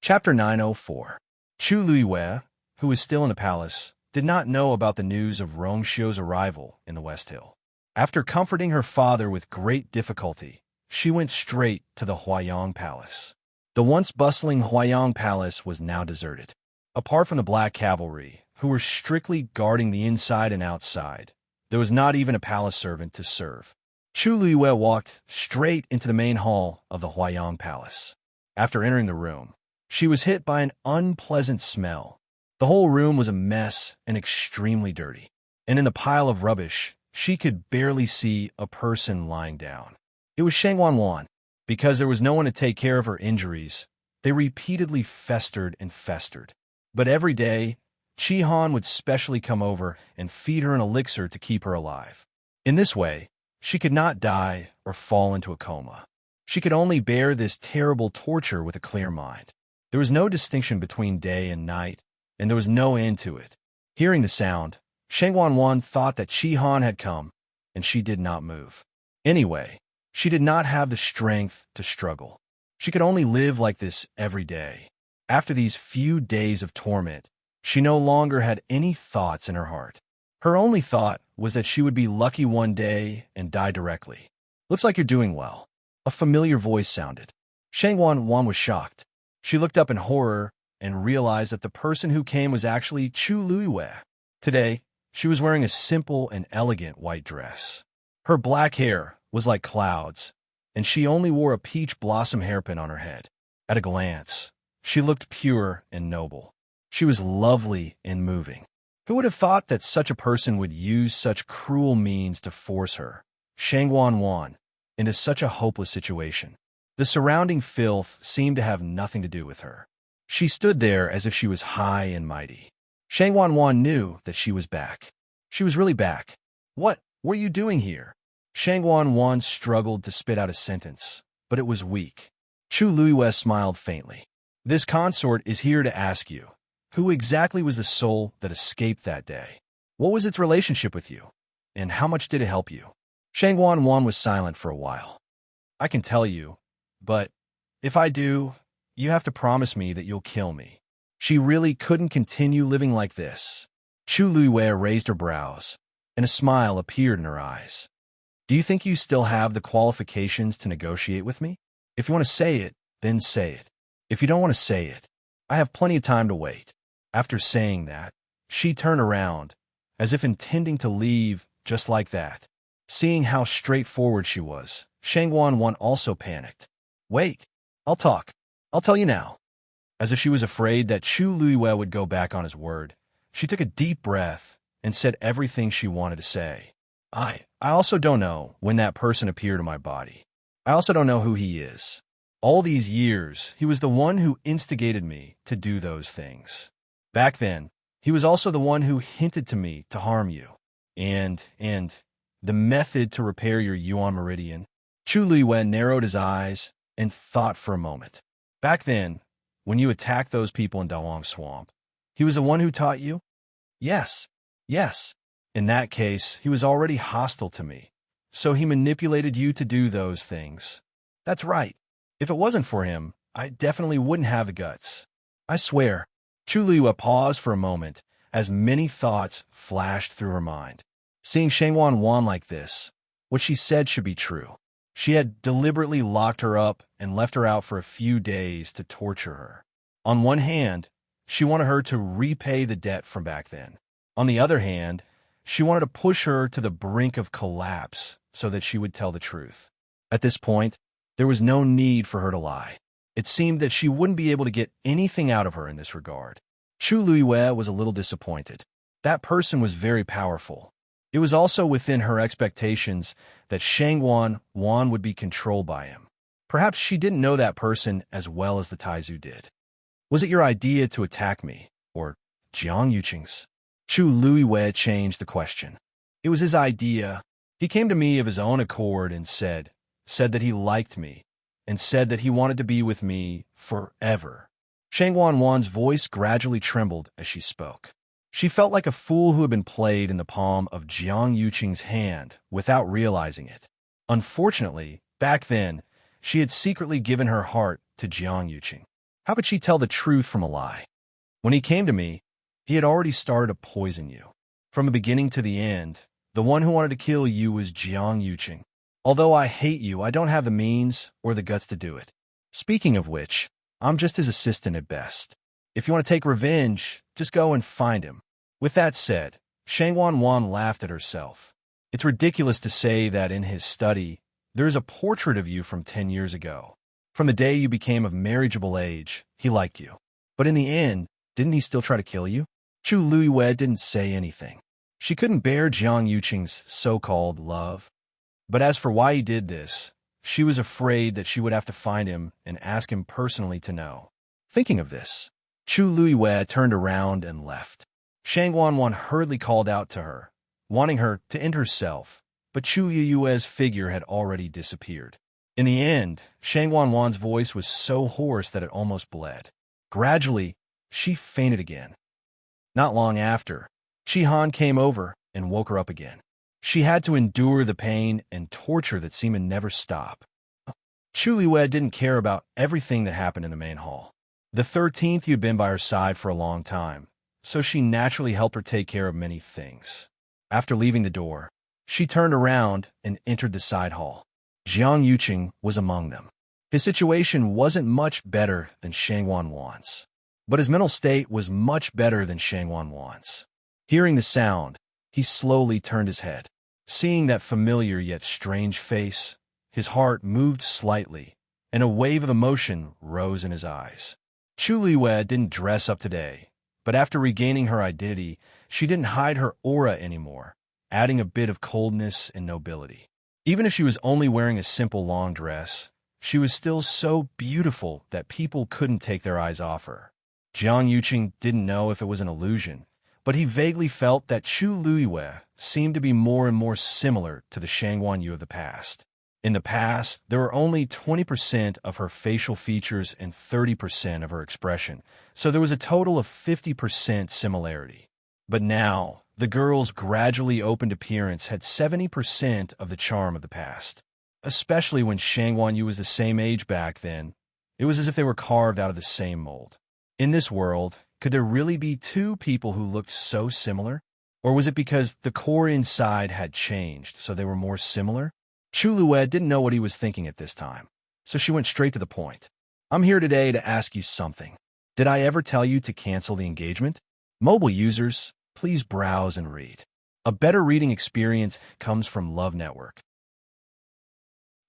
Chapter 904. Chu Luiwei, who was still in the palace, did not know about the news of Rong Xiu's arrival in the West Hill. After comforting her father with great difficulty, she went straight to the Huayang Palace. The once bustling Huayang Palace was now deserted. Apart from the Black Cavalry, who were strictly guarding the inside and outside, there was not even a palace servant to serve. Chu Luiwei walked straight into the main hall of the Huayang Palace. After entering the room, she was hit by an unpleasant smell. The whole room was a mess and extremely dirty, and in the pile of rubbish, she could barely see a person lying down. It was Shang Wanwan. Because there was no one to take care of her injuries, they repeatedly festered and festered. But every day, Chi Han would specially come over and feed her an elixir to keep her alive. In this way, she could not die or fall into a coma. She could only bear this terrible torture with a clear mind. There was no distinction between day and night, and there was no end to it. Hearing the sound, Shang Wanwan thought that Chi Han had come, and she did not move. Anyway, she did not have the strength to struggle. She could only live like this every day. After these few days of torment, she no longer had any thoughts in her heart. Her only thought was that she would be lucky one day and die directly. "Looks like you're doing well." A familiar voice sounded. Shang Wanwan was shocked. She looked up in horror and realized that the person who came was actually Chu Luiwei. Today, she was wearing a simple and elegant white dress. Her black hair was like clouds, and she only wore a peach blossom hairpin on her head. At a glance, she looked pure and noble. She was lovely and moving. Who would have thought that such a person would use such cruel means to force her, Shang Wanwan, into such a hopeless situation? The surrounding filth seemed to have nothing to do with her. She stood there as if she was high and mighty. Shang Wanwan knew that she was back. She was really back. "What were you doing here?" Shang Wanwan struggled to spit out a sentence, but it was weak. Chu Luiwei smiled faintly. "This consort is here to ask you, who exactly was the soul that escaped that day? What was its relationship with you? And how much did it help you?" Shang Wanwan was silent for a while. "I can tell you, but if I do, you have to promise me that you'll kill me." She really couldn't continue living like this. Chu Luiwei raised her brows, and a smile appeared in her eyes. "Do you think you still have the qualifications to negotiate with me? If you want to say it, then say it. If you don't want to say it, I have plenty of time to wait." After saying that, she turned around, as if intending to leave just like that. Seeing how straightforward she was, Shang Wanwan also panicked. "Wait, I'll talk. I'll tell you now." As if she was afraid that Chu Luiwei would go back on his word, she took a deep breath and said everything she wanted to say. I also don't know when that person appeared in my body. I also don't know who he is. All these years, he was the one who instigated me to do those things. Back then, he was also the one who hinted to me to harm you. And the method to repair your Yuan Meridian." Chu Luiwei narrowed his eyes and thought for a moment. "Back then, when you attacked those people in Dawang Swamp, he was the one who taught you?" Yes. "In that case, he was already hostile to me, so he manipulated you to do those things." "That's right. If it wasn't for him, I definitely wouldn't have the guts. I swear." Chu Luiwei paused for a moment as many thoughts flashed through her mind. Seeing Shang Wanwan like this, what she said should be true. She had deliberately locked her up and left her out for a few days to torture her. On one hand, she wanted her to repay the debt from back then. On the other hand, she wanted to push her to the brink of collapse so that she would tell the truth. At this point, there was no need for her to lie. It seemed that she wouldn't be able to get anything out of her in this regard. Chu Luiwei was a little disappointed. That person was very powerful. It was also within her expectations that Shang Wanwan would be controlled by him. Perhaps she didn't know that person as well as the Taizu did. "Was it your idea to attack me, or Jiang Yuqing's?" Chu Luiwei changed the question. "It was his idea. He came to me of his own accord and said that he liked me, and said that he wanted to be with me forever." Shang Wanwan's voice gradually trembled as she spoke. She felt like a fool who had been played in the palm of Jiang Yuqing's hand without realizing it. Unfortunately, back then, she had secretly given her heart to Jiang Yuqing. How could she tell the truth from a lie? When he came to me, he had already started to poison you. From the beginning to the end, the one who wanted to kill you was Jiang Yuqing. Although I hate you, I don't have the means or the guts to do it. Speaking of which, I'm just his assistant at best. If you want to take revenge, just go and find him. With that said, Shang Wanwan laughed at herself. It's ridiculous to say that in his study, there is a portrait of you from 10 years ago. From the day you became of marriageable age, he liked you. But in the end, didn't he still try to kill you? Chu Luiwei didn't say anything. She couldn't bear Jiang Yuqing's so-called love. But as for why he did this, she was afraid that she would have to find him and ask him personally to know. Thinking of this, Chu Luiwei turned around and left. Shang Wanwan hurriedly called out to her, wanting her to end herself, but Chu Luiwei's figure had already disappeared. In the end, Shang Wanwan's voice was so hoarse that it almost bled. Gradually, she fainted again. Not long after, Chi Han came over and woke her up again. She had to endure the pain and torture that seemed to never stop. Chu Luiwei didn't care about everything that happened in the main hall. The 13th had been by her side for a long time, so she naturally helped her take care of many things. After leaving the door, she turned around and entered the side hall. Jiang Yuqing was among them. His situation wasn't much better than Shang Wanwan's, but his mental state was much better than Shang Wanwan's. Hearing the sound, he slowly turned his head. Seeing that familiar yet strange face, his heart moved slightly, and a wave of emotion rose in his eyes. Chu Luiwei didn't dress up today, but after regaining her identity, she didn't hide her aura anymore, adding a bit of coldness and nobility. Even if she was only wearing a simple long dress, she was still so beautiful that people couldn't take their eyes off her. Jiang Yuqing didn't know if it was an illusion, but he vaguely felt that Chu Luiwei seemed to be more and more similar to the Shang Wanyu of the past. In the past, there were only 20% of her facial features and 30% of her expression, so there was a total of 50% similarity. But now, the girl's gradually opened appearance had 70% of the charm of the past. Especially when Shang Wanyu was the same age back then, it was as if they were carved out of the same mold. In this world, could there really be two people who looked so similar? Or was it because the core inside had changed, so they were more similar? Chu Luiwei didn't know what he was thinking at this time, so she went straight to the point. I'm here today to ask you something. Did I ever tell you to cancel the engagement? Mobile users, please browse and read. A better reading experience comes from Love Network.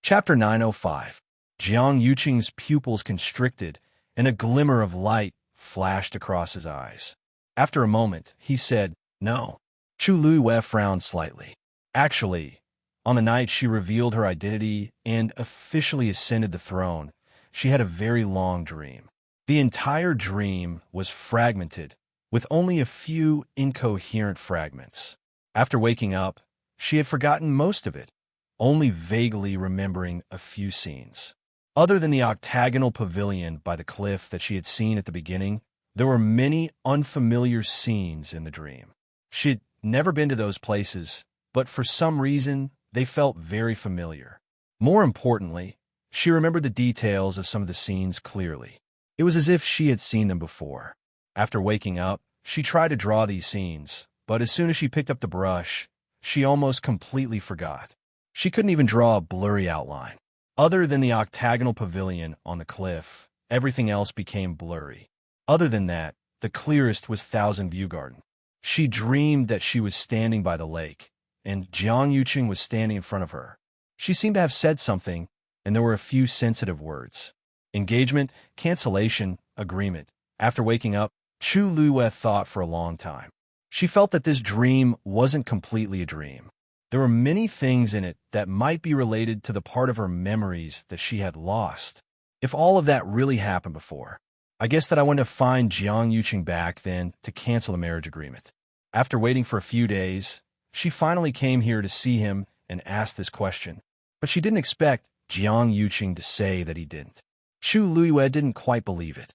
Chapter 905. Jiang Yuqing's pupils constricted, and a glimmer of light flashed across his eyes. After a moment, he said, "No." Chu Luiwei frowned slightly. Actually, on the night she revealed her identity and officially ascended the throne, she had a very long dream. The entire dream was fragmented, with only a few incoherent fragments. After waking up, she had forgotten most of it, only vaguely remembering a few scenes. Other than the octagonal pavilion by the cliff that she had seen at the beginning, there were many unfamiliar scenes in the dream. She had never been to those places, but for some reason, they felt very familiar. More importantly, she remembered the details of some of the scenes clearly. It was as if she had seen them before. After waking up, she tried to draw these scenes, but as soon as she picked up the brush, she almost completely forgot. She couldn't even draw a blurry outline. Other than the octagonal pavilion on the cliff, everything else became blurry. Other than that, the clearest was Thousand View Garden. She dreamed that she was standing by the lake, and Jiang Yuqing was standing in front of her. She seemed to have said something, and there were a few sensitive words. Engagement, cancellation, agreement. After waking up, Chu Luiwei thought for a long time. She felt that this dream wasn't completely a dream. There were many things in it that might be related to the part of her memories that she had lost. If all of that really happened before, I guess that I went to find Jiang Yuqing back then to cancel the marriage agreement. After waiting for a few days, she finally came here to see him and asked this question, but she didn't expect Jiang Yuqing to say that he didn't. Chu Luiwei didn't quite believe it.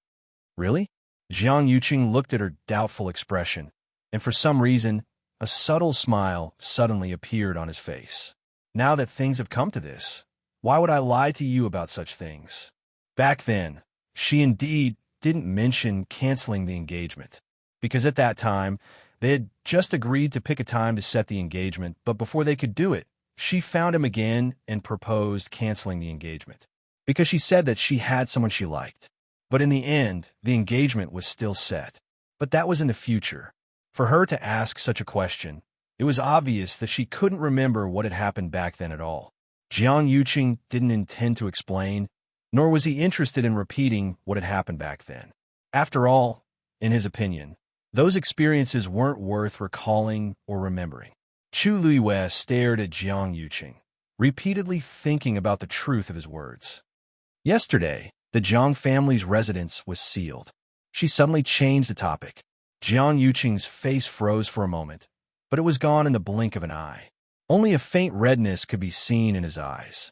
Really? Jiang Yuqing looked at her doubtful expression, and for some reason, a subtle smile suddenly appeared on his face. Now that things have come to this, why would I lie to you about such things? Back then, she indeed didn't mention canceling the engagement, because at that time, they had just agreed to pick a time to set the engagement, but before they could do it, she found him again and proposed canceling the engagement, because she said that she had someone she liked. But in the end, the engagement was still set. But that was in the future. For her to ask such a question, it was obvious that she couldn't remember what had happened back then at all. Jiang Yuqing didn't intend to explain, nor was he interested in repeating what had happened back then. After all, in his opinion, those experiences weren't worth recalling or remembering. Chu Luiyue stared at Jiang Yuqing, repeatedly thinking about the truth of his words. Yesterday, the Jiang family's residence was sealed. She suddenly changed the topic. Jiang Yuqing's face froze for a moment, but it was gone in the blink of an eye. Only a faint redness could be seen in his eyes.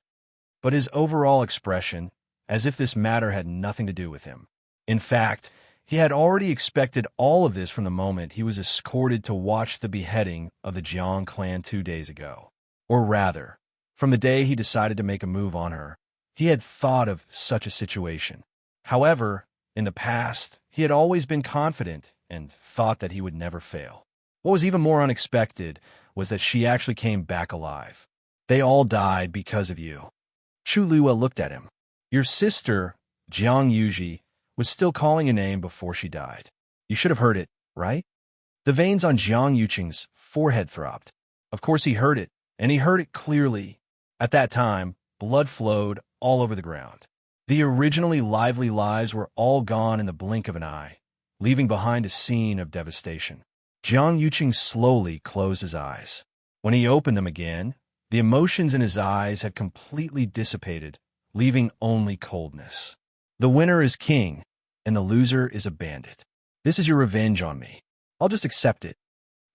But his overall expression, as if this matter had nothing to do with him. In fact, he had already expected all of this from the moment he was escorted to watch the beheading of the Jiang clan 2 days ago. Or rather, from the day he decided to make a move on her, he had thought of such a situation. However, in the past, he had always been confident and thought that he would never fail. What was even more unexpected was that she actually came back alive. They all died because of you. Chu Luiyue looked at him. Your sister, Jiang Yuji, was still calling your name before she died. You should have heard it, right? The veins on Jiang Yuqing's forehead throbbed. Of course he heard it, and he heard it clearly. At that time, blood flowed all over the ground. The originally lively lives were all gone in the blink of an eye, leaving behind a scene of devastation. Jiang Yuqing slowly closed his eyes. When he opened them again, the emotions in his eyes had completely dissipated, leaving only coldness. The winner is king, and the loser is a bandit. This is your revenge on me. I'll just accept it.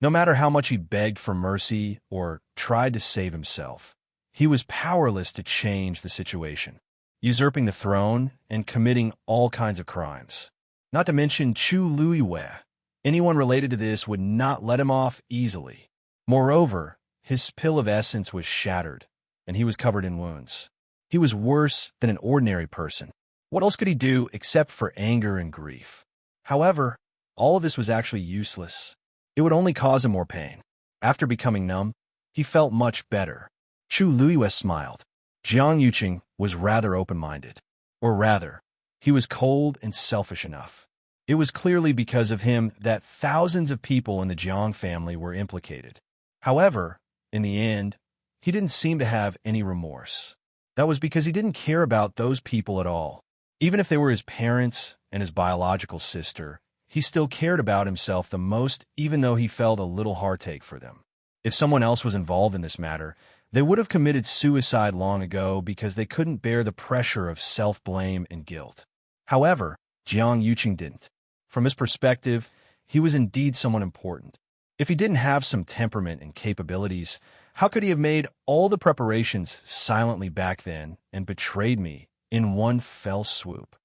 No matter how much he begged for mercy or tried to save himself, he was powerless to change the situation, usurping the throne and committing all kinds of crimes. Not to mention Chu Luiyue. Anyone related to this would not let him off easily. Moreover, his pill of essence was shattered, and he was covered in wounds. He was worse than an ordinary person. What else could he do except for anger and grief? However, all of this was actually useless. It would only cause him more pain. After becoming numb, he felt much better. Chu Luiyue smiled. Jiang Yuqing was rather open-minded. Or rather, he was cold and selfish enough. It was clearly because of him that thousands of people in the Jiang family were implicated. However, in the end, he didn't seem to have any remorse. That was because he didn't care about those people at all. Even if they were his parents and his biological sister, he still cared about himself the most, even though he felt a little heartache for them. If someone else was involved in this matter, they would have committed suicide long ago because they couldn't bear the pressure of self-blame and guilt. However, Jiang Yuqing didn't. From his perspective, he was indeed someone important. If he didn't have some temperament and capabilities, how could he have made all the preparations silently back then and betrayed me in one fell swoop?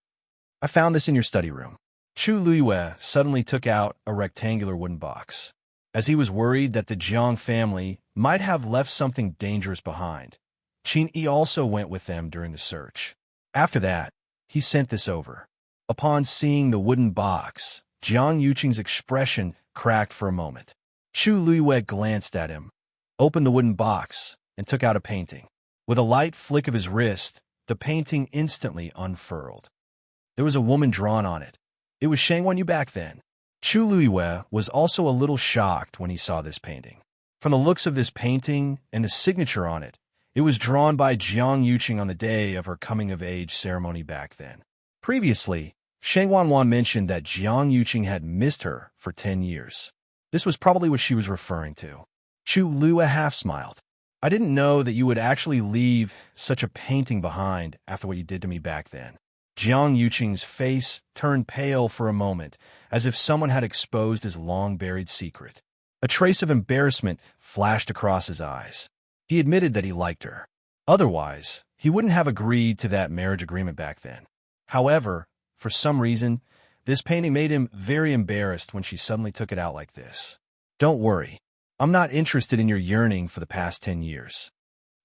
I found this in your study room. Chu Luiyue suddenly took out a rectangular wooden box. As he was worried that the Jiang family might have left something dangerous behind, Qin Yi also went with them during the search. After that, he sent this over. Upon seeing the wooden box, Jiang Yuqing's expression cracked for a moment. Chu Luiyue glanced at him, opened the wooden box, and took out a painting. With a light flick of his wrist, the painting instantly unfurled. There was a woman drawn on it. It was Shangwan Yu back then. Chu Luiyue was also a little shocked when he saw this painting. From the looks of this painting and the signature on it, it was drawn by Jiang Yuqing on the day of her coming-of-age ceremony back then. Previously, Shang Wanwan mentioned that Jiang Yuqing had missed her for 10 years. This was probably what she was referring to. Chu Luiyue half-smiled. I didn't know that you would actually leave such a painting behind after what you did to me back then. Jiang Yuqing's face turned pale for a moment, as if someone had exposed his long-buried secret. A trace of embarrassment flashed across his eyes. He admitted that he liked her. Otherwise, he wouldn't have agreed to that marriage agreement back then. However, for some reason, this painting made him very embarrassed when she suddenly took it out like this. Don't worry. I'm not interested in your yearning for the past 10 years.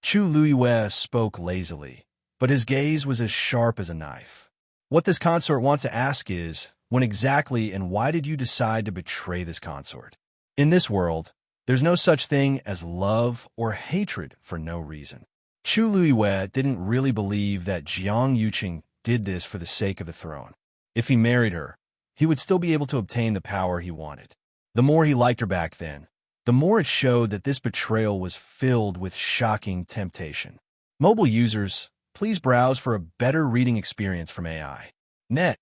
Chu Luiyue spoke lazily, but his gaze was as sharp as a knife. What this consort wants to ask is, when exactly and why did you decide to betray this consort? In this world, there's no such thing as love or hatred for no reason. Chu Luiwei didn't really believe that Jiang Yuqing did this for the sake of the throne. If he married her, he would still be able to obtain the power he wanted. The more he liked her back then, the more it showed that this betrayal was filled with shocking temptation. Mobile users, please browse for a better reading experience from AI. Net.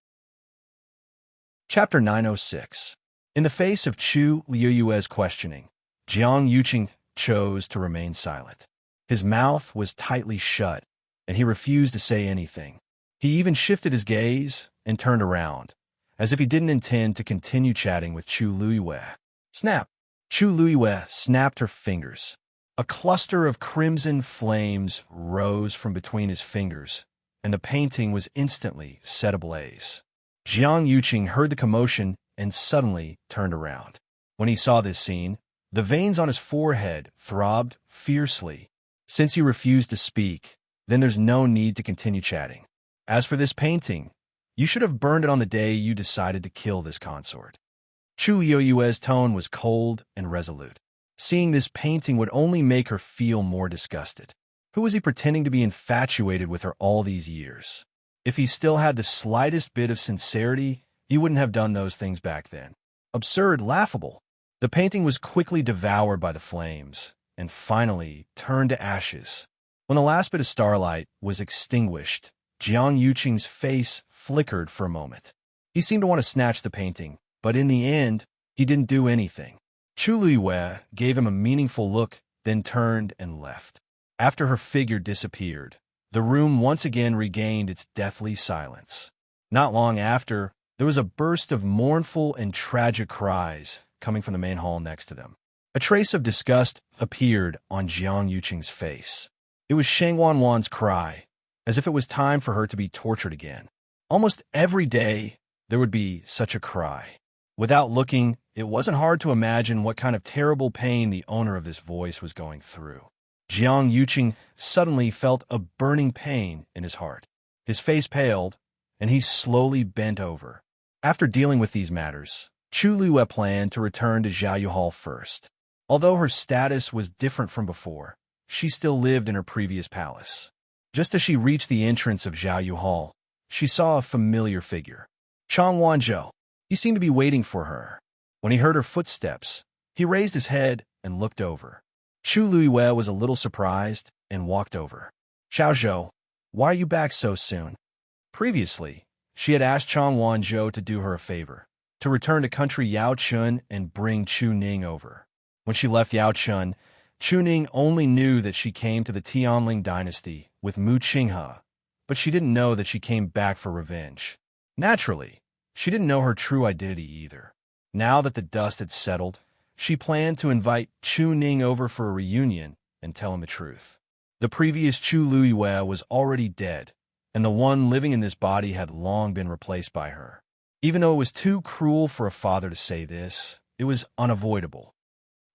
Chapter 906. In the face of Chu Luiwei's questioning, Jiang Yuqing chose to remain silent. His mouth was tightly shut, and he refused to say anything. He even shifted his gaze and turned around, as if he didn't intend to continue chatting with Chu Luiwei. Snap! Chu Luiwei snapped her fingers. A cluster of crimson flames rose from between his fingers, and the painting was instantly set ablaze. Jiang Yuqing heard the commotion and suddenly turned around. When he saw this scene, the veins on his forehead throbbed fiercely. Since he refused to speak, then there's no need to continue chatting. As for this painting, you should have burned it on the day you decided to kill this consort. Chu Luiwei's tone was cold and resolute. Seeing this painting would only make her feel more disgusted. Who was he pretending to be infatuated with her all these years? If he still had the slightest bit of sincerity, he wouldn't have done those things back then. Absurd, laughable. The painting was quickly devoured by the flames, and finally turned to ashes. When the last bit of starlight was extinguished, Jiang Yuqing's face flickered for a moment. He seemed to want to snatch the painting, but in the end, he didn't do anything. Chu Luiwei gave him a meaningful look, then turned and left. After her figure disappeared, the room once again regained its deathly silence. Not long after, there was a burst of mournful and tragic cries coming from the main hall next to them. A trace of disgust appeared on Jiang Yuqing's face. It was Shang Wanwan's cry, as if it was time for her to be tortured again. Almost every day, there would be such a cry. Without looking, it wasn't hard to imagine what kind of terrible pain the owner of this voice was going through. Jiang Yuqing suddenly felt a burning pain in his heart. His face paled, and he slowly bent over. After dealing with these matters, Chu Luiwei planned to return to Xiaoyu Hall first. Although her status was different from before, she still lived in her previous palace. Just as she reached the entrance of Xiaoyu Hall, she saw a familiar figure. Chang Wanzhou. He seemed to be waiting for her. When he heard her footsteps, he raised his head and looked over. Chu Luiwei was a little surprised and walked over. Xiaozhou, why are you back so soon? Previously, she had asked Chang Wanzhou to do her a favor, to return to country Yaochun and bring Chu Ning over. When she left Yaochun, Chu Ning only knew that she came to the Tianling dynasty with Mu Qinghe, but she didn't know that she came back for revenge. Naturally, she didn't know her true identity either. Now that the dust had settled, she planned to invite Chu Ning over for a reunion and tell him the truth. The previous Chu Luiwei was already dead, and the one living in this body had long been replaced by her. Even though it was too cruel for a father to say this, it was unavoidable.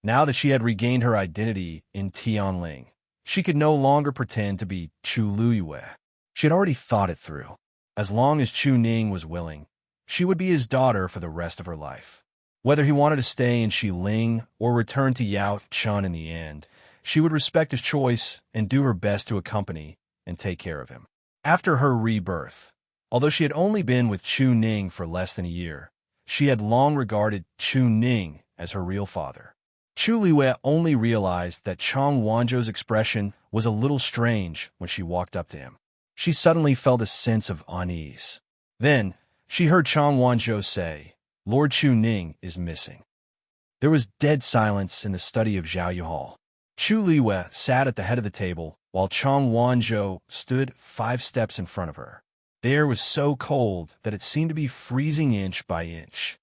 Now that she had regained her identity in Tianling, she could no longer pretend to be Chu Luiwei. She had already thought it through. As long as Chu Ning was willing, she would be his daughter for the rest of her life. Whether he wanted to stay in Xiling or return to Yaochun in the end, she would respect his choice and do her best to accompany and take care of him. After her rebirth, although she had only been with Chu Ning for less than a year, she had long regarded Chu Ning as her real father. Chu Luiwei only realized that Chang Wanzhou's expression was a little strange when she walked up to him. She suddenly felt a sense of unease. Then, she heard Chang Wanzhou say, "Lord Chu Ning is missing." There was dead silence in the study of Xiaoyu Hall. Chu Luiwei sat at the head of the table, while Chang Wanzhou stood 5 steps in front of her. The air was so cold that it seemed to be freezing inch by inch.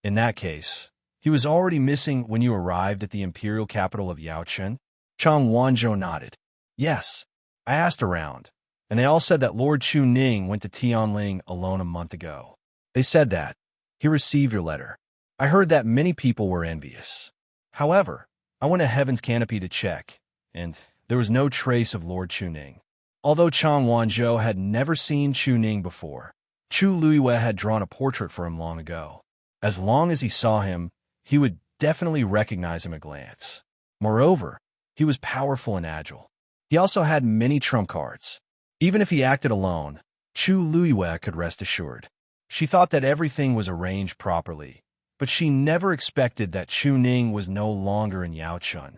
In that case, he was already missing when you arrived at the Imperial capital of Yaochun? Chang Wanzhou nodded. Yes, I asked around, and they all said that Lord Chu Ning went to Tianling alone a month ago. They said that. He received your letter. I heard that many people were envious. However, I went to Heaven's Canopy to check, and there was no trace of Lord Chu Ning. Although Chang Wanzhou had never seen Chu Ning before, Chu Luiyue had drawn a portrait for him long ago. As long as he saw him, he would definitely recognize him at a glance. Moreover, he was powerful and agile. He also had many trump cards. Even if he acted alone, Chu Luiyue could rest assured. She thought that everything was arranged properly, but she never expected that Chu Ning was no longer in Yaochun.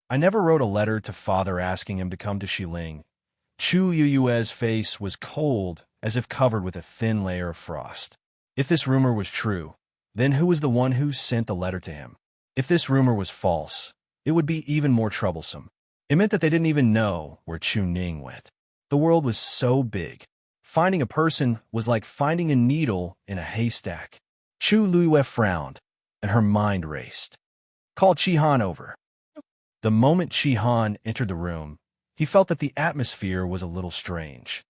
I never wrote a letter to father asking him to come to Xiling. Chu Yuyue's face was cold, as if covered with a thin layer of frost. If this rumor was true, then who was the one who sent the letter to him? If this rumor was false, it would be even more troublesome. It meant that they didn't even know where Chu Ning went. The world was so big. Finding a person was like finding a needle in a haystack. Chu Luiyue frowned, and her mind raced. Call Chi Han over. The moment Chi Han entered the room, he felt that the atmosphere was a little strange.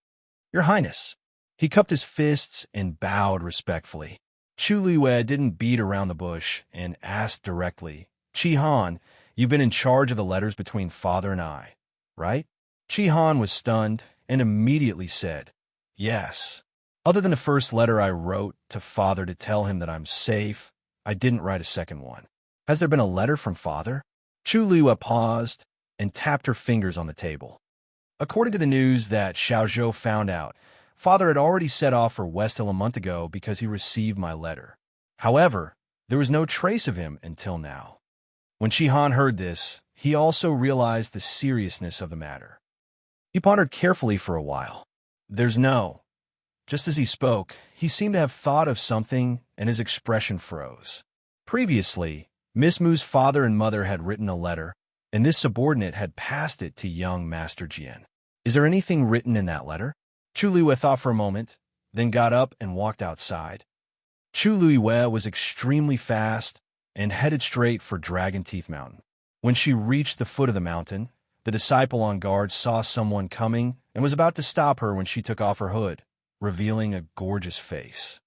Your Highness. He cupped his fists and bowed respectfully. Chu Luiyue didn't beat around the bush and asked directly, Chi Han, you've been in charge of the letters between father and I, right? Chi Han was stunned and immediately said, yes. Other than the first letter I wrote to father to tell him that I'm safe, I didn't write a second one. Has there been a letter from father? Chu Luiyue paused and tapped her fingers on the table. According to the news that Xiaozhou found out, father had already set off for West Hill a month ago because he received my letter. However, there was no trace of him until now. When Chi Han heard this, he also realized the seriousness of the matter. He pondered carefully for a while. There's no. Just as he spoke, he seemed to have thought of something, and his expression froze. Previously, Miss Mu's father and mother had written a letter, and this subordinate had passed it to young Master Jian. Is there anything written in that letter? Chu Luiyue thought for a moment, then got up and walked outside. Chu Luiyue was extremely fast and headed straight for Dragon Teeth Mountain. When she reached the foot of the mountain, the disciple on guard saw someone coming and was about to stop her when she took off her hood, revealing a gorgeous face.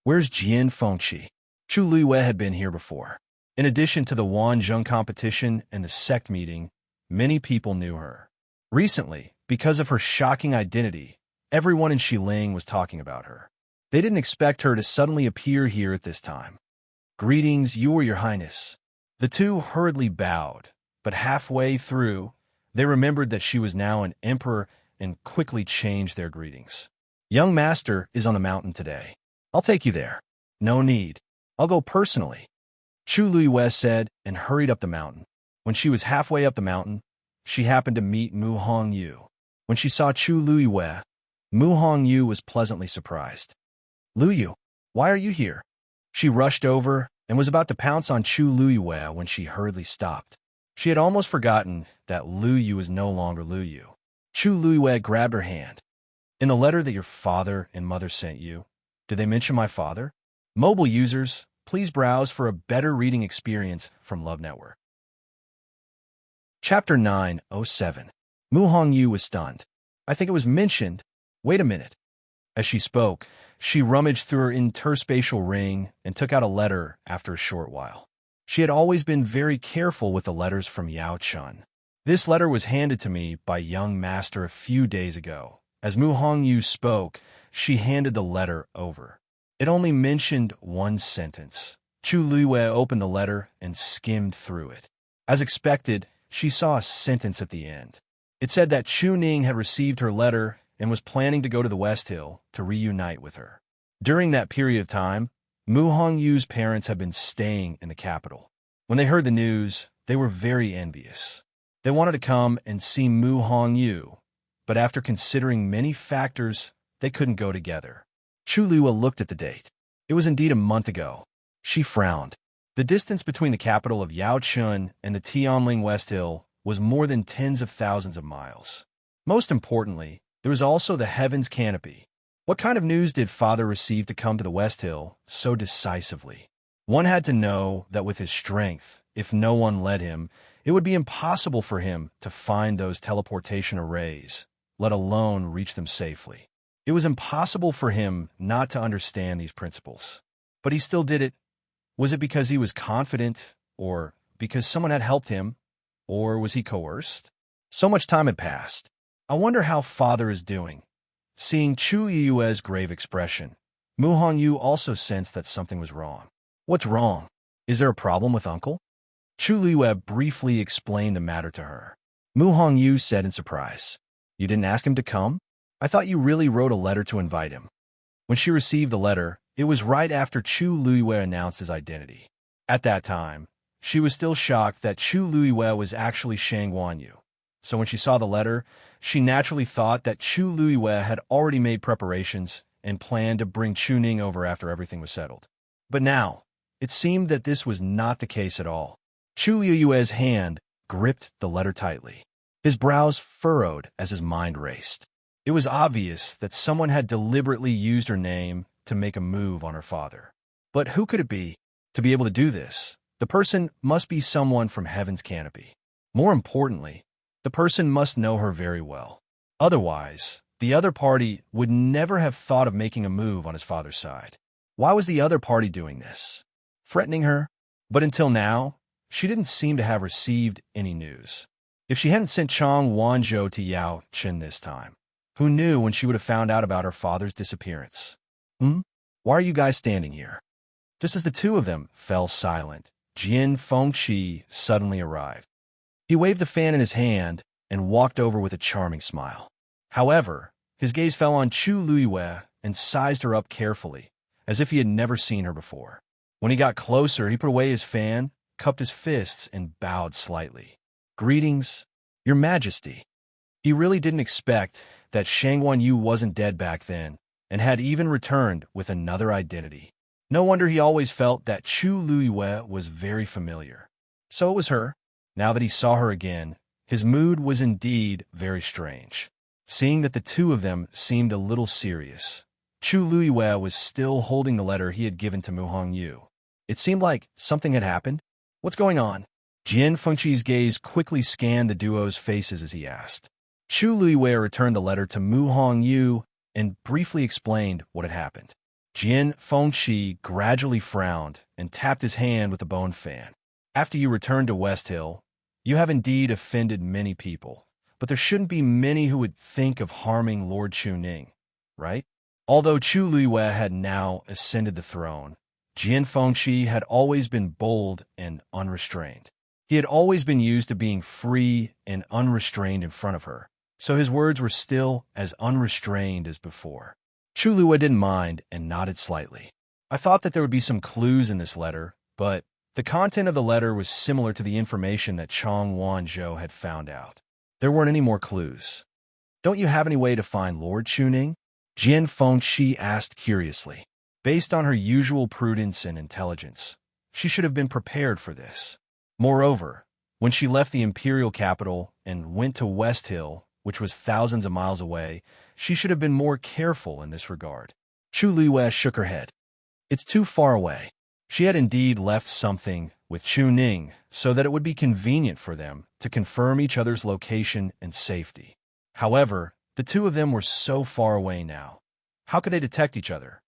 Where's Jian Fengqi? Chu Luiyue had been here before. In addition to the Wanzhong competition and the sect meeting, many people knew her. Recently, because of her shocking identity, everyone in Xiling was talking about her. They didn't expect her to suddenly appear here at this time. Greetings, your Highness. The two hurriedly bowed, but halfway through, they remembered that she was now an emperor and quickly changed their greetings. Young Master is on the mountain today. I'll take you there. No need. I'll go personally. Chu Luiyue said and hurried up the mountain. When she was halfway up the mountain, she happened to meet Mu Hongyu. When she saw Chu Luiyue, Mu Hongyu was pleasantly surprised. Luyu, why are you here? She rushed over and was about to pounce on Chu Luiyue when she hurriedly stopped. She had almost forgotten that Luyu was no longer Luyu. Chu Luiyue grabbed her hand. In the letter that your father and mother sent you, did they mention my father? Mobile users, please browse for a better reading experience from Love Network. Chapter 907. Mu Hongyu was stunned. I think it was mentioned. Wait a minute. As she spoke, she rummaged through her interspatial ring and took out a letter after a short while. She had always been very careful with the letters from Yaochun. This letter was handed to me by young master a few days ago. As Mu Hongyu spoke, she handed the letter over. It only mentioned one sentence. Chu Luiyue opened the letter and skimmed through it. As expected, she saw a sentence at the end. It said that Chu Ning had received her letter and was planning to go to the West Hill to reunite with her. During that period of time, Mu Hongyu's parents had been staying in the capital. When they heard the news, they were very envious. They wanted to come and see Mu Hongyu, but after considering many factors, they couldn't go together. Chu Luiyue looked at the date. It was indeed a month ago. She frowned. The distance between the capital of Yaochun and the Tianling West Hill was more than tens of thousands of miles. Most importantly, there was also the Heaven's Canopy. What kind of news did father receive to come to the West Hill so decisively? One had to know that with his strength, if no one led him, it would be impossible for him to find those teleportation arrays, let alone reach them safely. It was impossible for him not to understand these principles. But he still did it. Was it because he was confident, or because someone had helped him, or was he coerced? So much time had passed. I wonder how father is doing. Seeing Chu Yue's grave expression, Mu Hongyu also sensed that something was wrong. What's wrong? Is there a problem with Uncle? Chu Liyue briefly explained the matter to her. Mu Hongyu said in surprise, "You didn't ask him to come? I thought you really wrote a letter to invite him." When she received the letter, it was right after Chu Liyue announced his identity. At that time, she was still shocked that Chu Liyue was actually Shang Guanyu. So when she saw the letter, she naturally thought that Chu Liyue had already made preparations and planned to bring Chu Ning over after everything was settled. But now, it seemed that this was not the case at all. Chu Liyue's hand gripped the letter tightly. His brows furrowed as his mind raced. It was obvious that someone had deliberately used her name to make a move on her father. But who could it be? To be able to do this, the person must be someone from Heaven's canopy. More importantly, the person must know her very well. Otherwise, the other party would never have thought of making a move on his father's side. Why was the other party doing this? Threatening her? But until now, she didn't seem to have received any news. If she hadn't sent Chang Wanzhou to Yao Chen this time, who knew when she would have found out about her father's disappearance? Why are you guys standing here? Just as the two of them fell silent, Jian Fengqi suddenly arrived. He waved the fan in his hand and walked over with a charming smile. However, his gaze fell on Chu Liyue and sized her up carefully, as if he had never seen her before. When he got closer, he put away his fan, cupped his fists, and bowed slightly. "Greetings, Your Majesty." He really didn't expect that Shang Guanyu wasn't dead back then and had even returned with another identity. No wonder he always felt that Chu Liyue was very familiar. So it was her. Now that he saw her again, his mood was indeed very strange. Seeing that the two of them seemed a little serious, Chu Liyue was still holding the letter he had given to Mu Hongyu. It seemed like something had happened. What's going on? Jian Fengqi's gaze quickly scanned the duo's faces as he asked. Chu Liyue returned the letter to Mu Hongyu and briefly explained what had happened. Jian Fengqi gradually frowned and tapped his hand with the bone fan. "After you returned to West Hill, you have indeed offended many people, but there shouldn't be many who would think of harming Lord Chu Ning, right?" Although Chu Liyue had now ascended the throne, Jian Fengqi had always been bold and unrestrained. He had always been used to being free and unrestrained in front of her, so his words were still as unrestrained as before. Chu Liyue didn't mind and nodded slightly. "I thought that there would be some clues in this letter, but the content of the letter was similar to the information that Chang Wanzhou had found out. There weren't any more clues. Don't you have any way to find Lord Chu Ning?" Jian Fengqi asked curiously. Based on her usual prudence and intelligence, she should have been prepared for this. Moreover, when she left the Imperial capital and went to West Hill, which was thousands of miles away, she should have been more careful in this regard. Chu Liyue shook her head. "It's too far away." She had indeed left something with Chu Ning so that it would be convenient for them to confirm each other's location and safety. However, the two of them were so far away now. How could they detect each other?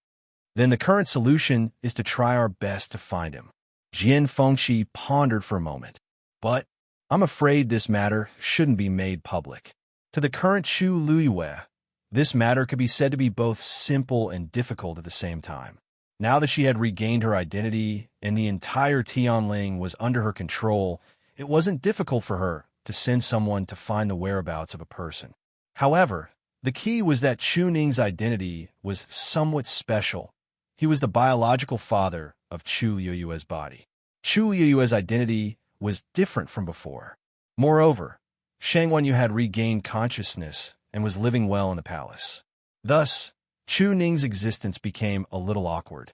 Then the current solution is to try our best to find him. Jian Fengqi pondered for a moment. "But I'm afraid this matter shouldn't be made public." To the current Chu Liyue, this matter could be said to be both simple and difficult at the same time. Now that she had regained her identity and the entire Tianling was under her control, it wasn't difficult for her to send someone to find the whereabouts of a person. However, the key was that Chu Ning's identity was somewhat special. He was the biological father of Chu Liyue's body. Chu Liyue's identity was different from before. Moreover, Shang Guanyu had regained consciousness and was living well in the palace. Thus, Chu Ning's existence became a little awkward.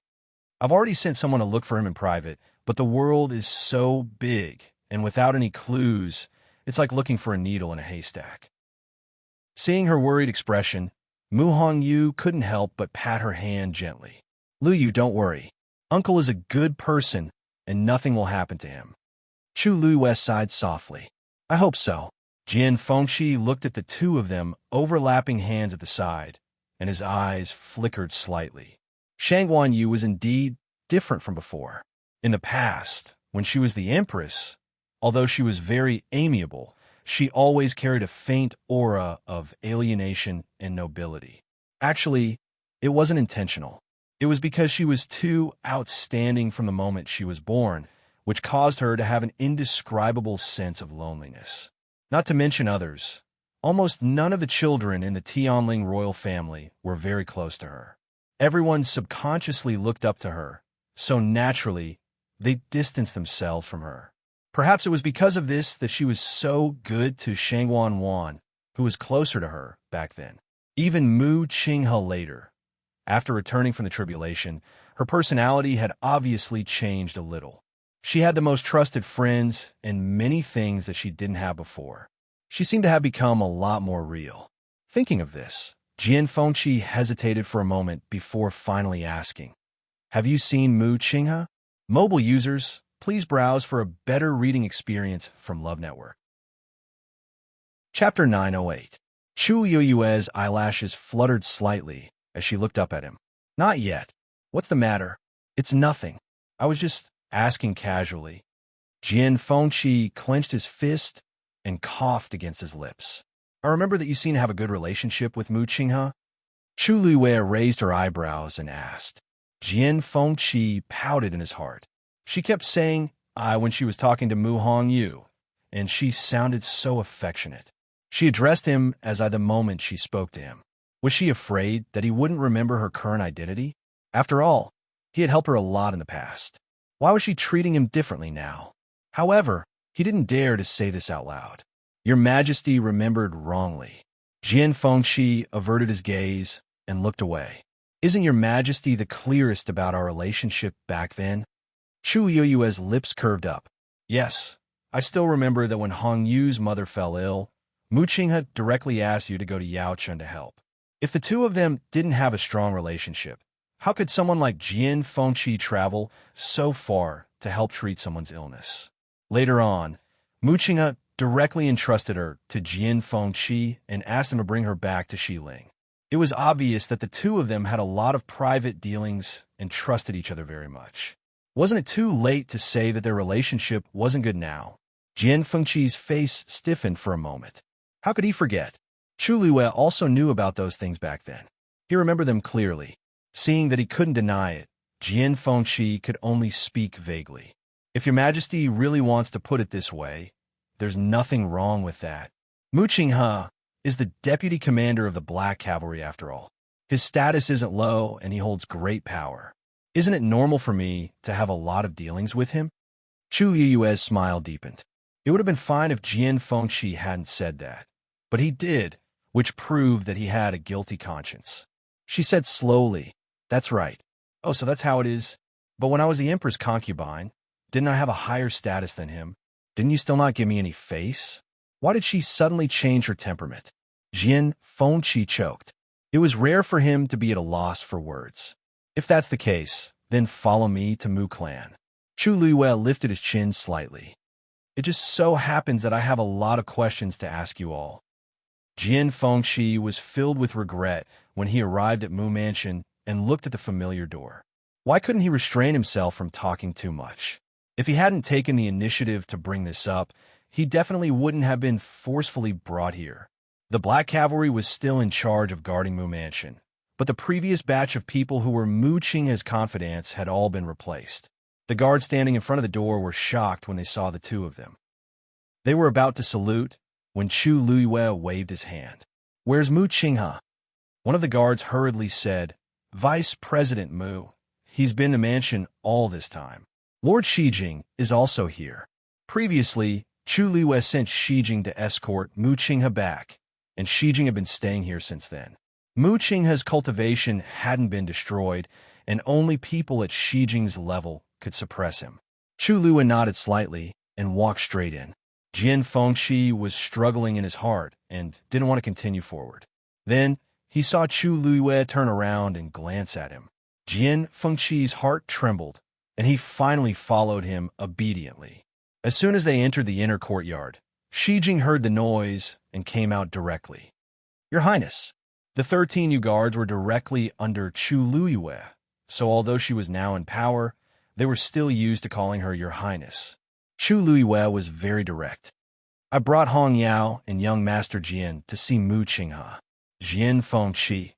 "I've already sent someone to look for him in private, but the world is so big, and without any clues, it's like looking for a needle in a haystack." Seeing her worried expression, Mu Hongyu couldn't help but pat her hand gently. "Liyu, don't worry. Uncle is a good person, and nothing will happen to him." Chu Liyue sighed softly. "I hope so." Jian Fengqi looked at the two of them overlapping hands at the side, and his eyes flickered slightly. Shang Guanyu was indeed different from before. In the past, when she was the Empress, although she was very amiable, she always carried a faint aura of alienation and nobility. Actually, it wasn't intentional. It was because she was too outstanding from the moment she was born, which caused her to have an indescribable sense of loneliness. Not to mention others. Almost none of the children in the Tianling royal family were very close to her. Everyone subconsciously looked up to her, so naturally, they distanced themselves from her. Perhaps it was because of this that she was so good to Shangwan Wan, who was closer to her back then. Even Mu Qinghe later, after returning from the tribulation, her personality had obviously changed a little. She had the most trusted friends and many things that she didn't have before. She seemed to have become a lot more real. Thinking of this, Jian Fengqi hesitated for a moment before finally asking, "Have you seen Mu Qinghe?" Mobile users, please browse for a better reading experience from Love Network. Chapter 908. Chu Yueyue's eyelashes fluttered slightly as she looked up at him. "Not yet. What's the matter?" "It's nothing. I was just asking casually." Jian Fengqi clenched his fist and coughed against his lips. "I remember that you seem to have a good relationship with Mu Qinghe." Chu Luiyue raised her eyebrows and asked. Jian Fengqi pouted in his heart. She kept saying "I" when she was talking to Mu Hongyu, and she sounded so affectionate. She addressed him as I the moment she spoke to him. Was she afraid that he wouldn't remember her current identity? After all, he had helped her a lot in the past. Why was she treating him differently now? However, he didn't dare to say this out loud. "Your Majesty remembered wrongly." Jian Fengqi averted his gaze and looked away. "Isn't Your Majesty the clearest about our relationship back then?" Chu Yueyue's lips curved up. "Yes, I still remember that when Hong Yu's mother fell ill, Mu Qinghe directly asked you to go to Yaochun to help. If the two of them didn't have a strong relationship, how could someone like Jian Fengqi travel so far to help treat someone's illness?" Later on, Mu Qinghe directly entrusted her to Jian Fengqi and asked him to bring her back to Xiling. It was obvious that the two of them had a lot of private dealings and trusted each other very much. Wasn't it too late to say that their relationship wasn't good now? Jian Fengqi's face stiffened for a moment. How could he forget? Chu Luiyue also knew about those things back then. He remembered them clearly. Seeing that he couldn't deny it, Jian Fengqi could only speak vaguely. "If Your Majesty really wants to put it this way, there's nothing wrong with that. Mu Qinghe is the deputy commander of the Black Cavalry after all. His status isn't low and he holds great power. Isn't it normal for me to have a lot of dealings with him?" Chu Yueyue's smile deepened. It would have been fine if Jian Fengqi hadn't said that, but he did, which proved that he had a guilty conscience. She said slowly, "That's right. Oh, so that's how it is. But when I was the Emperor's concubine, didn't I have a higher status than him? Didn't you still not give me any face?" Why did she suddenly change her temperament? Jian Fengqi choked. It was rare for him to be at a loss for words. "If that's the case, then follow me to Mu Clan." Chu Luiyue lifted his chin slightly. "It just so happens that I have a lot of questions to ask you all." Jian Fengqi was filled with regret when he arrived at Mu Mansion and looked at the familiar door. Why couldn't he restrain himself from talking too much? If he hadn't taken the initiative to bring this up, he definitely wouldn't have been forcefully brought here. The Black Cavalry was still in charge of guarding Mu Mansion, but the previous batch of people who were Mu Qinghe's confidants had all been replaced. The guards standing in front of the door were shocked when they saw the two of them. They were about to salute when Chu Luiyue waved his hand. "Where's Mu Qinghe?" One of the guards hurriedly said, "Vice President Mu. He's been to Mansion all this time. Lord Shijing is also here." Previously, Chu Luiyue sent Shijing to escort Mu Qinghe back, and Shijing had been staying here since then. Mu Qinghe's cultivation hadn't been destroyed, and only people at Shijing's level could suppress him. Chu Luiyue nodded slightly and walked straight in. Jian Fengqi was struggling in his heart and didn't want to continue forward. Then, he saw Chu Luiyue turn around and glance at him. Jian Fengqi's heart trembled, and he finally followed him obediently. As soon as they entered the inner courtyard, Shijing heard the noise and came out directly. "Your Highness." The 13 new guards were directly under Chu Luiyue, so although she was now in power, they were still used to calling her Your Highness. Chu Luiyue was very direct. "I brought Hong Yao and young Master Jian to see Mu Qinghe." Jian Fengqi.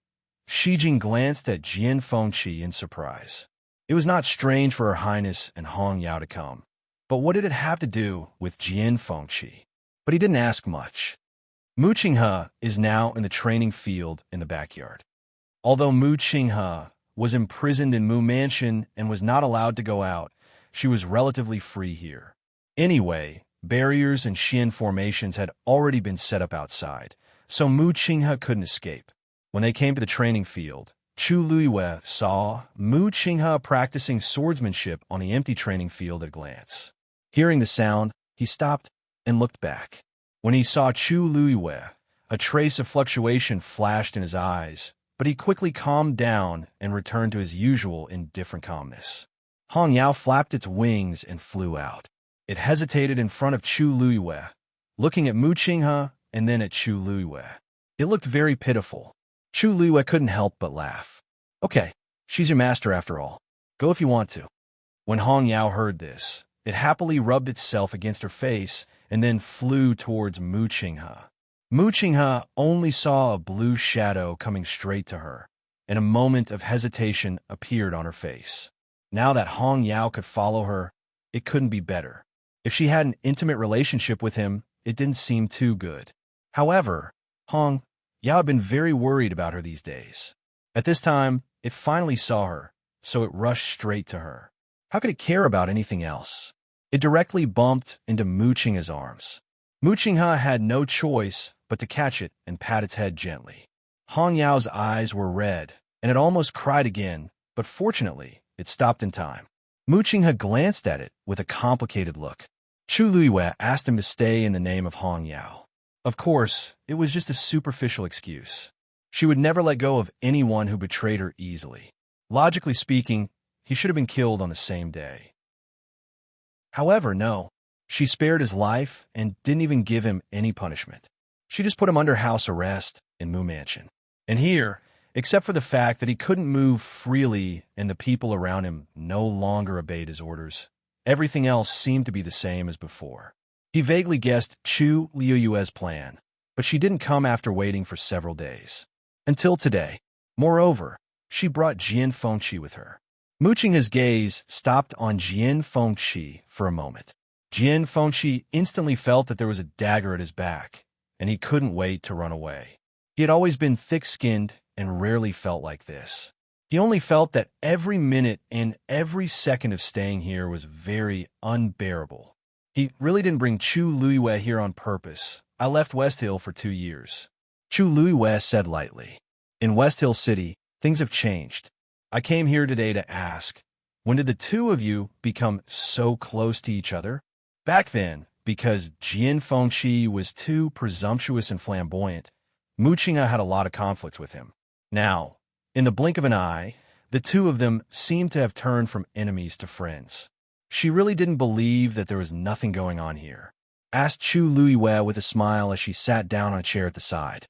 Shi Jing glanced at Jian Fengqi in surprise. It was not strange for Her Highness and Hong Yao to come, but what did it have to do with Jian Fengqi? But he didn't ask much. Mu Qinghe is now in the training field in the backyard. Although Mu Qinghe was imprisoned in Mu Mansion and was not allowed to go out, she was relatively free here. Anyway, barriers and Xian formations had already been set up outside, so Mu Qinghe couldn't escape. When they came to the training field, Chu Luiyue saw Mu Qinghe practicing swordsmanship on the empty training field at a glance. Hearing the sound, he stopped and looked back. When he saw Chu Luiyue, a trace of fluctuation flashed in his eyes, but he quickly calmed down and returned to his usual indifferent calmness. Hong Yao flapped its wings and flew out. It hesitated in front of Chu Luiyue, looking at Mu Qinghe and then at Chu Luiyue. It looked very pitiful. Chu Luiyue couldn't help but laugh. Okay, she's your master after all. Go if you want to. When Hong Yao heard this, it happily rubbed itself against her face and then flew towards Mu Qinghe. Mu Qinghe only saw a blue shadow coming straight to her, and a moment of hesitation appeared on her face. Now that Hong Yao could follow her, it couldn't be better. If she had an intimate relationship with him, it didn't seem too good. However, Hong Yao had been very worried about her these days. At this time, it finally saw her, so it rushed straight to her. How could it care about anything else? It directly bumped into Mu Qinghe's arms. Mu Qinghe had no choice but to catch it and pat its head gently. Hong Yao's eyes were red, and it almost cried again, but fortunately, it stopped in time. Mu Qinghe glanced at it with a complicated look. Chu Luiyue asked him to stay in the name of Hong Yao. Of course, it was just a superficial excuse. She would never let go of anyone who betrayed her easily. Logically speaking, he should have been killed on the same day. However, no. She spared his life and didn't even give him any punishment. She just put him under house arrest in Mu Mansion. And here, except for the fact that he couldn't move freely and the people around him no longer obeyed his orders, everything else seemed to be the same as before. He vaguely guessed Chu Luiyue's plan, but she didn't come after waiting for several days. Until today. Moreover, she brought Jian Fengqi with her. Mu Qinghe's gaze stopped on Jian Fengqi for a moment. Jian Fengqi instantly felt that there was a dagger at his back, and he couldn't wait to run away. He had always been thick-skinned and rarely felt like this. He only felt that every minute and every second of staying here was very unbearable. He really didn't bring Chu Luiyue here on purpose. I left West Hill for 2 years. Chu Luiyue said lightly. In West Hill City, things have changed. I came here today to ask, when did the two of you become so close to each other? Back then, because Jian Fengqi was too presumptuous and flamboyant, Mu Qinghe had a lot of conflicts with him. Now, in the blink of an eye, the two of them seemed to have turned from enemies to friends. She really didn't believe that there was nothing going on here. Asked Chu Luiyue with a smile as she sat down on a chair at the side.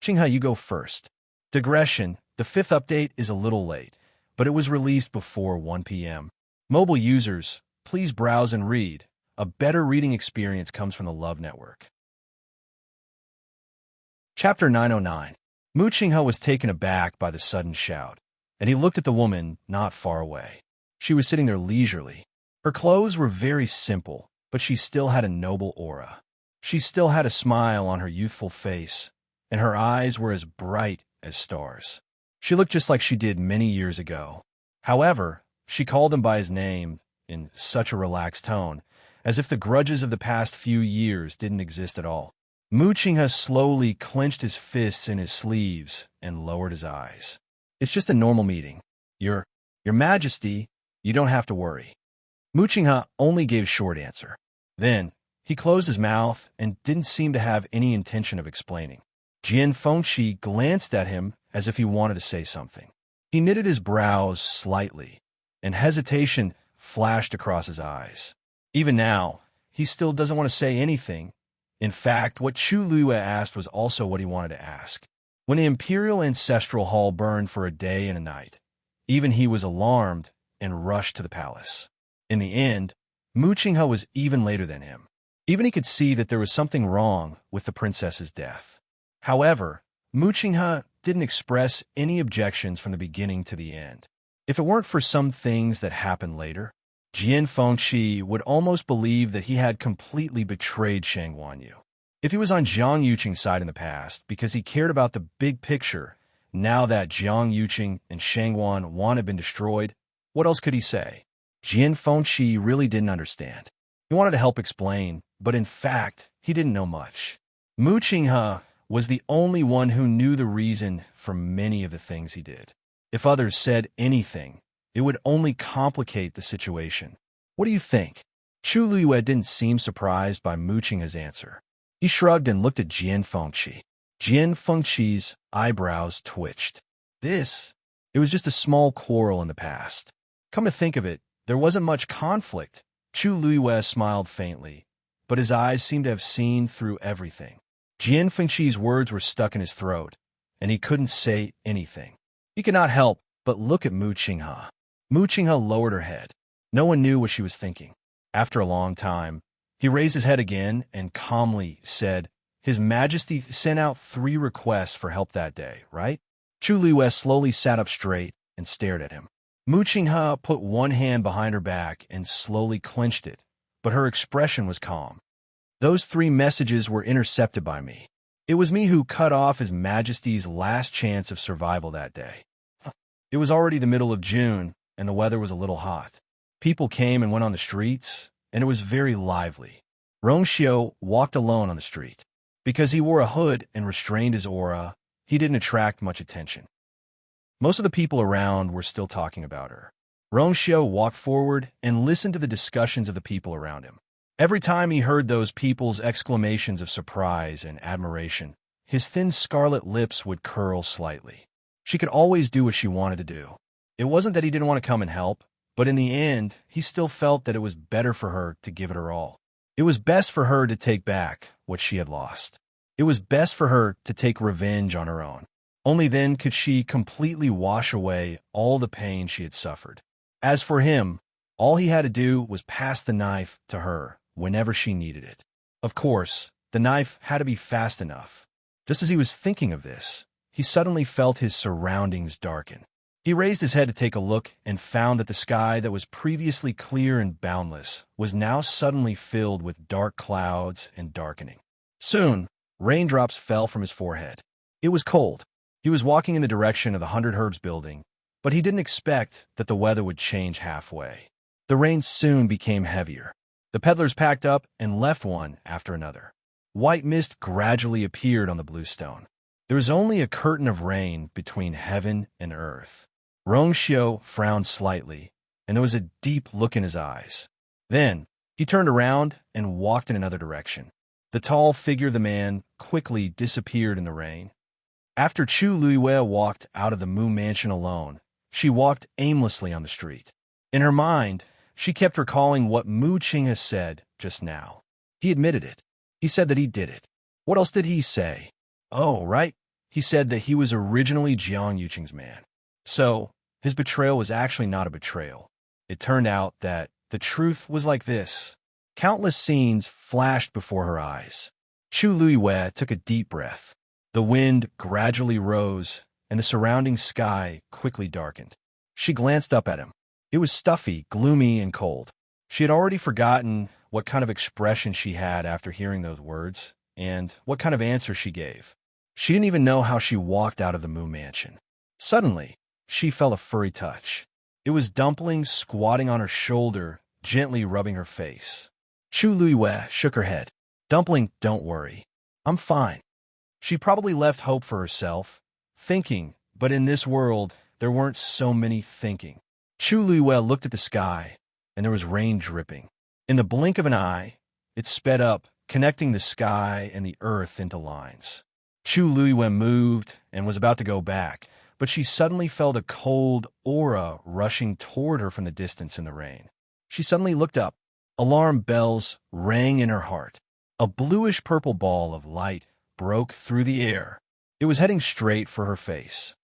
Qinghe, you go first. Digression, the 5th update is a little late, but it was released before 1 p.m. Mobile users, please browse and read. A better reading experience comes from the Love Network. Chapter 909. Mu Qinghe was taken aback by the sudden shout, and he looked at the woman not far away. She was sitting there leisurely. Her clothes were very simple, but she still had a noble aura. She still had a smile on her youthful face, and her eyes were as bright as stars. She looked just like she did many years ago. However, she called him by his name in such a relaxed tone, as if the grudges of the past few years didn't exist at all. Mu Qinghe slowly clenched his fists in his sleeves and lowered his eyes. It's just a normal meeting. Your Majesty, you don't have to worry. Mu Qinghe only gave short answer. Then, he closed his mouth and didn't seem to have any intention of explaining. Jian Fengqi glanced at him as if he wanted to say something. He knitted his brows slightly, and hesitation flashed across his eyes. Even now, he still doesn't want to say anything. In fact, what Chu Luiyue asked was also what he wanted to ask. When the Imperial Ancestral Hall burned for a day and a night, even he was alarmed and rushed to the palace. In the end, Mu Qinghe was even later than him. Even he could see that there was something wrong with the princess's death. However, Mu Qinghe didn't express any objections from the beginning to the end. If it weren't for some things that happened later, Jian Fengqi would almost believe that he had completely betrayed Shang Wanyu. If he was on Jiang Yuqing's side in the past because he cared about the big picture, now that Jiang Yuqing and Shang Wan had been destroyed, what else could he say? Jian Fengqi really didn't understand. He wanted to help explain, but in fact, he didn't know much. Mu Qinghe was the only one who knew the reason for many of the things he did. If others said anything, it would only complicate the situation. What do you think? Chu Luiyue didn't seem surprised by Mu Qinghe's answer. He shrugged and looked at Jian Fengqi. Jian Fengqi's eyebrows twitched. It was just a small quarrel in the past. Come to think of it, there wasn't much conflict. Chu Luiyue smiled faintly, but his eyes seemed to have seen through everything. Jian Fengqi's words were stuck in his throat, and he couldn't say anything. He could not help but look at Mu Qinghe. Mu Qinghe lowered her head. No one knew what she was thinking. After a long time, he raised his head again and calmly said, "His Majesty sent out 3 requests for help that day, right?" Chu Luiyue slowly sat up straight and stared at him. Mu Qinghe put one hand behind her back and slowly clenched it, but her expression was calm. "Those 3 messages were intercepted by me. It was me who cut off His Majesty's last chance of survival that day." It was already the middle of June, and the weather was a little hot. People came and went on the streets, and it was very lively. Rongxiu walked alone on the street. Because he wore a hood and restrained his aura, he didn't attract much attention. Most of the people around were still talking about her. Rongxiu walked forward and listened to the discussions of the people around him. Every time he heard those people's exclamations of surprise and admiration, his thin scarlet lips would curl slightly. She could always do what she wanted to do. It wasn't that he didn't want to come and help, but in the end, he still felt that it was better for her to give it her all. It was best for her to take back what she had lost. It was best for her to take revenge on her own. Only then could she completely wash away all the pain she had suffered. As for him, all he had to do was pass the knife to her whenever she needed it. Of course, the knife had to be fast enough. Just as he was thinking of this, he suddenly felt his surroundings darken. He raised his head to take a look and found that the sky that was previously clear and boundless was now suddenly filled with dark clouds and darkening. Soon, raindrops fell from his forehead. It was cold. He was walking in the direction of the 100 Herbs building, but he didn't expect that the weather would change halfway. The rain soon became heavier. The peddlers packed up and left one after another. White mist gradually appeared on the blue stone. There was only a curtain of rain between heaven and earth. Rongxiu frowned slightly, and there was a deep look in his eyes. Then, he turned around and walked in another direction. The tall figure of the man quickly disappeared in the rain. After Chu Luiyue walked out of the Mu Mansion alone, she walked aimlessly on the street. In her mind, she kept recalling what Mu Qinghe said just now. He admitted it. He said that he did it. What else did he say? Oh, right. He said that he was originally Jiang Yuqing's man. So, his betrayal was actually not a betrayal. It turned out that the truth was like this. Countless scenes flashed before her eyes. Chu Luiyue took a deep breath. The wind gradually rose, and the surrounding sky quickly darkened. She glanced up at him. It was stuffy, gloomy, and cold. She had already forgotten what kind of expression she had after hearing those words, and what kind of answer she gave. She didn't even know how she walked out of the Mu Mansion. Suddenly, she felt a furry touch. It was Dumpling squatting on her shoulder, gently rubbing her face. Chu Luiyue shook her head. "Dumpling, don't worry. I'm fine." She probably left hope for herself, thinking, but in this world, there weren't so many thinking. Chu Luiyue looked at the sky, and there was rain dripping. In the blink of an eye, it sped up, connecting the sky and the earth into lines. Chu Luiyue moved and was about to go back, but she suddenly felt a cold aura rushing toward her from the distance in the rain. She suddenly looked up. Alarm bells rang in her heart. A bluish-purple ball of light broke through the air. It was heading straight for her face.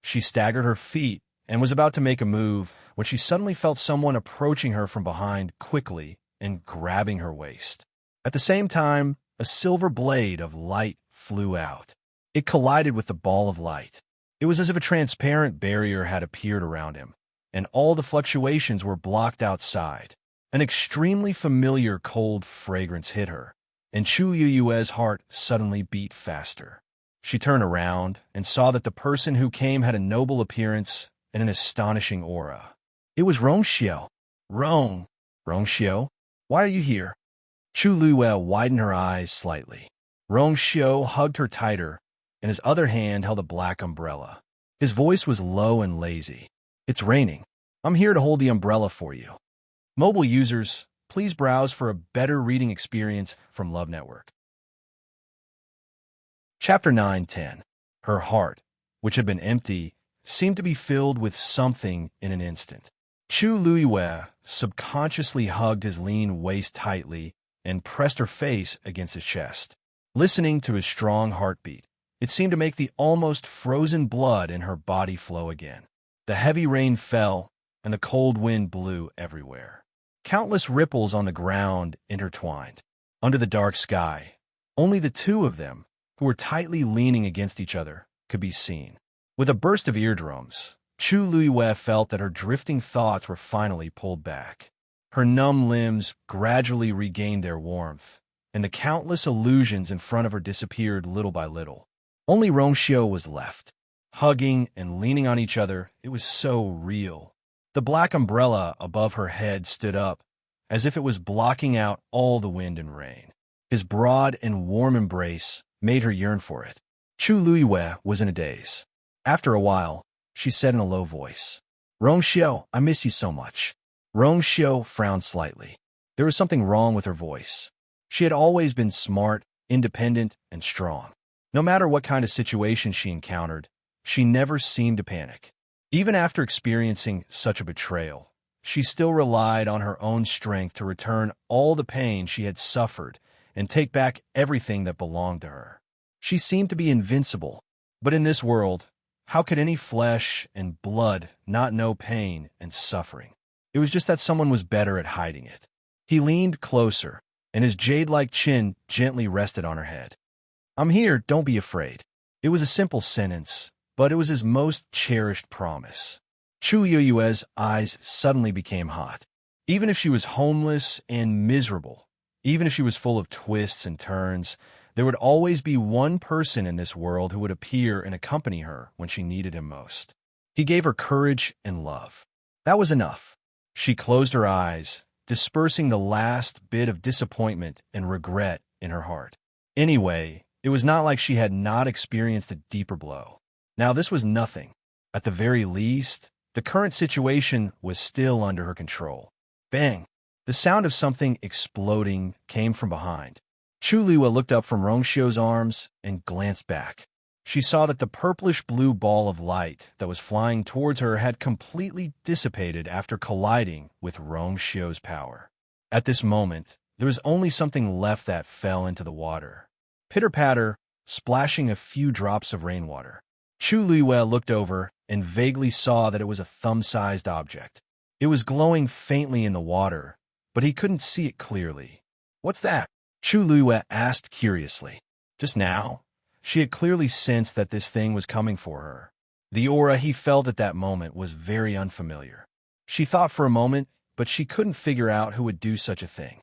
She staggered her feet and was about to make a move when she suddenly felt someone approaching her from behind quickly and grabbing her waist. At the same time, a silver blade of light flew out. It collided with the ball of light. It was as if a transparent barrier had appeared around him, and all the fluctuations were blocked outside. An extremely familiar cold fragrance hit her, and Chu Yue's heart suddenly beat faster. She turned around and saw that the person who came had a noble appearance and an astonishing aura. It was Rong Xiao. Rong Xiao, why are you here? Chu Liyue widened her eyes slightly. Rong Xiao hugged her tighter, and his other hand held a black umbrella. His voice was low and lazy. It's raining. I'm here to hold the umbrella for you. Mobile users, please browse for a better reading experience from Love Network. Chapter 9-10. Her heart, which had been empty, seemed to be filled with something in an instant. Chu Liyue subconsciously hugged his lean waist tightly and pressed her face against his chest. Listening to his strong heartbeat, it seemed to make the almost frozen blood in her body flow again. The heavy rain fell, and the cold wind blew everywhere. Countless ripples on the ground intertwined. Under the dark sky, only the two of them, who were tightly leaning against each other, could be seen. With a burst of eardrums, Chu Liyue felt that her drifting thoughts were finally pulled back. Her numb limbs gradually regained their warmth, and the countless illusions in front of her disappeared little by little. Only Rong Xiao was left. Hugging and leaning on each other, it was so real. The black umbrella above her head stood up, as if it was blocking out all the wind and rain. His broad and warm embrace made her yearn for it. Chu Liyue was in a daze. After a while, she said in a low voice, Rong Xiao, I miss you so much. Rong Xiao frowned slightly. There was something wrong with her voice. She had always been smart, independent, and strong. No matter what kind of situation she encountered, she never seemed to panic. Even after experiencing such a betrayal, she still relied on her own strength to return all the pain she had suffered and take back everything that belonged to her. She seemed to be invincible, but in this world, how could any flesh and blood not know pain and suffering? It was just that someone was better at hiding it. He leaned closer, and his jade-like chin gently rested on her head. I'm here, don't be afraid. It was a simple sentence, but it was his most cherished promise. Chu Yue's eyes suddenly became hot. Even if she was homeless and miserable, even if she was full of twists and turns, there would always be one person in this world who would appear and accompany her when she needed him most. He gave her courage and love. That was enough. She closed her eyes, dispersing the last bit of disappointment and regret in her heart. Anyway, it was not like she had not experienced a deeper blow. Now this was nothing. At the very least, the current situation was still under her control. Bang! The sound of something exploding came from behind. Chu Liyue looked up from Rong Xiao's arms and glanced back. She saw that the purplish-blue ball of light that was flying towards her had completely dissipated after colliding with Rong Xiao's power. At this moment, there was only something left that fell into the water. Pitter-patter, splashing a few drops of rainwater. Chu Liyue looked over and vaguely saw that it was a thumb-sized object. It was glowing faintly in the water, but he couldn't see it clearly. What's that? Chu Liyue asked curiously. Just now, she had clearly sensed that this thing was coming for her. The aura he felt at that moment was very unfamiliar. She thought for a moment, but she couldn't figure out who would do such a thing.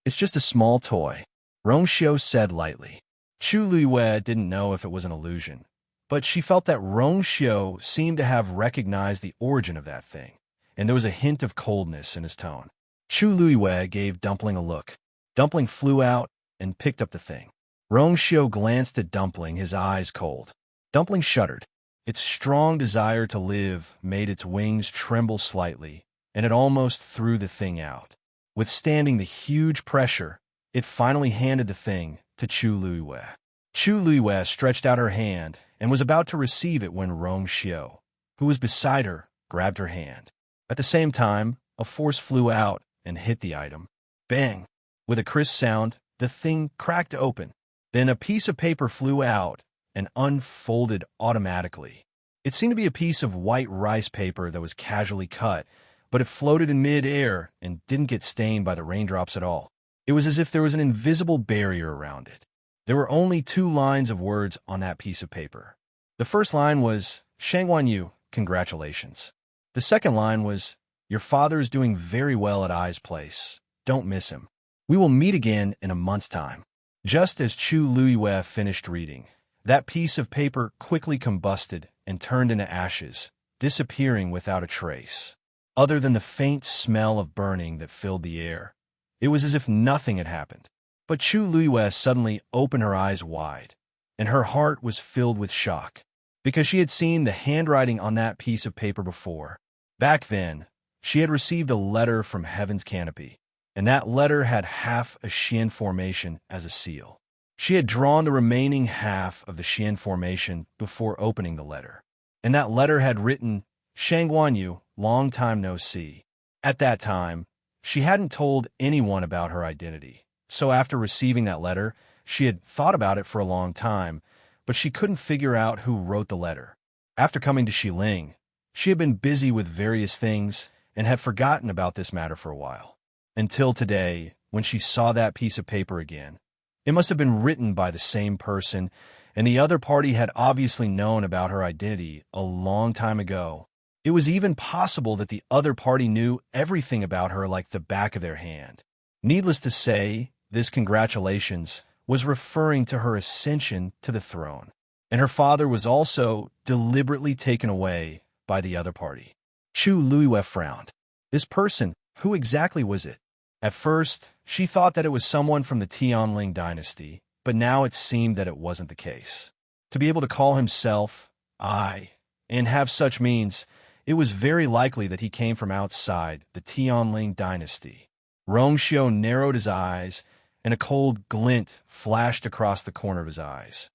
It's just a small toy, Rong Xiao said lightly. Chu Liyue didn't know if it was an illusion, but she felt that Rong Xiao seemed to have recognized the origin of that thing, and there was a hint of coldness in his tone. Chu Liyue gave Dumpling a look. Dumpling flew out and picked up the thing. Rong Xiao glanced at Dumpling, his eyes cold. Dumpling shuddered. Its strong desire to live made its wings tremble slightly, and it almost threw the thing out. Withstanding the huge pressure, it finally handed the thing to Chu Liyue. Chu Liyue stretched out her hand and was about to receive it when Rong Xiao, who was beside her, grabbed her hand. At the same time, a force flew out and hit the item. Bang! With a crisp sound, the thing cracked open. Then a piece of paper flew out and unfolded automatically. It seemed to be a piece of white rice paper that was casually cut, but it floated in mid-air and didn't get stained by the raindrops at all. It was as if there was an invisible barrier around it. There were only 2 lines of words on that piece of paper. The first line was, "Shangguan Yu, congratulations." The second line was, "Your father is doing very well at Ai's place. Don't miss him. We will meet again in a month's time." Just as Chu Luiyue finished reading, that piece of paper quickly combusted and turned into ashes, disappearing without a trace. Other than the faint smell of burning that filled the air, it was as if nothing had happened. But Chu Luiyue suddenly opened her eyes wide, and her heart was filled with shock, because she had seen the handwriting on that piece of paper before. Back then, she had received a letter from Heaven's Canopy, and that letter had half a Xian formation as a seal. She had drawn the remaining half of the Xian formation before opening the letter, and that letter had written, "Shangguan Yu, long time no see." At that time, she hadn't told anyone about her identity, so after receiving that letter, she had thought about it for a long time, but she couldn't figure out who wrote the letter. After coming to Xiling, she had been busy with various things and had forgotten about this matter for a while. Until today, when she saw that piece of paper again. It must have been written by the same person, and the other party had obviously known about her identity a long time ago. It was even possible that the other party knew everything about her like the back of their hand. Needless to say, this congratulations was referring to her ascension to the throne, and her father was also deliberately taken away by the other party. Chu Luiyue frowned. This person, who exactly was it? At first, she thought that it was someone from the Tianling dynasty, but now it seemed that it wasn't the case. To be able to call himself I and have such means, it was very likely that he came from outside the Tianling dynasty. Rongxiu narrowed his eyes, and a cold glint flashed across the corner of his eyes.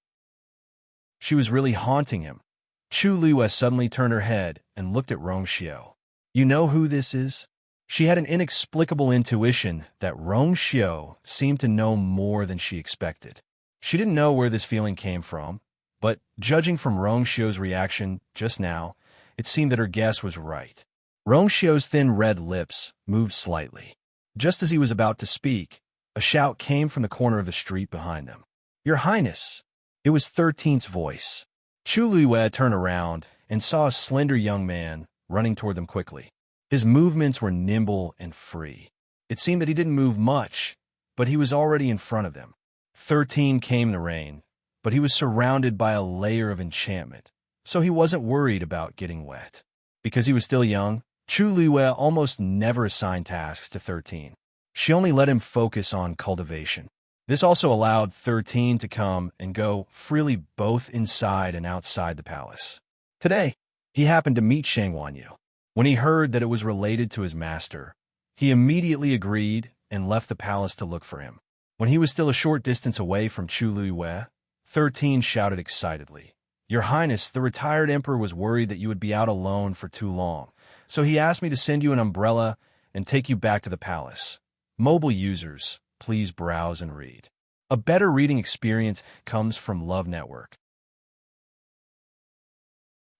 She was really haunting him. Chu Luiyue suddenly turned her head and looked at Rongxiu. "You know who this is?" She had an inexplicable intuition that Rongxiu seemed to know more than she expected. She didn't know where this feeling came from, but judging from Rongxiu's reaction just now, it seemed that her guess was right. Rongxiu's thin red lips moved slightly. Just as he was about to speak, a shout came from the corner of the street behind them. "Your Highness!" It was 13's voice. Chu Luiyue turned around and saw a slender young man running toward them quickly. His movements were nimble and free. It seemed that he didn't move much, but he was already in front of them. 13 came in the rain, but he was surrounded by a layer of enchantment, so he wasn't worried about getting wet. Because he was still young, Chu Luiyue almost never assigned tasks to 13. She only let him focus on cultivation. This also allowed 13 to come and go freely both inside and outside the palace. Today, he happened to meet Shangguan Yu. When he heard that it was related to his master, he immediately agreed and left the palace to look for him. When he was still a short distance away from Chu Luiyue, 13 shouted excitedly, "Your Highness, the retired emperor was worried that you would be out alone for too long, so he asked me to send you an umbrella and take you back to the palace. Mobile users, please browse and read. A better reading experience comes from Love Network."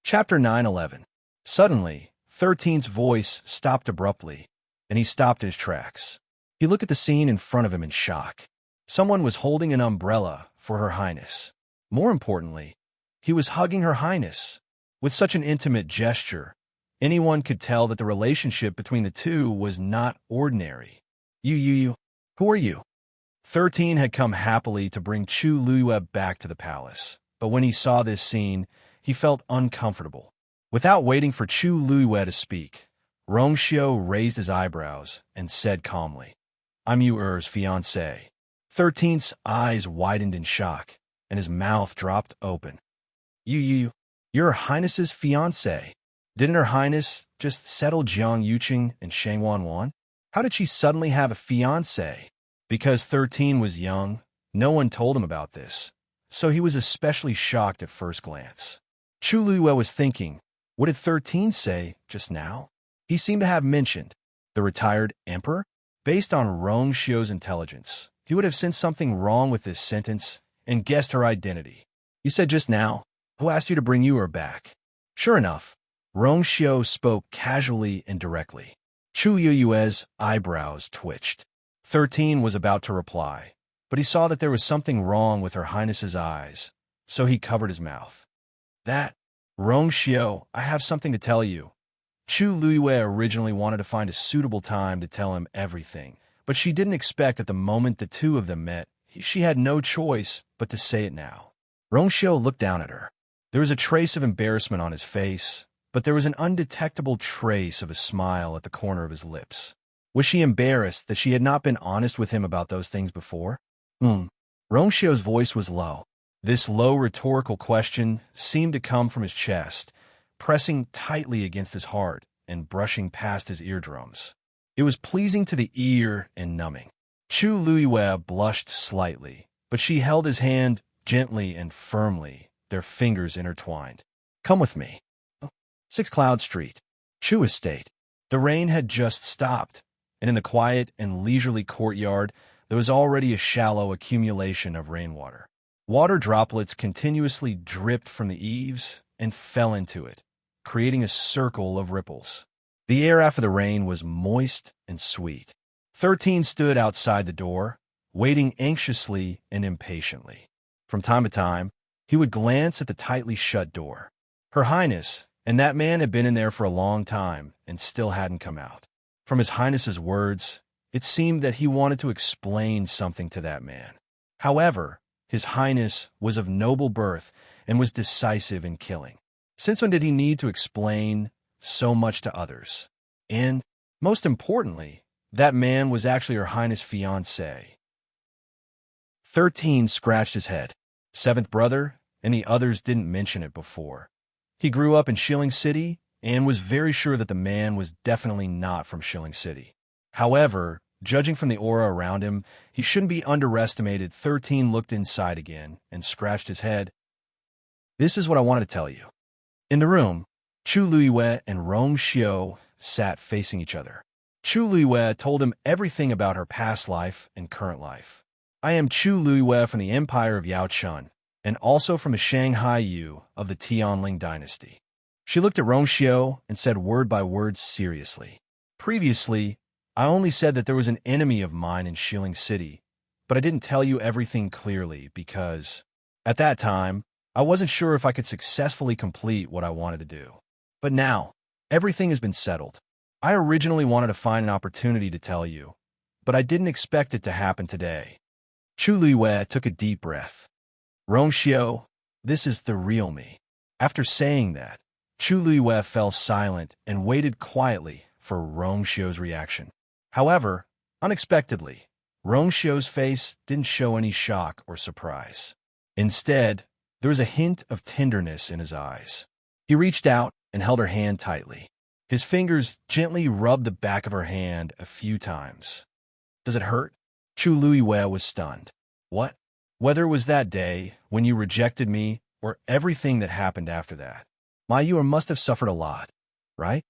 Chapter 9:11. Suddenly, 13's voice stopped abruptly, and he stopped in his tracks. He looked at the scene in front of him in shock. Someone was holding an umbrella for Her Highness. More importantly, he was hugging Her Highness. With such an intimate gesture, anyone could tell that the relationship between the two was not ordinary. You, who are you?" 13 had come happily to bring Chu Luiyue back to the palace, but when he saw this scene, he felt uncomfortable. Without waiting for Chu Luiyue to speak, Rongxiu raised his eyebrows and said calmly, "I'm Yu's fiancé." 13's eyes widened in shock, and his mouth dropped open. You're Her Highness's fiancé? Didn't Her Highness just settle Jiang Yuqing and Shangguan Wan? How did she suddenly have a fiancé? Because 13 was young, no one told him about this, so he was especially shocked at first glance. Chu Luiyue was thinking, what did 13 say just now? He seemed to have mentioned the retired emperor. Based on Rongxiu's intelligence, he would have sensed something wrong with this sentence and guessed her identity. "You said just now, who asked you to bring Yu back?" Sure enough, Rongxiu spoke casually and directly. Chu Luiyue's eyebrows twitched. 13 was about to reply, but he saw that there was something wrong with Her Highness's eyes, so he covered his mouth. That, Rongxiu, I have something to tell you. Chu Luiwei originally wanted to find a suitable time to tell him everything, but she didn't expect that the moment the two of them met, she had no choice but to say it now. Rongxiu looked down at her. There was a trace of embarrassment on his face, but there was an undetectable trace of a smile at the corner of his lips. Was she embarrassed that she had not been honest with him about those things before? Rongxiu's voice was low. This low rhetorical question seemed to come from his chest, pressing tightly against his heart and brushing past his eardrums. It was pleasing to the ear and numbing. Chu Luiwei blushed slightly, but she held his hand gently and firmly, their fingers intertwined. Come with me. 6 Cloud Street, Chu Estate. The rain had just stopped, and in the quiet and leisurely courtyard, there was already a shallow accumulation of rainwater. Water droplets continuously dripped from the eaves and fell into it, creating a circle of ripples. The air after the rain was moist and sweet. 13 stood outside the door, waiting anxiously and impatiently. From time to time, he would glance at the tightly shut door. Her Highness, and that man had been in there for a long time and still hadn't come out. From His Highness's words, it seemed that he wanted to explain something to that man. However, His Highness was of noble birth and was decisive in killing. Since when did he need to explain so much to others? And, most importantly, that man was actually Her Highness' fiancé. 13 scratched his head. 7th brother, and the others didn't mention it before. He grew up in Shilling City and was very sure that the man was definitely not from Shilling City. However, judging from the aura around him, he shouldn't be underestimated. 13 looked inside again and scratched his head. This is what I wanted to tell you. In the room, Chu Luiwei and Rongxiu sat facing each other. Chu Luiwei told him everything about her past life and current life. I am Chu Luiwei from the Empire of Yaochun, and also from the Shanghai Yu of the Tianling dynasty. She looked at Rongxiu and said word by word seriously. Previously, I only said that there was an enemy of mine in Shilling City, but I didn't tell you everything clearly because, at that time, I wasn't sure if I could successfully complete what I wanted to do. But now, everything has been settled. I originally wanted to find an opportunity to tell you, but I didn't expect it to happen today. Chu Luiwei took a deep breath. Rongxiu, this is the real me. After saying that, Chu Luiwei fell silent and waited quietly for Rongxiu's reaction. However, unexpectedly, Rongxiu's face didn't show any shock or surprise. Instead, there was a hint of tenderness in his eyes. He reached out and held her hand tightly. His fingers gently rubbed the back of her hand a few times. Does it hurt? Chu Luiwei was stunned. What? Whether it was that day, when you rejected me, or everything that happened after that, my you must have suffered a lot, right?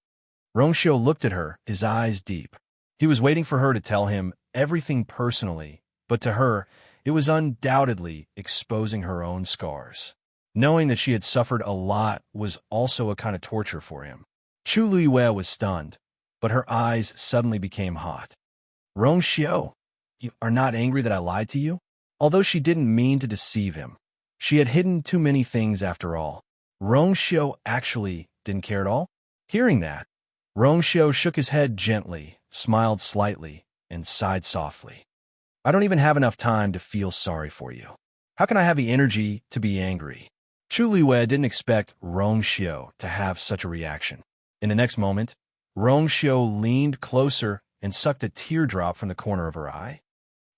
Rongxiu looked at her, his eyes deep. He was waiting for her to tell him everything personally, but to her, it was undoubtedly exposing her own scars. Knowing that she had suffered a lot was also a kind of torture for him. Chu Luiwei was stunned, but her eyes suddenly became hot. Rongxiu, you are not angry that I lied to you? Although she didn't mean to deceive him. She had hidden too many things after all. Rongxiu actually didn't care at all? Hearing that, Rongxiu shook his head gently, smiled slightly, and sighed softly. I don't even have enough time to feel sorry for you. How can I have the energy to be angry? Chu Luiwei didn't expect Rongxiu to have such a reaction. In the next moment, Rongxiu leaned closer and sucked a teardrop from the corner of her eye.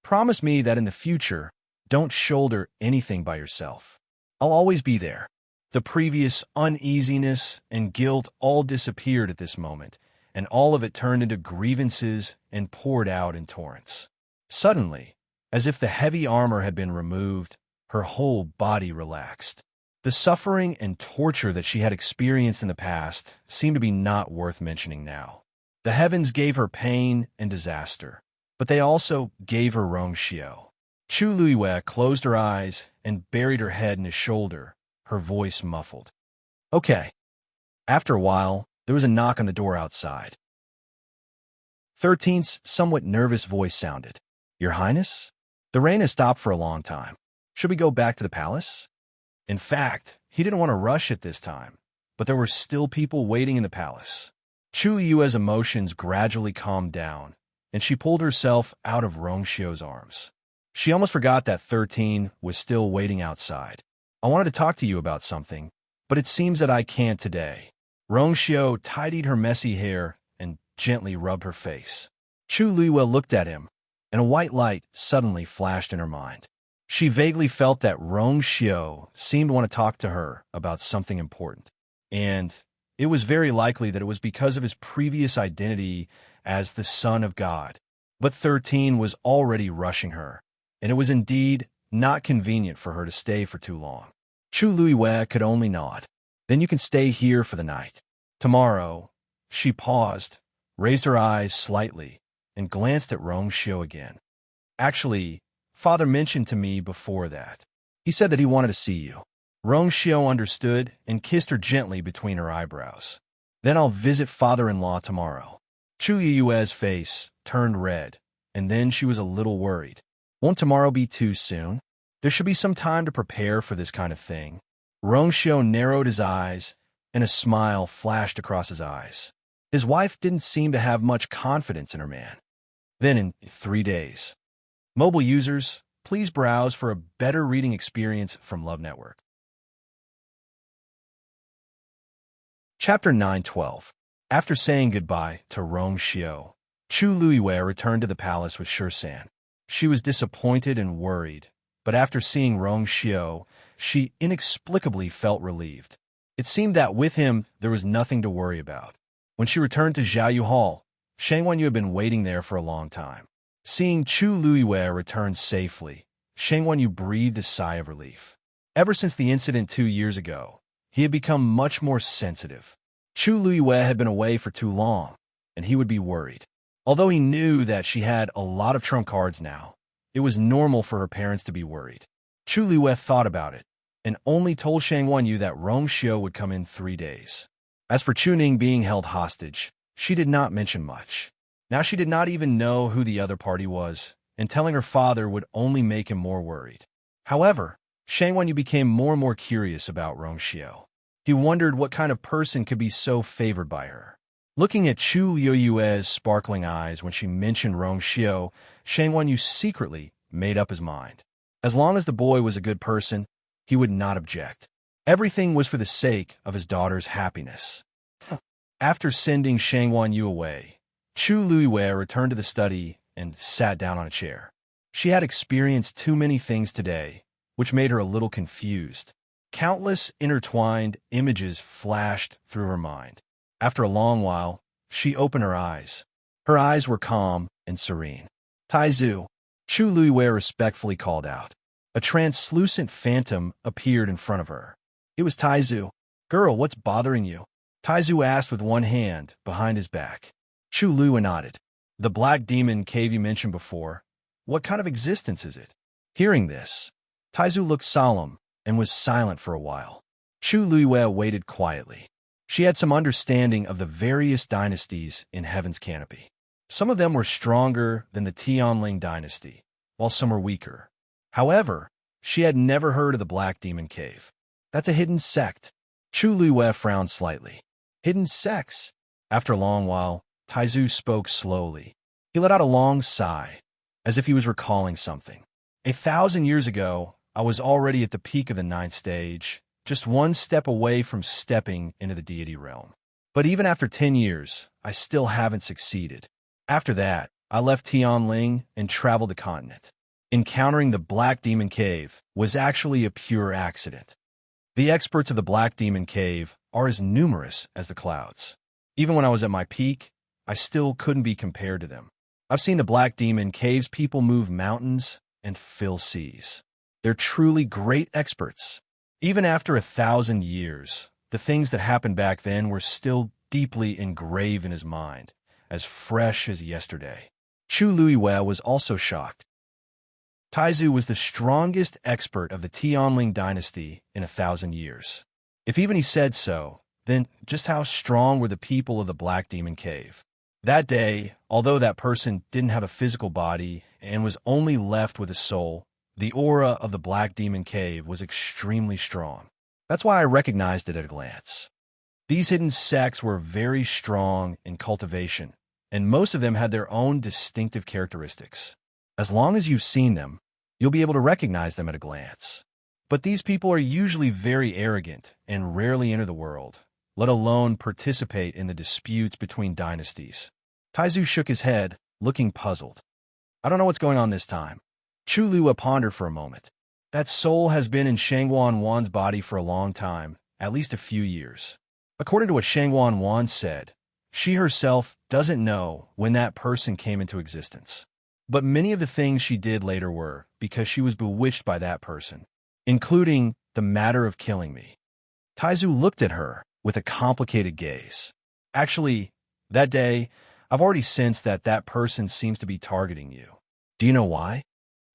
Promise me that in the future, don't shoulder anything by yourself. I'll always be there. The previous uneasiness and guilt all disappeared at this moment, and all of it turned into grievances and poured out in torrents. Suddenly, as if the heavy armor had been removed, her whole body relaxed. The suffering and torture that she had experienced in the past seemed to be not worth mentioning now. The heavens gave her pain and disaster, but they also gave her Rongxiu. Chu Luiwei closed her eyes and buried her head in his shoulder, her voice muffled. Okay. After a while, there was a knock on the door outside. 13's somewhat nervous voice sounded. Your Highness? The rain has stopped for a long time. Should we go back to the palace? In fact, he didn't want to rush it this time, but there were still people waiting in the palace. Chu Yue's emotions gradually calmed down, and she pulled herself out of Rongxio's arms. She almost forgot that 13 was still waiting outside. I wanted to talk to you about something, but it seems that I can't today. Rongxio tidied her messy hair and gently rubbed her face. Chu Liyue looked at him, and a white light suddenly flashed in her mind. She vaguely felt that Rongxio seemed to want to talk to her about something important, and it was very likely that it was because of his previous identity as the Son of God. But 13 was already rushing her, and it was indeed not convenient for her to stay for too long. Chu Liyue could only nod. Then you can stay here for the night. Tomorrow, she paused, raised her eyes slightly, and glanced at Rongxio again. Actually, Father mentioned to me before that. He said that he wanted to see you. Rongxio understood and kissed her gently between her eyebrows. Then I'll visit father-in-law tomorrow. Chu Yue's face turned red, and then she was a little worried. Won't tomorrow be too soon? There should be some time to prepare for this kind of thing. Rongxio narrowed his eyes, and a smile flashed across his eyes. His wife didn't seem to have much confidence in her man. Then in 3 days. Mobile users, please browse for a better reading experience from Love Network. Chapter 9:12. After saying goodbye to Rongxio, Chu Liyue returned to the palace with Shursan. She was disappointed and worried, but after seeing Rongxio, she inexplicably felt relieved. It seemed that with him, there was nothing to worry about. When she returned to Xiaoyu Hall, Shang Wanyu had been waiting there for a long time. Seeing Chu Liyue return safely, Shang Wanyu breathed a sigh of relief. Ever since the incident 2 years ago, he had become much more sensitive. Chu Liyue had been away for too long, and he would be worried. Although he knew that she had a lot of trump cards now, it was normal for her parents to be worried. Chu Liyue thought about it, and only told Shang Wanyu that Rongxio would come in 3 days. As for Chu Ning being held hostage, she did not mention much. Now she did not even know who the other party was, and telling her father would only make him more worried. However, Shang Wanyu became more and more curious about Rongxio. He wondered what kind of person could be so favored by her. Looking at Chu Liyue's sparkling eyes when she mentioned Rongxio, Shang Wanyu secretly made up his mind. As long as the boy was a good person, he would not object. Everything was for the sake of his daughter's happiness. After sending Shang Wanyu away, Chu Liyue returned to the study and sat down on a chair. She had experienced too many things today, which made her a little confused. Countless intertwined images flashed through her mind. After a long while, she opened her eyes. Her eyes were calm and serene. Taizu, Chu Liyue respectfully called out. A translucent phantom appeared in front of her. It was Taizu. Girl, what's bothering you? Taizu asked with one hand behind his back. Chu Liyue nodded. The black demon cave you mentioned before. What kind of existence is it? Hearing this, Taizu looked solemn and was silent for a while. Chu Liyue waited quietly. She had some understanding of the various dynasties in Heaven's Canopy. Some of them were stronger than the Tianling dynasty, while some were weaker. However, she had never heard of the Black Demon Cave. That's a hidden sect. Chu Liyue frowned slightly. Hidden sects? After a long while, Taizu spoke slowly. He let out a long sigh, as if he was recalling something. 1,000 years ago, I was already at the peak of the 9th stage, just one step away from stepping into the deity realm. But even after 10 years, I still haven't succeeded. After that, I left Tianling and traveled the continent. Encountering the Black Demon Cave was actually a pure accident. The experts of the Black Demon Cave are as numerous as the clouds. Even when I was at my peak, I still couldn't be compared to them. I've seen the Black Demon Cave's people move mountains and fill seas. They're truly great experts. Even after 1,000 years, the things that happened back then were still deeply engraved in his mind, as fresh as yesterday. Chu Liyue was also shocked. Taizu was the strongest expert of the Tianling dynasty in 1,000 years. If even he said so, then just how strong were the people of the Black Demon Cave? That day, although that person didn't have a physical body and was only left with a soul, the aura of the Black Demon Cave was extremely strong. That's why I recognized it at a glance. These hidden sects were very strong in cultivation, and most of them had their own distinctive characteristics. As long as you've seen them, you'll be able to recognize them at a glance. But these people are usually very arrogant and rarely enter the world, let alone participate in the disputes between dynasties. Taizu shook his head, looking puzzled. I don't know what's going on this time. Chu Lua pondered for a moment. That soul has been in Shangguan Wan's body for a long time, at least a few years. According to what Shangguan Wan said, she herself doesn't know when that person came into existence. But many of the things she did later were because she was bewitched by that person, including the matter of killing me. Taizu looked at her with a complicated gaze. Actually, that day, I've already sensed that that person seems to be targeting you. Do you know why?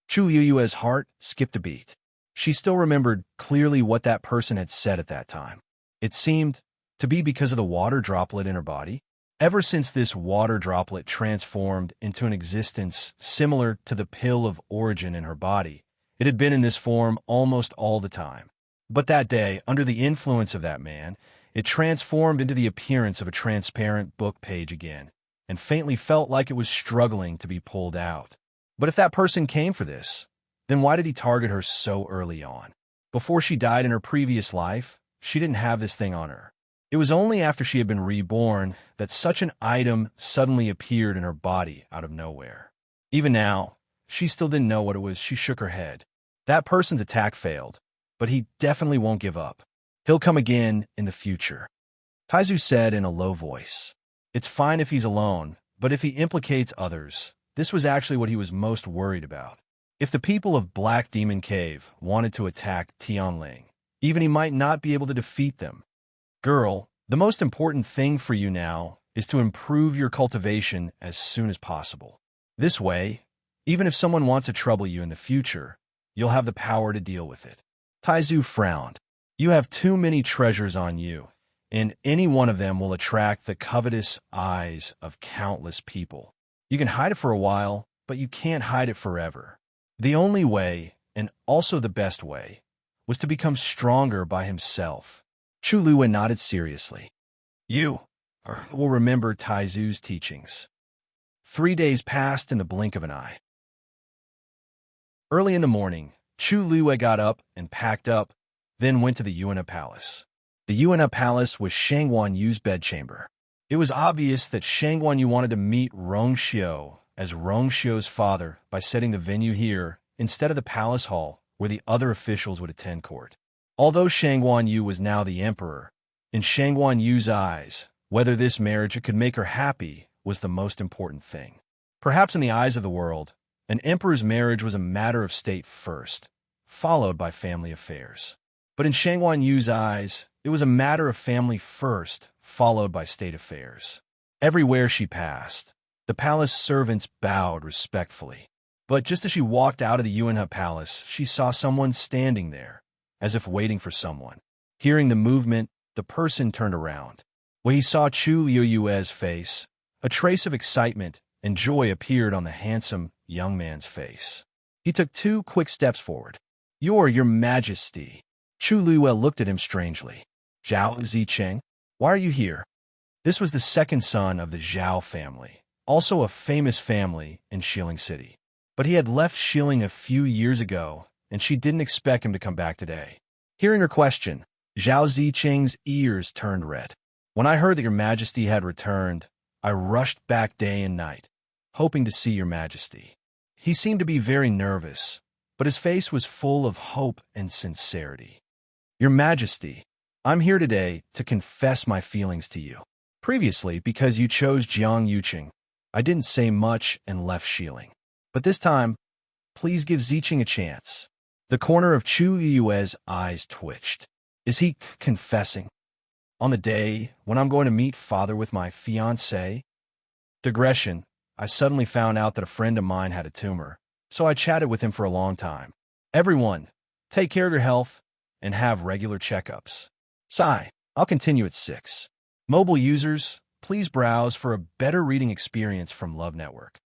Chu Yue's heart skipped a beat. She still remembered clearly what that person had said at that time. It seemed to be because of the water droplet in her body. Ever since this water droplet transformed into an existence similar to the pill of origin in her body, it had been in this form almost all the time. But that day, under the influence of that man, it transformed into the appearance of a transparent book page again, and faintly felt like it was struggling to be pulled out. But if that person came for this, then why did he target her so early on? Before she died in her previous life, she didn't have this thing on her. It was only after she had been reborn that such an item suddenly appeared in her body out of nowhere. Even now, she still didn't know what it was. She shook her head. That person's attack failed, but he definitely won't give up. He'll come again in the future. Taizu said in a low voice. It's fine if he's alone, but if he implicates others, this was actually what he was most worried about. If the people of Black Demon Cave wanted to attack Tianling, even he might not be able to defeat them. Girl, the most important thing for you now is to improve your cultivation as soon as possible. This way, even if someone wants to trouble you in the future, you'll have the power to deal with it. Taizu frowned. You have too many treasures on you, and any one of them will attract the covetous eyes of countless people. You can hide it for a while, but you can't hide it forever. The only way, and also the best way, was to become stronger by himself. Chu Lua nodded seriously. You will remember Taizu's teachings. 3 days passed in the blink of an eye. Early in the morning, Chu Lua got up and packed up, then went to the Yuanhe Palace. The Yuanhe Palace was Shangguan Yu's bedchamber. It was obvious that Shangguan Yu wanted to meet Rongxiu as Rongxiu's father by setting the venue here instead of the palace hall where the other officials would attend court. Although Shangguan Yu was now the emperor, in Shangguan Yu's eyes, whether this marriage could make her happy was the most important thing. Perhaps in the eyes of the world, an emperor's marriage was a matter of state first, followed by family affairs. But in Shangguan Yu's eyes, it was a matter of family first, followed by state affairs. Everywhere she passed, the palace servants bowed respectfully. But just as she walked out of the Yuanhe Palace, she saw someone standing there, as if waiting for someone. Hearing the movement, the person turned around. When he saw Chu Yue's face, a trace of excitement and joy appeared on the handsome young man's face. He took 2 quick steps forward. Your Majesty. Chu Lua looked at him strangely. Zhao Zicheng, why are you here? This was the second son of the Zhao family, also a famous family in Shilling City. But he had left Shilling a few years ago, and she didn't expect him to come back today. Hearing her question, Zhao Zicheng's ears turned red. When I heard that your Majesty had returned, I rushed back day and night, hoping to see your Majesty. He seemed to be very nervous, but his face was full of hope and sincerity. Your Majesty, I'm here today to confess my feelings to you. Previously, because you chose Jiang Yuqing, I didn't say much and left Shilling. But this time, please give Zicheng a chance. The corner of Chu Yue's eyes twitched. Is he confessing? On the day when I'm going to meet father with my fiancée? Digression, I suddenly found out that a friend of mine had a tumor, so I chatted with him for a long time. Everyone, take care of your health and have regular checkups. Sigh, I'll continue at 6. Mobile users, please browse for a better reading experience from Love Network.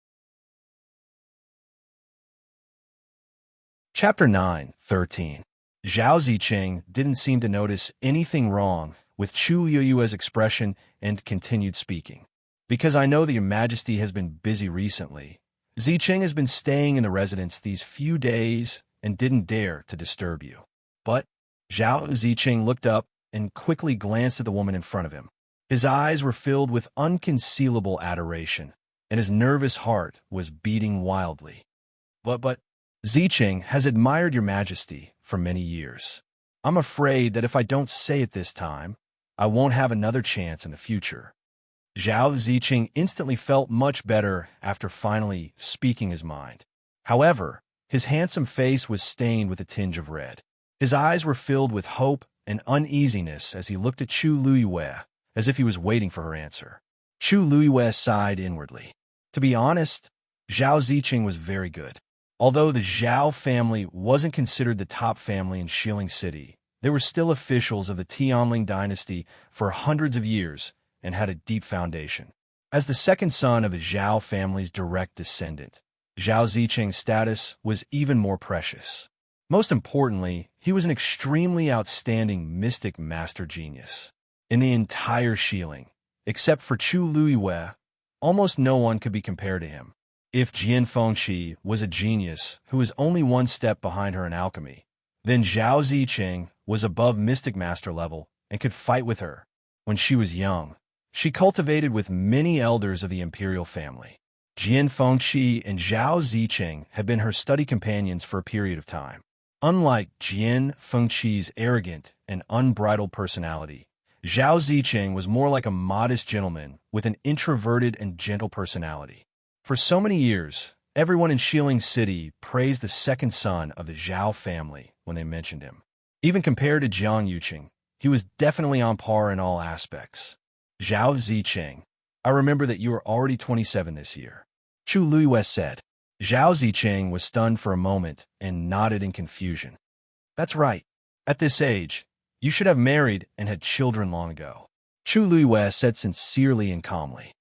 Chapter 9:13. Zhao Zicheng didn't seem to notice anything wrong with Chu Yueyue's expression and continued speaking. Because I know that your majesty has been busy recently, Zicheng has been staying in the residence these few days and didn't dare to disturb you. But Zhao Zicheng looked up and quickly glanced at the woman in front of him. His eyes were filled with unconcealable adoration, and his nervous heart was beating wildly. But Zicheng has admired your majesty for many years. I'm afraid that if I don't say it this time, I won't have another chance in the future. Zhao Zicheng instantly felt much better after finally speaking his mind. However, his handsome face was stained with a tinge of red. His eyes were filled with hope and uneasiness as he looked at Chu Luiyue, as if he was waiting for her answer. Chu Luiyue sighed inwardly. To be honest, Zhao Zicheng was very good. Although the Zhao family wasn't considered the top family in Shilling City, they were still officials of the Tianling dynasty for hundreds of years and had a deep foundation. As the second son of the Zhao family's direct descendant, Zhao Zicheng's status was even more precious. Most importantly, he was an extremely outstanding mystic master genius. In the entire Shilling, except for Chu Luiyue, almost no one could be compared to him. If Jian Fengqi was a genius who was only one step behind her in alchemy, then Zhao Zicheng was above mystic master level and could fight with her. When she was young, she cultivated with many elders of the Imperial family. Jian Fengqi and Zhao Zicheng had been her study companions for a period of time. Unlike Jian Fengqi's arrogant and unbridled personality, Zhao Zicheng was more like a modest gentleman with an introverted and gentle personality. For so many years, everyone in Shilling City praised the second son of the Zhao family when they mentioned him. Even compared to Jiang Yuqing, he was definitely on par in all aspects. Zhao Zicheng, I remember that you are already 27 this year, Chu Luiyue said. Zhao Zicheng was stunned for a moment and nodded in confusion. That's right. At this age, you should have married and had children long ago, Chu Luiyue said sincerely and calmly.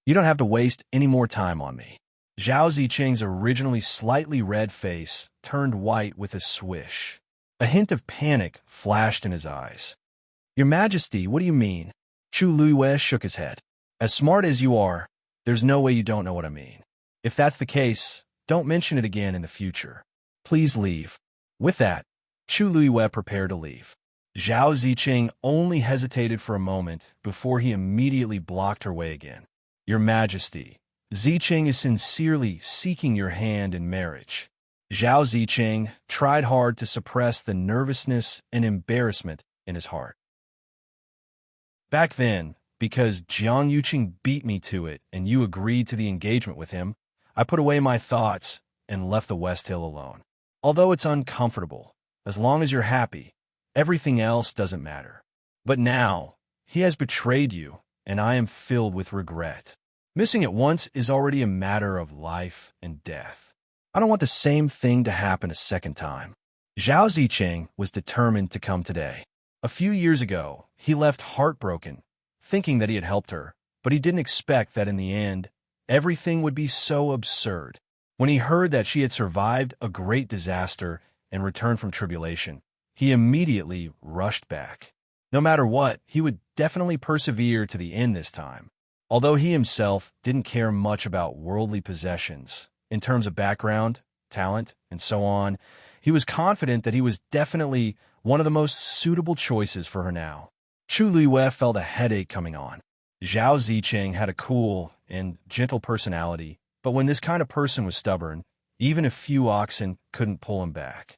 You don't have to waste any more time on me. Zhao Zicheng's originally slightly red face turned white with a swish. A hint of panic flashed in his eyes. Your Majesty, what do you mean? Chu Luiyue shook his head. As smart as you are, there's no way you don't know what I mean. If that's the case, don't mention it again in the future. Please leave. With that, Chu Luiyue prepared to leave. Zhao Zicheng only hesitated for a moment before he immediately blocked her way again. Your Majesty, Zicheng is sincerely seeking your hand in marriage. Zhao Zicheng tried hard to suppress the nervousness and embarrassment in his heart. Back then, because Jiang Yuqing beat me to it and you agreed to the engagement with him, I put away my thoughts and left the West Hill alone. Although it's uncomfortable, as long as you're happy, everything else doesn't matter. But now, he has betrayed you, and I am filled with regret. Missing it once is already a matter of life and death. I don't want the same thing to happen a second time. Zhao Zicheng was determined to come today. A few years ago, he left heartbroken, thinking that he had helped her, but he didn't expect that in the end, everything would be so absurd. When he heard that she had survived a great disaster and returned from tribulation, he immediately rushed back. No matter what, he would definitely persevere to the end this time. Although he himself didn't care much about worldly possessions, in terms of background, talent, and so on, he was confident that he was definitely one of the most suitable choices for her now. Chu Luiyue felt a headache coming on. Zhao Zicheng had a cool and gentle personality, but when this kind of person was stubborn, even a few oxen couldn't pull him back.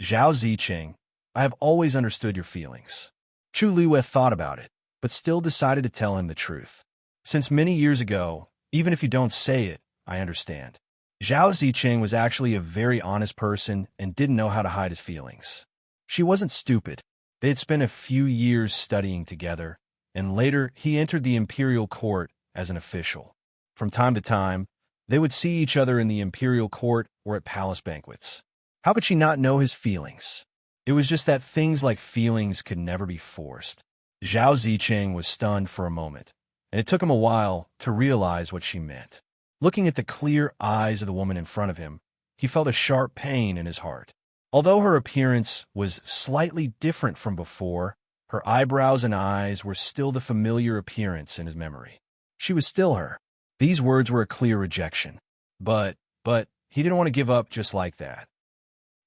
Zhao Zicheng, I have always understood your feelings. Chu Luiyue thought about it, but still decided to tell him the truth. Since many years ago, even if you don't say it, I understand. Zhao Zicheng was actually a very honest person and didn't know how to hide his feelings. She wasn't stupid. They had spent a few years studying together, and later he entered the Imperial court as an official. From time to time, they would see each other in the Imperial court or at palace banquets. How could she not know his feelings? It was just that things like feelings could never be forced. Zhao Zicheng was stunned for a moment, and it took him a while to realize what she meant. Looking at the clear eyes of the woman in front of him, he felt a sharp pain in his heart. Although her appearance was slightly different from before, her eyebrows and eyes were still the familiar appearance in his memory. She was still her. These words were a clear rejection. But he didn't want to give up just like that.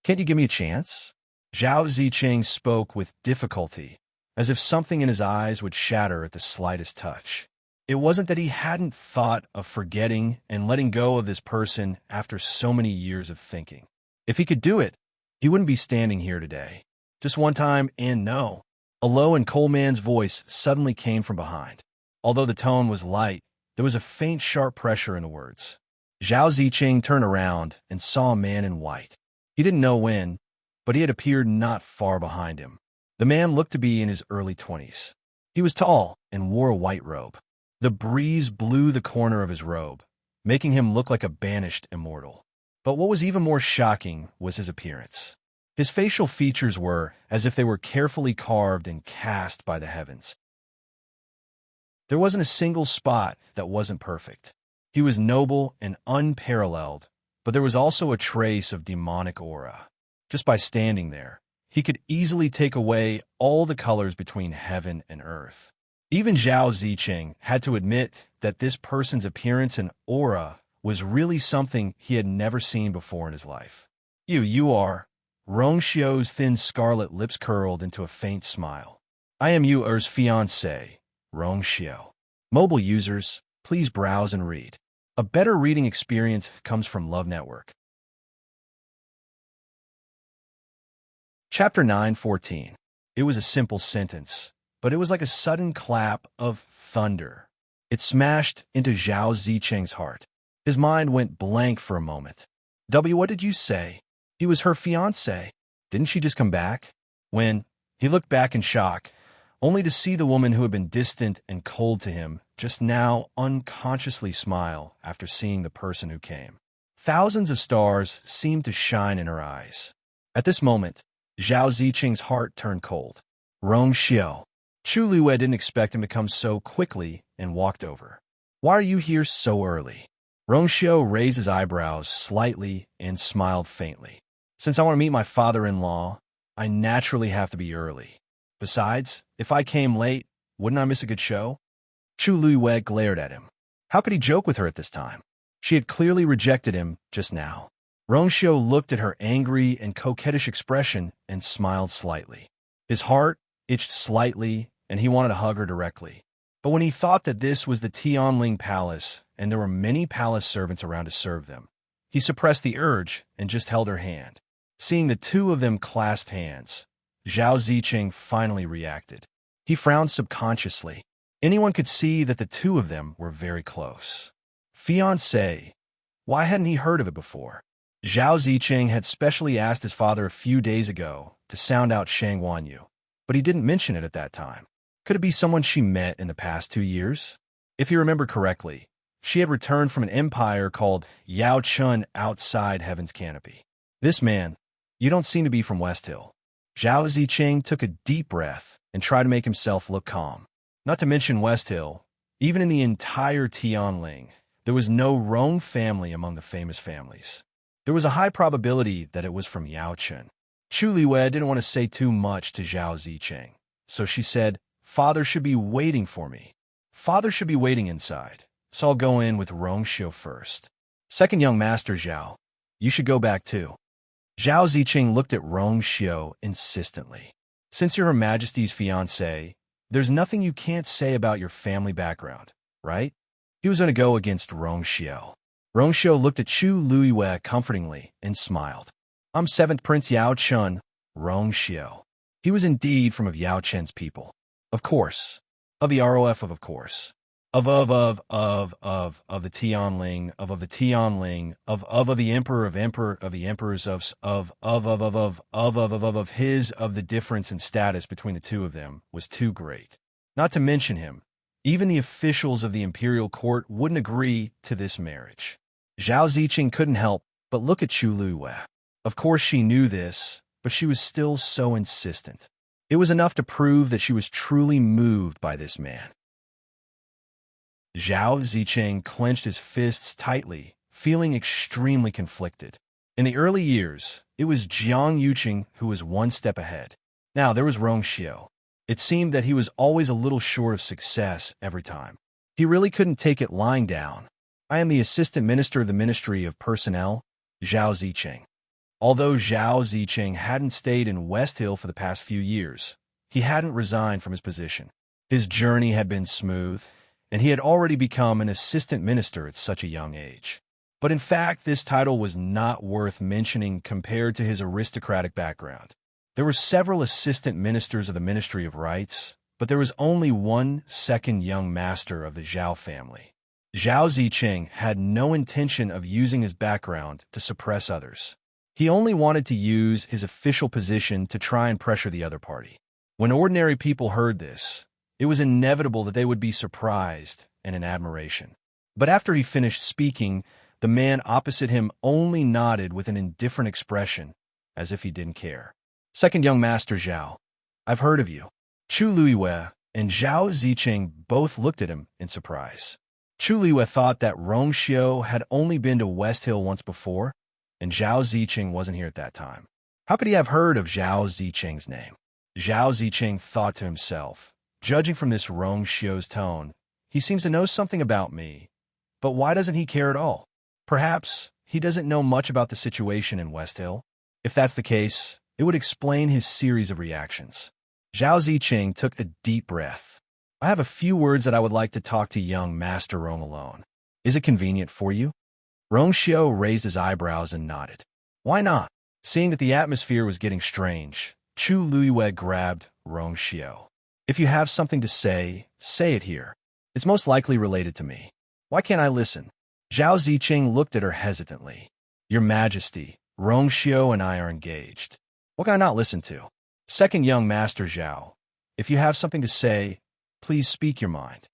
"Can't you give me a chance?" Zhao Zicheng spoke with difficulty, as if something in his eyes would shatter at the slightest touch. It wasn't that he hadn't thought of forgetting and letting go of this person after so many years of thinking. If he could do it, he wouldn't be standing here today. Just one time, and no. A low and cold man's voice suddenly came from behind. Although the tone was light, there was a faint, sharp pressure in the words. Zhao Zicheng turned around and saw a man in white. He didn't know when, but he had appeared not far behind him. The man looked to be in his early 20s. He was tall and wore a white robe. The breeze blew the corner of his robe, making him look like a banished immortal. But what was even more shocking was his appearance. His facial features were as if they were carefully carved and cast by the heavens. There wasn't a single spot that wasn't perfect. He was noble and unparalleled, but there was also a trace of demonic aura. Just by standing there, he could easily take away all the colors between heaven and earth. Even Zhao Zicheng had to admit that this person's appearance and aura was really something he had never seen before in his life. You are. Rong Xiu's thin scarlet lips curled into a faint smile. "I am Yu's fiancé, Rong Xiu." Mobile users, please browse and read. A better reading experience comes from Love Network. Chapter 9:14. It was a simple sentence, but it was like a sudden clap of thunder. It smashed into Zhao Zicheng's heart. His mind went blank for a moment. What did you say? He was her fiancé. Didn't she just come back? When he looked back in shock, only to see the woman who had been distant and cold to him just now unconsciously smile after seeing the person who came. Thousands of stars seemed to shine in her eyes. At this moment, Zhao Zicheng's heart turned cold. Rong Xiu. Chu Liyue didn't expect him to come so quickly and walked over. "Why are you here so early?" Rong Xiu raised his eyebrows slightly and smiled faintly. "Since I want to meet my father-in-law, I naturally have to be early. Besides, if I came late, wouldn't I miss a good show?" Chu Liyue glared at him. How could he joke with her at this time? She had clearly rejected him just now. Rong Xiu looked at her angry and coquettish expression and smiled slightly. His heart itched slightly, and he wanted to hug her directly. But when he thought that this was the Tianling Palace and there were many palace servants around to serve them, he suppressed the urge and just held her hand. Seeing the two of them clasp hands, Zhao Zicheng finally reacted. He frowned subconsciously. Anyone could see that the two of them were very close. Fiancé. Why hadn't he heard of it before? Zhao Zicheng had specially asked his father a few days ago to sound out Shang Wanyu, but he didn't mention it at that time. Could it be someone she met in the past 2 years? If he remembered correctly, she had returned from an empire called Yao Chun outside Heaven's Canopy. This man, you don't seem to be from West Hill. Zhao Zicheng took a deep breath and tried to make himself look calm. Not to mention West Hill, even in the entire Tianling, there was no Rong family among the famous families. There was a high probability that it was from Yao Chun. Chu Liyue didn't want to say too much to Zhao Zicheng, so she said, "Father should be waiting for me. Father should be waiting inside, so I'll go in with Rong Xiu first. Second young master Zhao, you should go back too." Zhao Zicheng looked at Rong Xiu insistently. "Since you're Her Majesty's fiancé, there's nothing you can't say about your family background, right?" He was going to go against Rong Xiu. Rong Xiu looked at Chu Liyue comfortingly and smiled. "I'm 7th Prince Yao Chun, Rong Xiu." He was indeed from of Yao Chen's people. Of course. Of the ROF of course. Of the Tianling, of the Tianling, of the Emperor of the Emperors of the difference in status between the two of them was too great. Not to mention him, even the officials of the Imperial court wouldn't agree to this marriage. Zhao Zicheng couldn't help but look at Chu Liyue. Of course she knew this, but she was still so insistent. It was enough to prove that she was truly moved by this man. Zhao Zicheng clenched his fists tightly, feeling extremely conflicted. In the early years, it was Jiang Yuqing who was one step ahead. Now there was Rong Xiao. It seemed that he was always a little short of success every time. He really couldn't take it lying down. I am the Assistant Minister of the Ministry of Personnel, Zhao Zicheng. Although Zhao Zicheng hadn't stayed in West Hill for the past few years, he hadn't resigned from his position. His journey had been smooth, and he had already become an assistant minister at such a young age. But in fact, this title was not worth mentioning compared to his aristocratic background. There were several assistant ministers of the Ministry of Rights, but there was only one second young master of the Zhao family. Zhao Zicheng had no intention of using his background to suppress others. He only wanted to use his official position to try and pressure the other party. When ordinary people heard this, it was inevitable that they would be surprised and in admiration. But after he finished speaking, the man opposite him only nodded with an indifferent expression, as if he didn't care. Second young master Zhao, I've heard of you. Chu Luiwei and Zhao Zicheng both looked at him in surprise. Chu Luiwei thought that Rong Xiao had only been to West Hill once before, and Zhao Zicheng wasn't here at that time. How could he have heard of Zhao Zicheng's name? Zhao Zicheng thought to himself, judging from this Rong Xiao's tone, he seems to know something about me, but why doesn't he care at all? Perhaps he doesn't know much about the situation in West Hill. If that's the case, it would explain his series of reactions. Zhao Zicheng took a deep breath. I have a few words that I would like to talk to young Master Rong alone. Is it convenient for you? Rong Xiao raised his eyebrows and nodded. Why not? Seeing that the atmosphere was getting strange, Chu Luiwei grabbed Rong Xiao. If you have something to say it here. It's most likely related to me. Why can't I listen? Zhao Zicheng looked at her hesitantly. Your Majesty, Rong Xiao and I are engaged. What can I not listen to? Second young Master Zhao, if you have something to say, please speak your mind.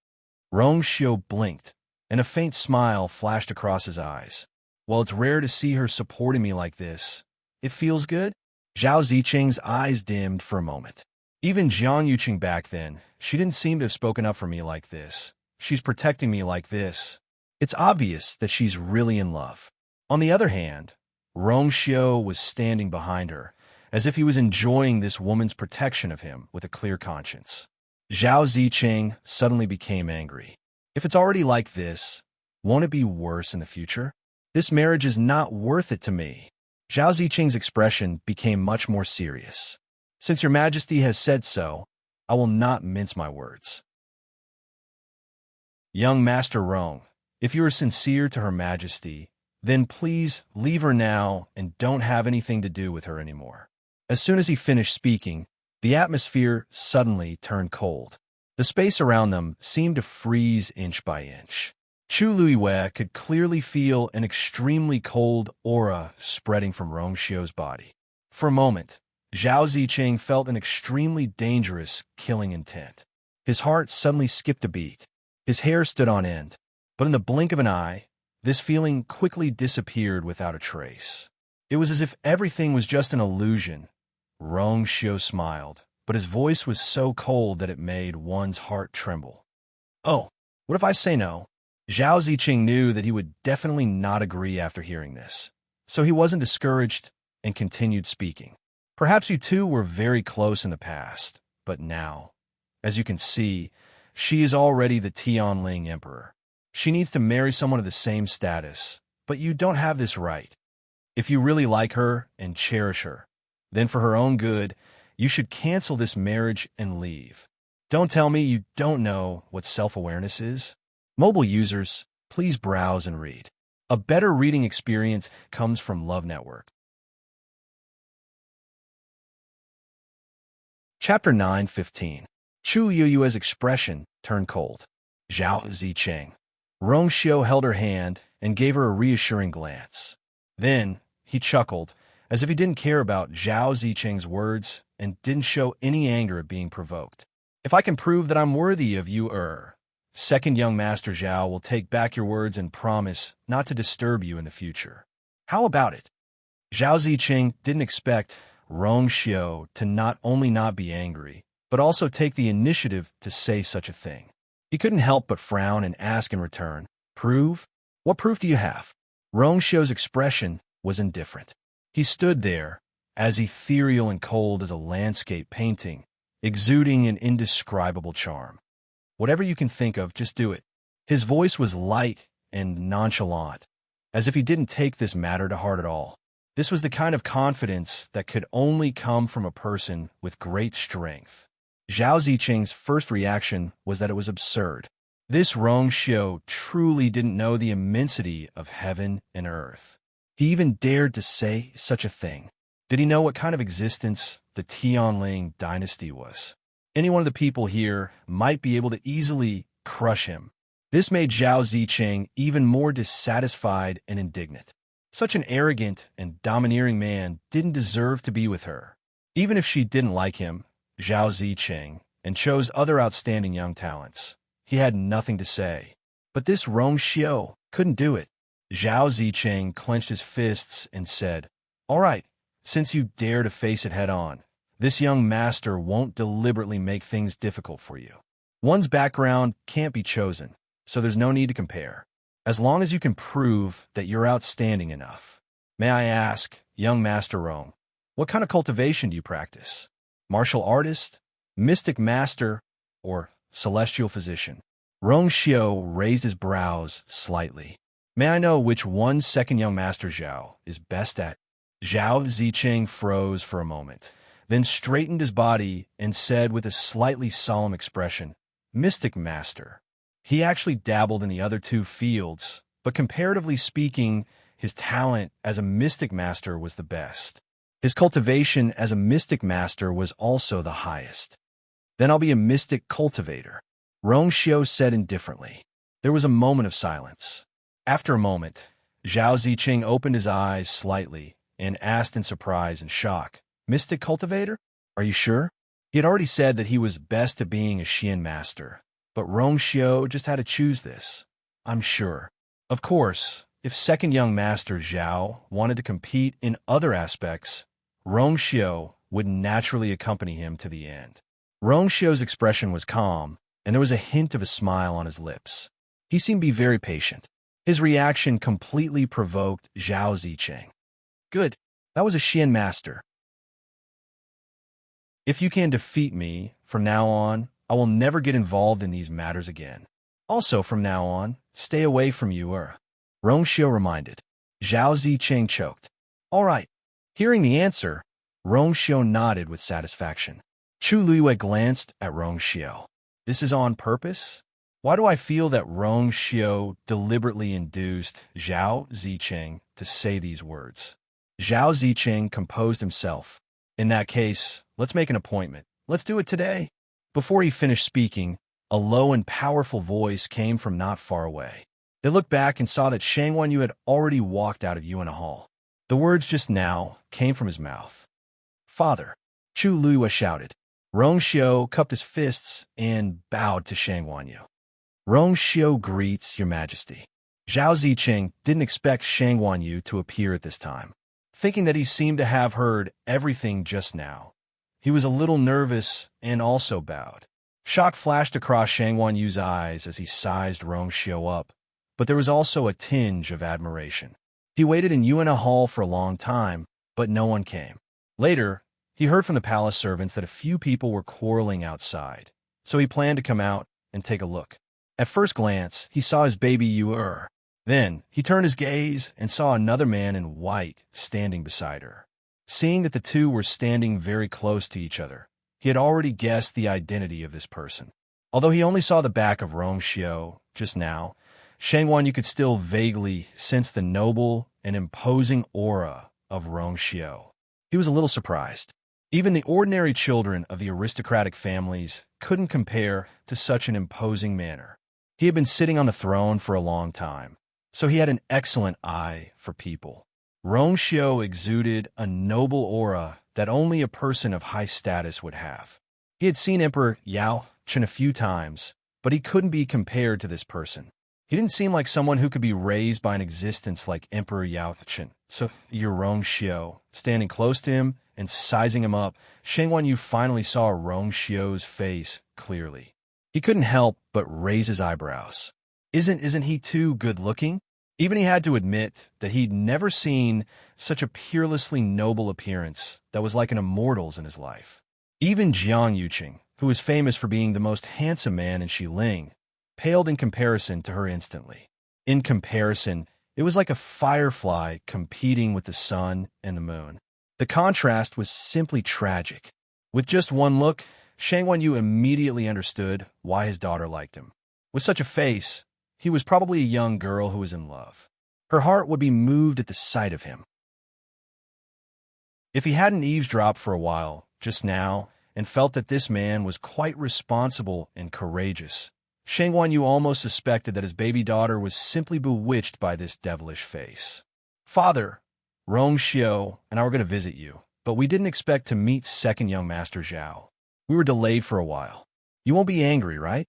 Rong Xiao blinked, and a faint smile flashed across his eyes. Well, it's rare to see her supporting me like this. It feels good? Zhao Zicheng's eyes dimmed for a moment. Even Jiang Yuqing back then, she didn't seem to have spoken up for me like this. She's protecting me like this. It's obvious that she's really in love. On the other hand, Rong Xiao was standing behind her, as if he was enjoying this woman's protection of him with a clear conscience. Zhao Zicheng suddenly became angry. If it's already like this, won't it be worse in the future? This marriage is not worth it to me. Zhao Zicheng's expression became much more serious. Since your Majesty has said so, I will not mince my words. Young Master Rong, if you are sincere to Her Majesty, then please leave her now and don't have anything to do with her anymore. As soon as he finished speaking, the atmosphere suddenly turned cold. The space around them seemed to freeze inch by inch. Chu Luiwei could clearly feel an extremely cold aura spreading from Rong Xiao's body. For a moment, Zhao Zicheng felt an extremely dangerous, killing intent. His heart suddenly skipped a beat. His hair stood on end. But in the blink of an eye, this feeling quickly disappeared without a trace. It was as if everything was just an illusion. Rong Xiao smiled, but his voice was so cold that it made one's heart tremble. Oh, what if I say no? Zhao Zicheng knew that he would definitely not agree after hearing this, so he wasn't discouraged and continued speaking. Perhaps you two were very close in the past, but now, as you can see, she is already the Tianling Emperor. She needs to marry someone of the same status, but you don't have this right. If you really like her and cherish her, then for her own good, you should cancel this marriage and leave. Don't tell me you don't know what self-awareness is. Mobile users, please browse and read. A better reading experience comes from Love Network. Chapter 9:15. Chu Yueyue's expression turned cold. Zhao Zicheng. Rong Xiao held her hand and gave her a reassuring glance. Then he chuckled, as if he didn't care about Zhao Zicheng's words and didn't show any anger at being provoked. If I can prove that I'm worthy of you, Second young Master Zhao will take back your words and promise not to disturb you in the future. How about it? Zhao Zicheng didn't expect Rong Xiao to not only not be angry, but also take the initiative to say such a thing. He couldn't help but frown and ask in return, "Proof? What proof do you have?" Rong Xiu's expression was indifferent. He stood there, as ethereal and cold as a landscape painting, exuding an indescribable charm. "Whatever you can think of, just do it." His voice was light and nonchalant, as if he didn't take this matter to heart at all. This was the kind of confidence that could only come from a person with great strength. Zhao Zicheng's first reaction was that it was absurd. This Rong Xiu truly didn't know the immensity of heaven and earth. He even dared to say such a thing. Did he know what kind of existence the Tianling dynasty was? Any one of the people here might be able to easily crush him. This made Zhao Zicheng even more dissatisfied and indignant. Such an arrogant and domineering man didn't deserve to be with her. Even if she didn't like him, Zhao Zicheng, and chose other outstanding young talents, he had nothing to say. But this Rong Xiu couldn't do it. Zhao Zicheng clenched his fists and said, "All right, since you dare to face it head on, this young master won't deliberately make things difficult for you. One's background can't be chosen, so there's no need to compare. As long as you can prove that you're outstanding enough. May I ask, young Master Rong, what kind of cultivation do you practice? Martial artist, mystic master, or celestial physician?" Rong Xiu raised his brows slightly. "May I know which one second young Master Zhao is best at?" Zhao Zicheng froze for a moment, then straightened his body and said with a slightly solemn expression, "Mystic Master." He actually dabbled in the other two fields, but comparatively speaking, his talent as a mystic master was the best. His cultivation as a mystic master was also the highest. "Then I'll be a mystic cultivator," Rong Xiu said indifferently. There was a moment of silence. After a moment, Zhao Zicheng opened his eyes slightly and asked in surprise and shock, "Mystic cultivator? Are you sure?" He had already said that he was best at being a Xian master, but Rong Xiu just had to choose this. "I'm sure." Of course, if second young master Zhao wanted to compete in other aspects, Rong Xiu would naturally accompany him to the end. Rong Xiu's expression was calm, and there was a hint of a smile on his lips. He seemed to be very patient. His reaction completely provoked Zhao Zicheng. "Good. That was a Xian master. If you can defeat me, from now on, I will never get involved in these matters again. Also, from now on, stay away from Yu'er," Rong Xiu reminded. Zhao Zicheng choked. "All right." Hearing the answer, Rong Xiu nodded with satisfaction. Chu Luiyue glanced at Rong Xiu. "This is on purpose? Why do I feel that Rong Xiu deliberately induced Zhao Zicheng to say these words?" Zhao Zicheng composed himself. "In that case, let's make an appointment. Let's do it today." Before he finished speaking, a low and powerful voice came from not far away. They looked back and saw that Shang Wanyu had already walked out of Yuan Hall. The words just now came from his mouth. "Father," Chu Luiyue shouted. Rong Xiu cupped his fists and bowed to Shang Wanyu. "Rong Xiu greets your majesty." Zhao Zicheng didn't expect Shang Wanyu to appear at this time. Thinking that he seemed to have heard everything just now, he was a little nervous and also bowed. Shock flashed across Shang Wanyu's eyes as he sized Rong Xiu up, but there was also a tinge of admiration. He waited in Yuan Hall for a long time, but no one came. Later, he heard from the palace servants that a few people were quarreling outside, so he planned to come out and take a look. At first glance, he saw his baby Yu'er. Then, he turned his gaze and saw another man in white standing beside her. Seeing that the two were standing very close to each other, he had already guessed the identity of this person. Although he only saw the back of Rong Xiu just now, Shang Wanyu could still vaguely sense the noble and imposing aura of Rong Xiu. He was a little surprised. Even the ordinary children of the aristocratic families couldn't compare to such an imposing manner. He had been sitting on the throne for a long time, so he had an excellent eye for people. Rong Xiu exuded a noble aura that only a person of high status would have. He had seen Emperor Yao Chen a few times, but he couldn't be compared to this person. He didn't seem like someone who could be raised by an existence like Emperor Yao Chen. So, Rong Xiu, standing close to him and sizing him up, Shang Wanyu finally saw Rong Xiu's face clearly. He couldn't help but raise his eyebrows. Isn't he too good-looking? Even he had to admit that he'd never seen such a peerlessly noble appearance that was like an immortal's in his life. Even Jiang Yuqing, who was famous for being the most handsome man in Xiling, paled in comparison to her instantly. In comparison, it was like a firefly competing with the sun and the moon. The contrast was simply tragic. With just one look, Shang Wanyu immediately understood why his daughter liked him. With such a face, he was probably a young girl who was in love. Her heart would be moved at the sight of him. If he hadn't eavesdropped for a while, just now, and felt that this man was quite responsible and courageous, Shang Wanyu almost suspected that his baby daughter was simply bewitched by this devilish face. Father, Rong Xiu and I were going to visit you, but we didn't expect to meet second young Master Zhao. We were delayed for a while. You won't be angry, right?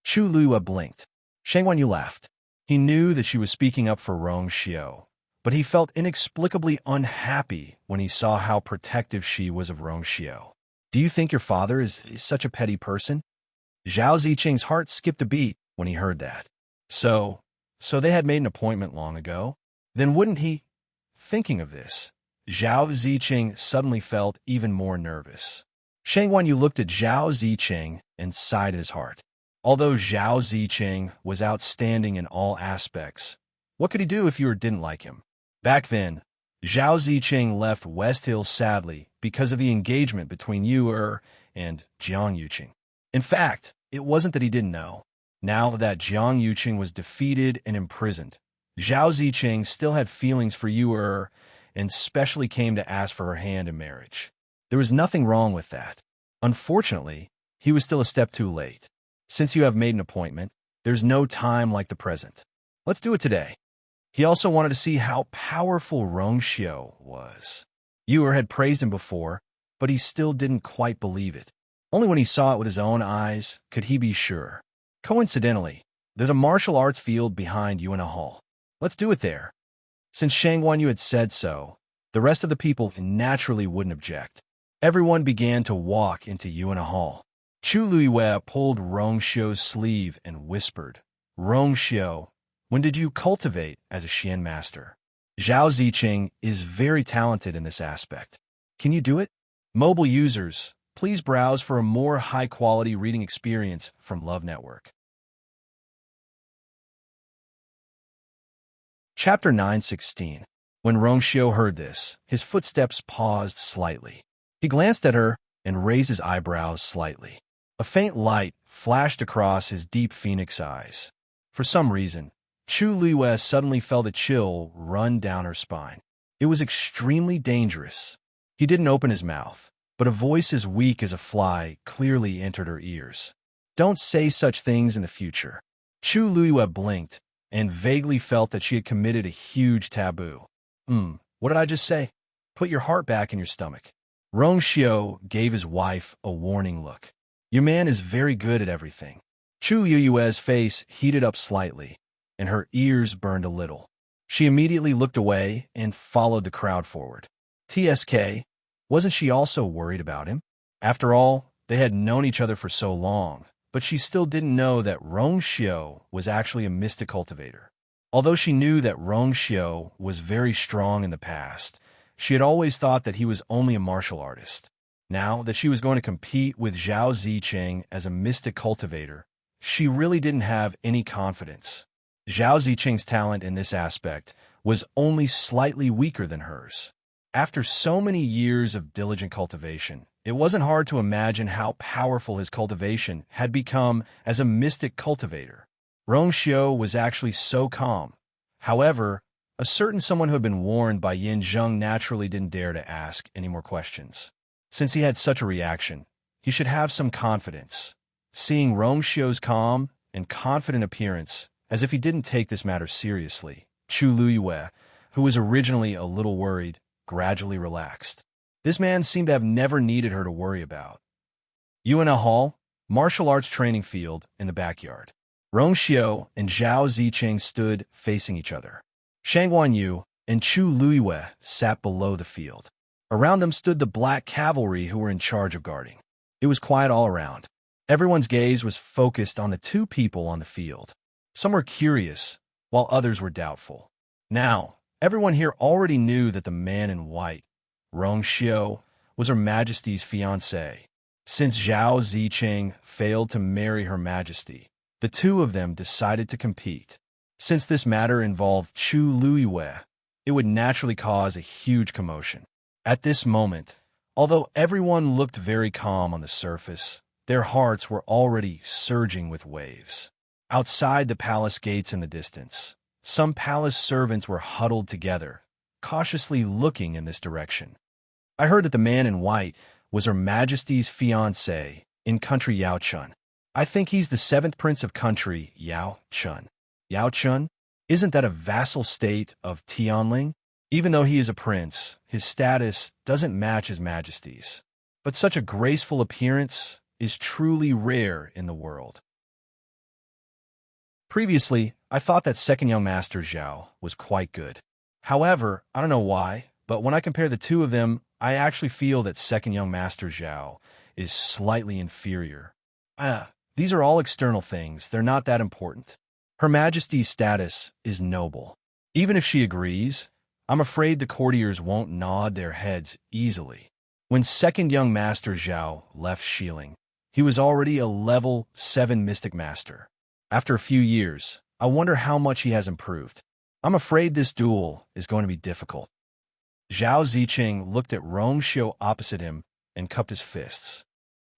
Chu Luiyue blinked. Shang Wanyu laughed. He knew that she was speaking up for Rong Xiu, but he felt inexplicably unhappy when he saw how protective she was of Rong Xiu. Do you think your father is such a petty person? Zhao Ziqing's heart skipped a beat when he heard that. So they had made an appointment long ago? Then wouldn't he? Thinking of this, Zhao Ziqing suddenly felt even more nervous. Shang Wanyu looked at Zhao Ziqing and sighed in his heart. Although Zhao Ziqing was outstanding in all aspects, what could he do if you didn't like him? Back then, Zhao Ziqing left West Hill sadly because of the engagement between Yu and Jiang Yuqing. In fact, it wasn't that he didn't know. Now that Jiang Yuqing was defeated and imprisoned, Zhao Ziqing still had feelings for Yu and specially came to ask for her hand in marriage. There was nothing wrong with that. Unfortunately, he was still a step too late. Since you have made an appointment, there's no time like the present. Let's do it today. He also wanted to see how powerful Rong Xiu was. Yu had praised him before, but he still didn't quite believe it. Only when he saw it with his own eyes could he be sure. Coincidentally, there's a martial arts field behind Yuan Hall. Let's do it there. Since Shang Wanyu had said so, the rest of the people naturally wouldn't object. Everyone began to walk into Yuan Hall. Chu Luiyue pulled Rong Xiu's sleeve and whispered, Rong Xiu, when did you cultivate as a Xian master? Zhao Ziqing is very talented in this aspect. Can you do it? Mobile users, please browse for a more high-quality reading experience from Love Network. Chapter 916. When Rong Xiu heard this, his footsteps paused slightly. He glanced at her and raised his eyebrows slightly. A faint light flashed across his deep phoenix eyes. For some reason, Chu Luiyue suddenly felt a chill run down her spine. It was extremely dangerous. He didn't open his mouth, but a voice as weak as a fly clearly entered her ears. Don't say such things in the future. Chu Luiyue blinked and vaguely felt that she had committed a huge taboo. What did I just say? Put your heart back in your stomach. Rong Xiu gave his wife a warning look. Your man is very good at everything. Chu Luiyue's face heated up slightly, and her ears burned a little. She immediately looked away and followed the crowd forward. TSK, wasn't she also worried about him? After all, they had known each other for so long, but she still didn't know that Rong Xiu was actually a mystic cultivator. Although she knew that Rong Xiu was very strong in the past, she had always thought that he was only a martial artist. Now that she was going to compete with Zhao Ziqing as a mystic cultivator, she really didn't have any confidence. Zhao Ziqing's talent in this aspect was only slightly weaker than hers. After so many years of diligent cultivation, it wasn't hard to imagine how powerful his cultivation had become as a mystic cultivator. Rong Xiu was actually so calm. However, a certain someone who had been warned by Yin Zheng naturally didn't dare to ask any more questions. Since he had such a reaction, he should have some confidence. Seeing Rong Xiu's calm and confident appearance, as if he didn't take this matter seriously, Chu Luiyue, who was originally a little worried, gradually relaxed. This man seemed to have never needed her to worry about. Yuan Hall, martial arts training field in the backyard. Rong Xiu and Zhao Ziqing stood facing each other. Shang Wanyu and Chu Luiyue sat below the field. Around them stood the black cavalry who were in charge of guarding. It was quiet all around. Everyone's gaze was focused on the two people on the field. Some were curious, while others were doubtful. Now, everyone here already knew that the man in white, Rong Xiu, was Her Majesty's fiancé. Since Zhao Zicheng failed to marry Her Majesty, the two of them decided to compete. Since this matter involved Chu Luiwei, it would naturally cause a huge commotion. At this moment, although everyone looked very calm on the surface, their hearts were already surging with waves. Outside the palace gates in the distance, some palace servants were huddled together, cautiously looking in this direction. I heard that the man in white was Her Majesty's fiancé in country Yaochun. I think he's the 7th prince of country Yaochun. Yaochun? Isn't that a vassal state of Tianling? Even though he is a prince, his status doesn't match His Majesty's. But such a graceful appearance is truly rare in the world. Previously, I thought that second young master Zhao was quite good. However, I don't know why, but when I compare the two of them, I actually feel that second young master Zhao is slightly inferior. These are all external things. They're not that important. Her Majesty's status is noble. Even if she agrees, I'm afraid the courtiers won't nod their heads easily. When second young master Zhao left Xiling, he was already a level 7 mystic master. After a few years, I wonder how much he has improved. I'm afraid this duel is going to be difficult. Zhao Zicheng looked at Rong Xiu opposite him and cupped his fists.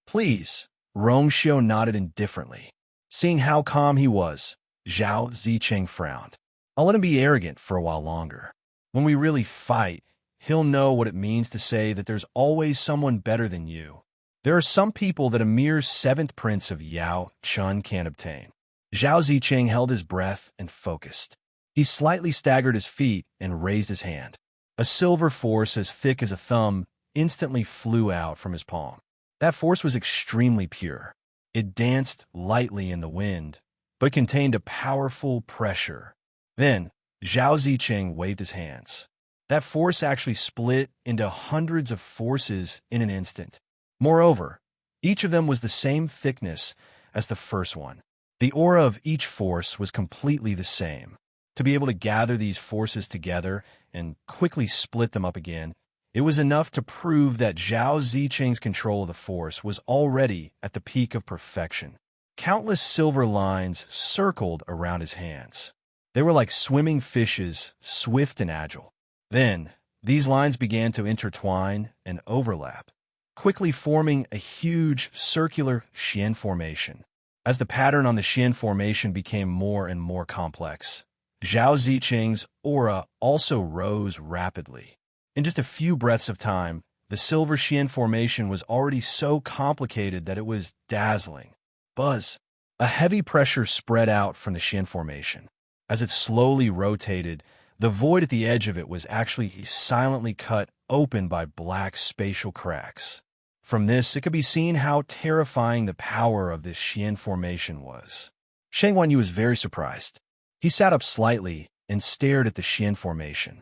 Please. Rong Xiu nodded indifferently. Seeing how calm he was, Zhao Zicheng frowned. I'll let him be arrogant for a while longer. When we really fight, he'll know what it means to say that there's always someone better than you. There are some people that a mere 7th prince of Yaochun can't obtain. Zhao Zicheng held his breath and focused. He slightly staggered his feet and raised his hand. A silver force as thick as a thumb instantly flew out from his palm. That force was extremely pure. It danced lightly in the wind, but contained a powerful pressure. Then, Zhao Zicheng waved his hands. That force actually split into hundreds of forces in an instant. Moreover, each of them was the same thickness as the first one. The aura of each force was completely the same. To be able to gather these forces together and quickly split them up again, it was enough to prove that Zhao Zicheng's control of the force was already at the peak of perfection. Countless silver lines circled around his hands. They were like swimming fishes, swift and agile. Then, these lines began to intertwine and overlap, quickly forming a huge circular Xian formation. As the pattern on the Xian formation became more and more complex, Zhao Zicheng's aura also rose rapidly. In just a few breaths of time, the silver Xian formation was already so complicated that it was dazzling. Buzz! A heavy pressure spread out from the Xian formation. As it slowly rotated, the void at the edge of it was actually silently cut open by black spatial cracks. From this, it could be seen how terrifying the power of this Xian formation was. Shang Wanyu was very surprised. He sat up slightly and stared at the Xian formation.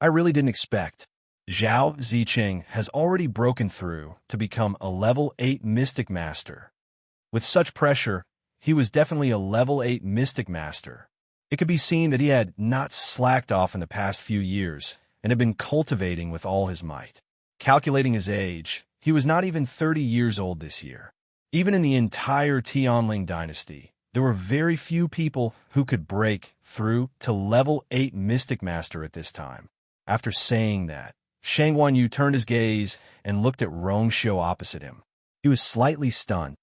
I really didn't expect. Zhao Zicheng has already broken through to become a level 8 Mystic Master. With such pressure, he was definitely a level 8 Mystic Master. It could be seen that he had not slacked off in the past few years and had been cultivating with all his might. Calculating his age, he was not even 30 years old this year. Even in the entire Tianling dynasty, there were very few people who could break through to level 8 Mystic Master at this time. After saying that, Shang Wanyu turned his gaze and looked at Rong Xiu opposite him. He was slightly stunned.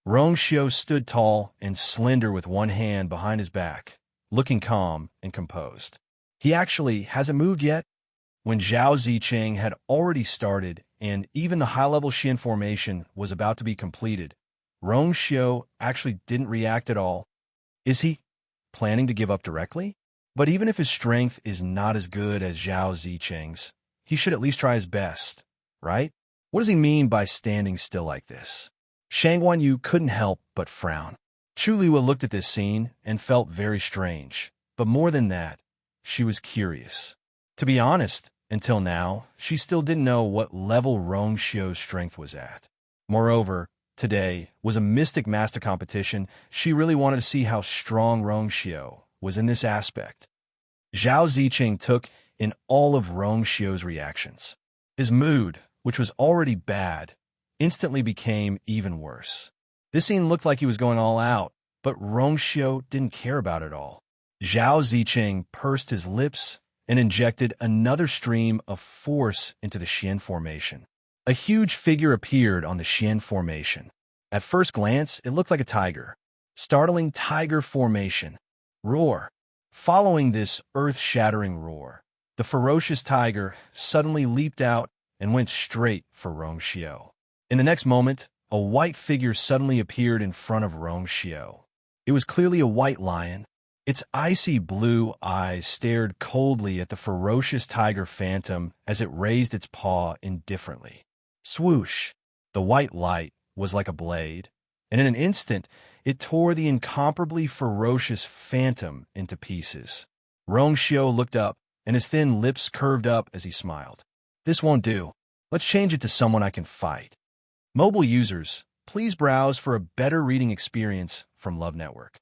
Rong Xiu stood tall and slender with one hand behind his back, looking calm and composed. He actually hasn't moved yet. When Zhao Zicheng had already started and even the high-level Xian formation was about to be completed, Rong Xiu actually didn't react at all. Is he planning to give up directly? But even if his strength is not as good as Zhao Zicheng's, he should at least try his best, right? What does he mean by standing still like this? Shang Wanyu couldn't help but frown. Chu Liwa looked at this scene and felt very strange, but more than that, she was curious. To be honest, until now, she still didn't know what level Rong Xiu's strength was at. Moreover, today was a Mystic Master competition. She really wanted to see how strong Rongxiu was in this aspect. Zhao Ziqing took in all of Rongxiu's reactions. His mood, which was already bad, instantly became even worse. This scene looked like he was going all out, but Rongxiu didn't care about it all. Zhao Ziqing pursed his lips and injected another stream of force into the Xian formation. A huge figure appeared on the Xian formation. At first glance, it looked like a tiger. Startling tiger formation. Roar. Following this earth-shattering roar, the ferocious tiger suddenly leaped out and went straight for Rongxiu. In the next moment, a white figure suddenly appeared in front of Rongxiu. It was clearly a white lion. Its icy blue eyes stared coldly at the ferocious tiger phantom as it raised its paw indifferently. Swoosh! The white light was like a blade, and in an instant, it tore the incomparably ferocious phantom into pieces. Rongxiu looked up, and his thin lips curved up as he smiled. This won't do. Let's change it to someone I can fight. Mobile users, please browse for a better reading experience from Love Network.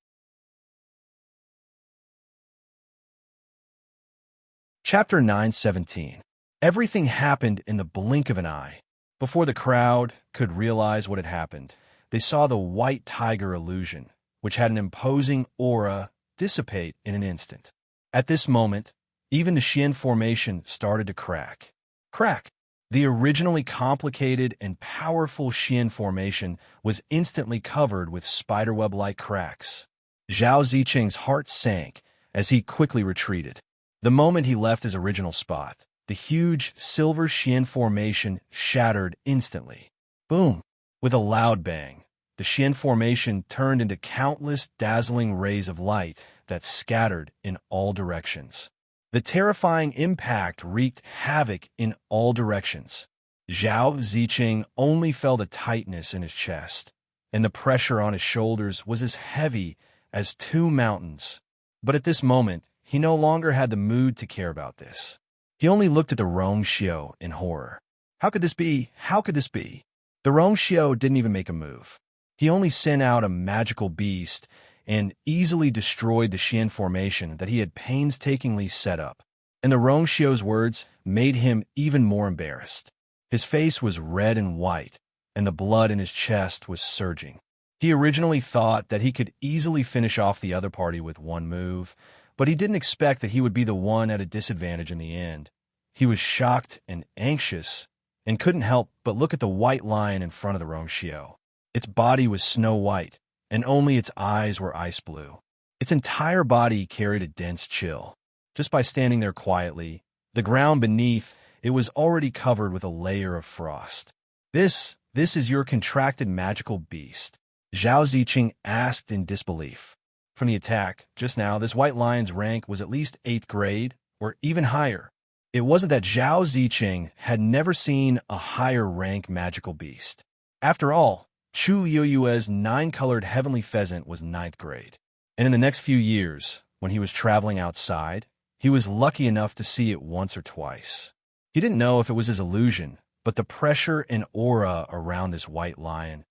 Chapter 917. Everything happened in the blink of an eye. Before the crowd could realize what had happened, they saw the white tiger illusion, which had an imposing aura, dissipate in an instant. At this moment, even the Xian formation started to crack. Crack! The originally complicated and powerful Xian formation was instantly covered with spiderweb-like cracks. Zhao Ziqing's heart sank as he quickly retreated. The moment he left his original spot, the huge silver Xian formation shattered instantly. Boom! With a loud bang, the Xian formation turned into countless dazzling rays of light that scattered in all directions. The terrifying impact wreaked havoc in all directions. Zhao Ziqing only felt a tightness in his chest, and the pressure on his shoulders was as heavy as 2 mountains. But at this moment, he no longer had the mood to care about this. He only looked at the Rongxiu in horror. How could this be? How could this be? The Rongxiu didn't even make a move. He only sent out a magical beast and easily destroyed the Xian formation that he had painstakingly set up. And the Rongxiu's words made him even more embarrassed. His face was red and white, and the blood in his chest was surging. He originally thought that he could easily finish off the other party with one move, but he didn't expect that he would be the one at a disadvantage in the end. He was shocked and anxious, and couldn't help but look at the white lion in front of the Rongxiu. Its body was snow white, and only its eyes were ice blue. Its entire body carried a dense chill. Just by standing there quietly, the ground beneath it was already covered with a layer of frost. This is your contracted magical beast?" Zhao Ziqing asked in disbelief. From the attack, just now, this white lion's rank was at least 8th grade, or even higher. It wasn't that Zhao Ziqing had never seen a higher rank magical beast. After all, Chu Yueyue's 9-colored heavenly pheasant was 9th grade. And in the next few years, when he was traveling outside, he was lucky enough to see it once or twice. He didn't know if it was his illusion, but the pressure and aura around this white lion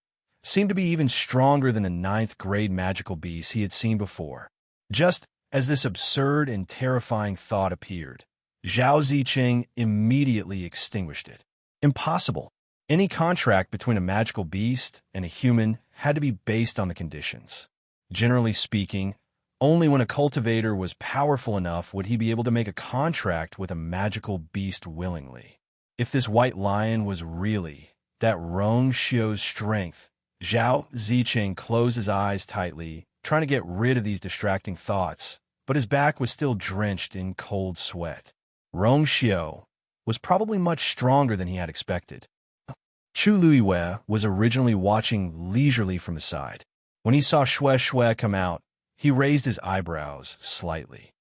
seemed to be even stronger than the 9th grade magical beast he had seen before. Just as this absurd and terrifying thought appeared, Zhao Ziqing immediately extinguished it. Impossible. Any contract between a magical beast and a human had to be based on the conditions. Generally speaking, only when a cultivator was powerful enough would he be able to make a contract with a magical beast willingly. If this white lion was really that Rongxiu's strength, Zhao Ziqing closed his eyes tightly, trying to get rid of these distracting thoughts, but his back was still drenched in cold sweat. Rongxiu was probably much stronger than he had expected. Chu Luiyue was originally watching leisurely from the side. When he saw Shui come out, he raised his eyebrows slightly.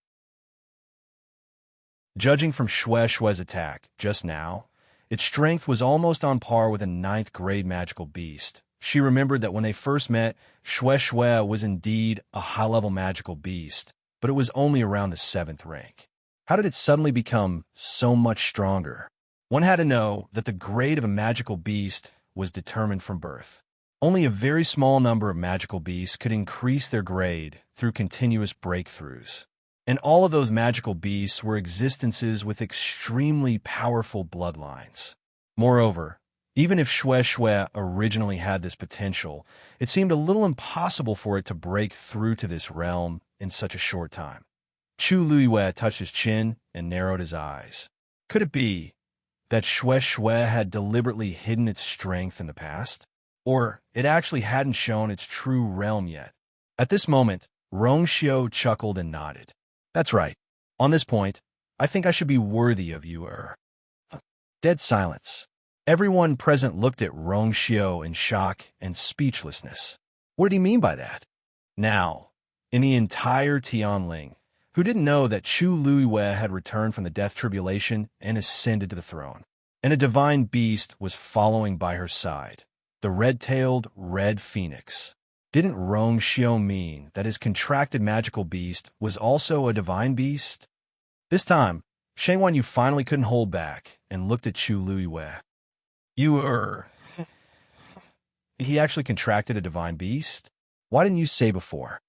Judging from Shui's attack just now, its strength was almost on par with a 9th grade magical beast. She remembered that when they first met, Shui was indeed a high-level magical beast, but it was only around the 7th rank. How did it suddenly become so much stronger? One had to know that the grade of a magical beast was determined from birth. Only a very small number of magical beasts could increase their grade through continuous breakthroughs. And all of those magical beasts were existences with extremely powerful bloodlines. Moreover, even if Xue Xue originally had this potential, it seemed a little impossible for it to break through to this realm in such a short time. Chu Luiyue touched his chin and narrowed his eyes. Could it be that Xue Xue had deliberately hidden its strength in the past? Or it actually hadn't shown its true realm yet? At this moment, Rongxiu chuckled and nodded. That's right. On this point, I think I should be worthy of you, Dead silence. Everyone present looked at Rongxiu in shock and speechlessness. What did he mean by that? Now, in the entire Tianling, who didn't know that Chu Luiyue had returned from the death tribulation and ascended to the throne, and a divine beast was following by her side, the red-tailed red phoenix. Didn't Rongxiu mean that his contracted magical beast was also a divine beast? This time, Shang Wanyu finally couldn't hold back and looked at Chu Luiyue. He actually contracted a divine beast? Why didn't you say before?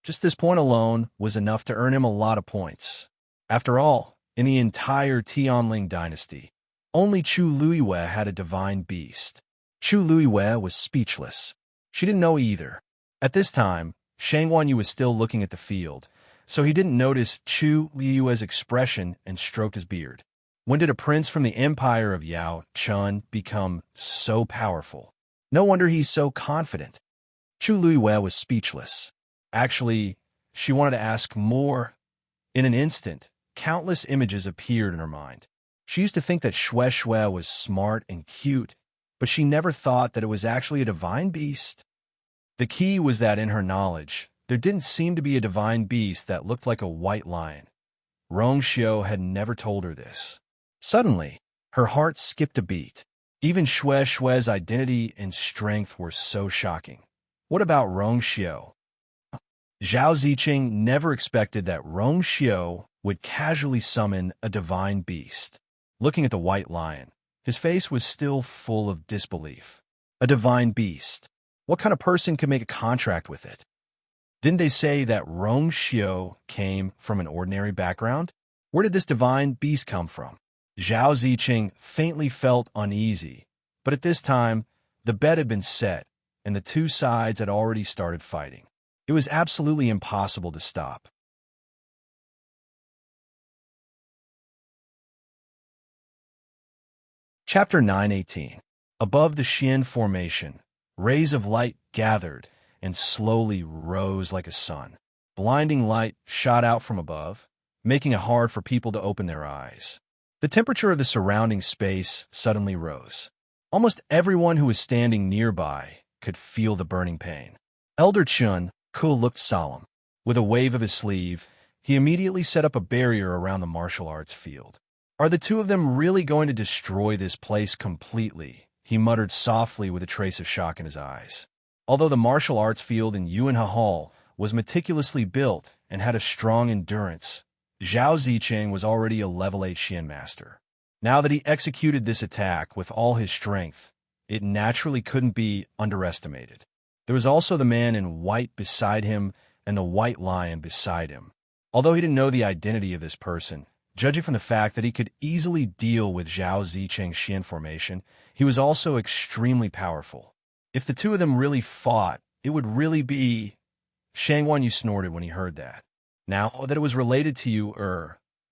Just this point alone was enough to earn him a lot of points. After all, in the entire Tianling dynasty, only Chu Luiyue had a divine beast. Chu Luiyue was speechless. She didn't know either. At this time, Shang Wanyu was still looking at the field, so he didn't notice Chu Luiyue's expression and stroked his beard. When did a prince from the empire of Yao Chun become so powerful? No wonder he's so confident. Chu Luiyue was speechless. Actually, she wanted to ask more. In an instant, countless images appeared in her mind. She used to think that Xue Xue was smart and cute, but she never thought that it was actually a divine beast. The key was that in her knowledge, there didn't seem to be a divine beast that looked like a white lion. Rongxiu had never told her this. Suddenly, her heart skipped a beat. Even Xue Xue's identity and strength were so shocking. What about Rongxiu? Zhao Ziqing never expected that Rongxiu would casually summon a divine beast. Looking at the white lion, his face was still full of disbelief. A divine beast. What kind of person could make a contract with it? Didn't they say that Rongxiu came from an ordinary background? Where did this divine beast come from? Zhao Ziqing faintly felt uneasy, but at this time, the bet had been set, and the two sides had already started fighting. It was absolutely impossible to stop. Chapter 918. Above the Xian Formation, rays of light gathered and slowly rose like a sun. Blinding light shot out from above, making it hard for people to open their eyes. The temperature of the surrounding space suddenly rose. Almost everyone who was standing nearby could feel the burning pain. Elder Chun Ku looked solemn. With a wave of his sleeve, he immediately set up a barrier around the martial arts field. Are the two of them really going to destroy this place completely? He muttered softly with a trace of shock in his eyes. Although the martial arts field in Yuanhe Hall was meticulously built and had a strong endurance, Zhao Ziqing was already a level 8 Xian master. Now that he executed this attack with all his strength, it naturally couldn't be underestimated. There was also the man in white beside him and the white lion beside him. Although he didn't know the identity of this person, judging from the fact that he could easily deal with Zhao Ziqing's Xian formation, he was also extremely powerful. If the two of them really fought, it would really be... Shang Wanyu snorted when he heard that. Now that it was related to you,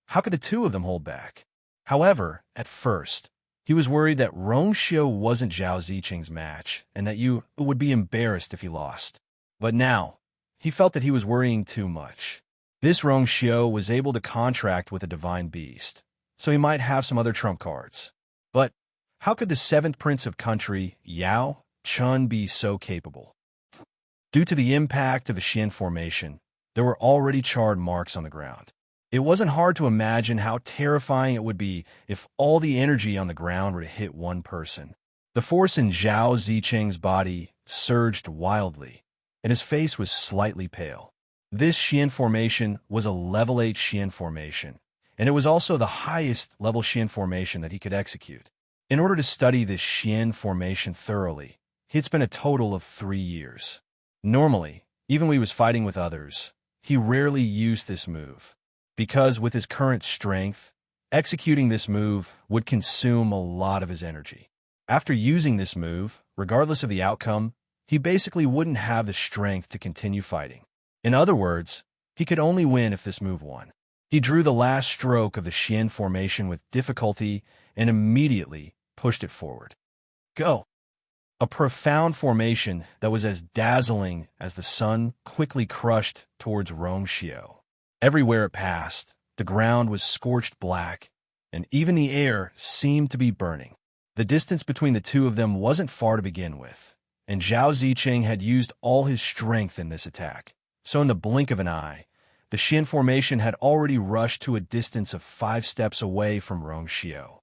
how could the two of them hold back? However, at first, he was worried that Rongxiu wasn't Zhao Ziqing's match, and that you would be embarrassed if he lost. But now, he felt that he was worrying too much. This Rongxiu was able to contract with a divine beast, so he might have some other trump cards. But how could the seventh prince of country, Yao Chun, be so capable? Due to the impact of the Xian formation, there were already charred marks on the ground. It wasn't hard to imagine how terrifying it would be if all the energy on the ground were to hit one person. The force in Zhao Ziqing's body surged wildly, and his face was slightly pale. This Xian formation was a level 8 Xian formation, and it was also the highest level Xian formation that he could execute. In order to study this Xian formation thoroughly, he'd spent a total of 3 years. Normally, even when he was fighting with others, he rarely used this move, because with his current strength, executing this move would consume a lot of his energy. After using this move, regardless of the outcome, he basically wouldn't have the strength to continue fighting. In other words, he could only win if this move won. He drew the last stroke of the Xian formation with difficulty and immediately pushed it forward. Go! A profound formation that was as dazzling as the sun quickly crushed towards Rongxiu. Everywhere it passed, the ground was scorched black, and even the air seemed to be burning. The distance between the two of them wasn't far to begin with, and Zhao Zicheng had used all his strength in this attack. So in the blink of an eye, the Xian formation had already rushed to a distance of 5 steps away from Rongxiu.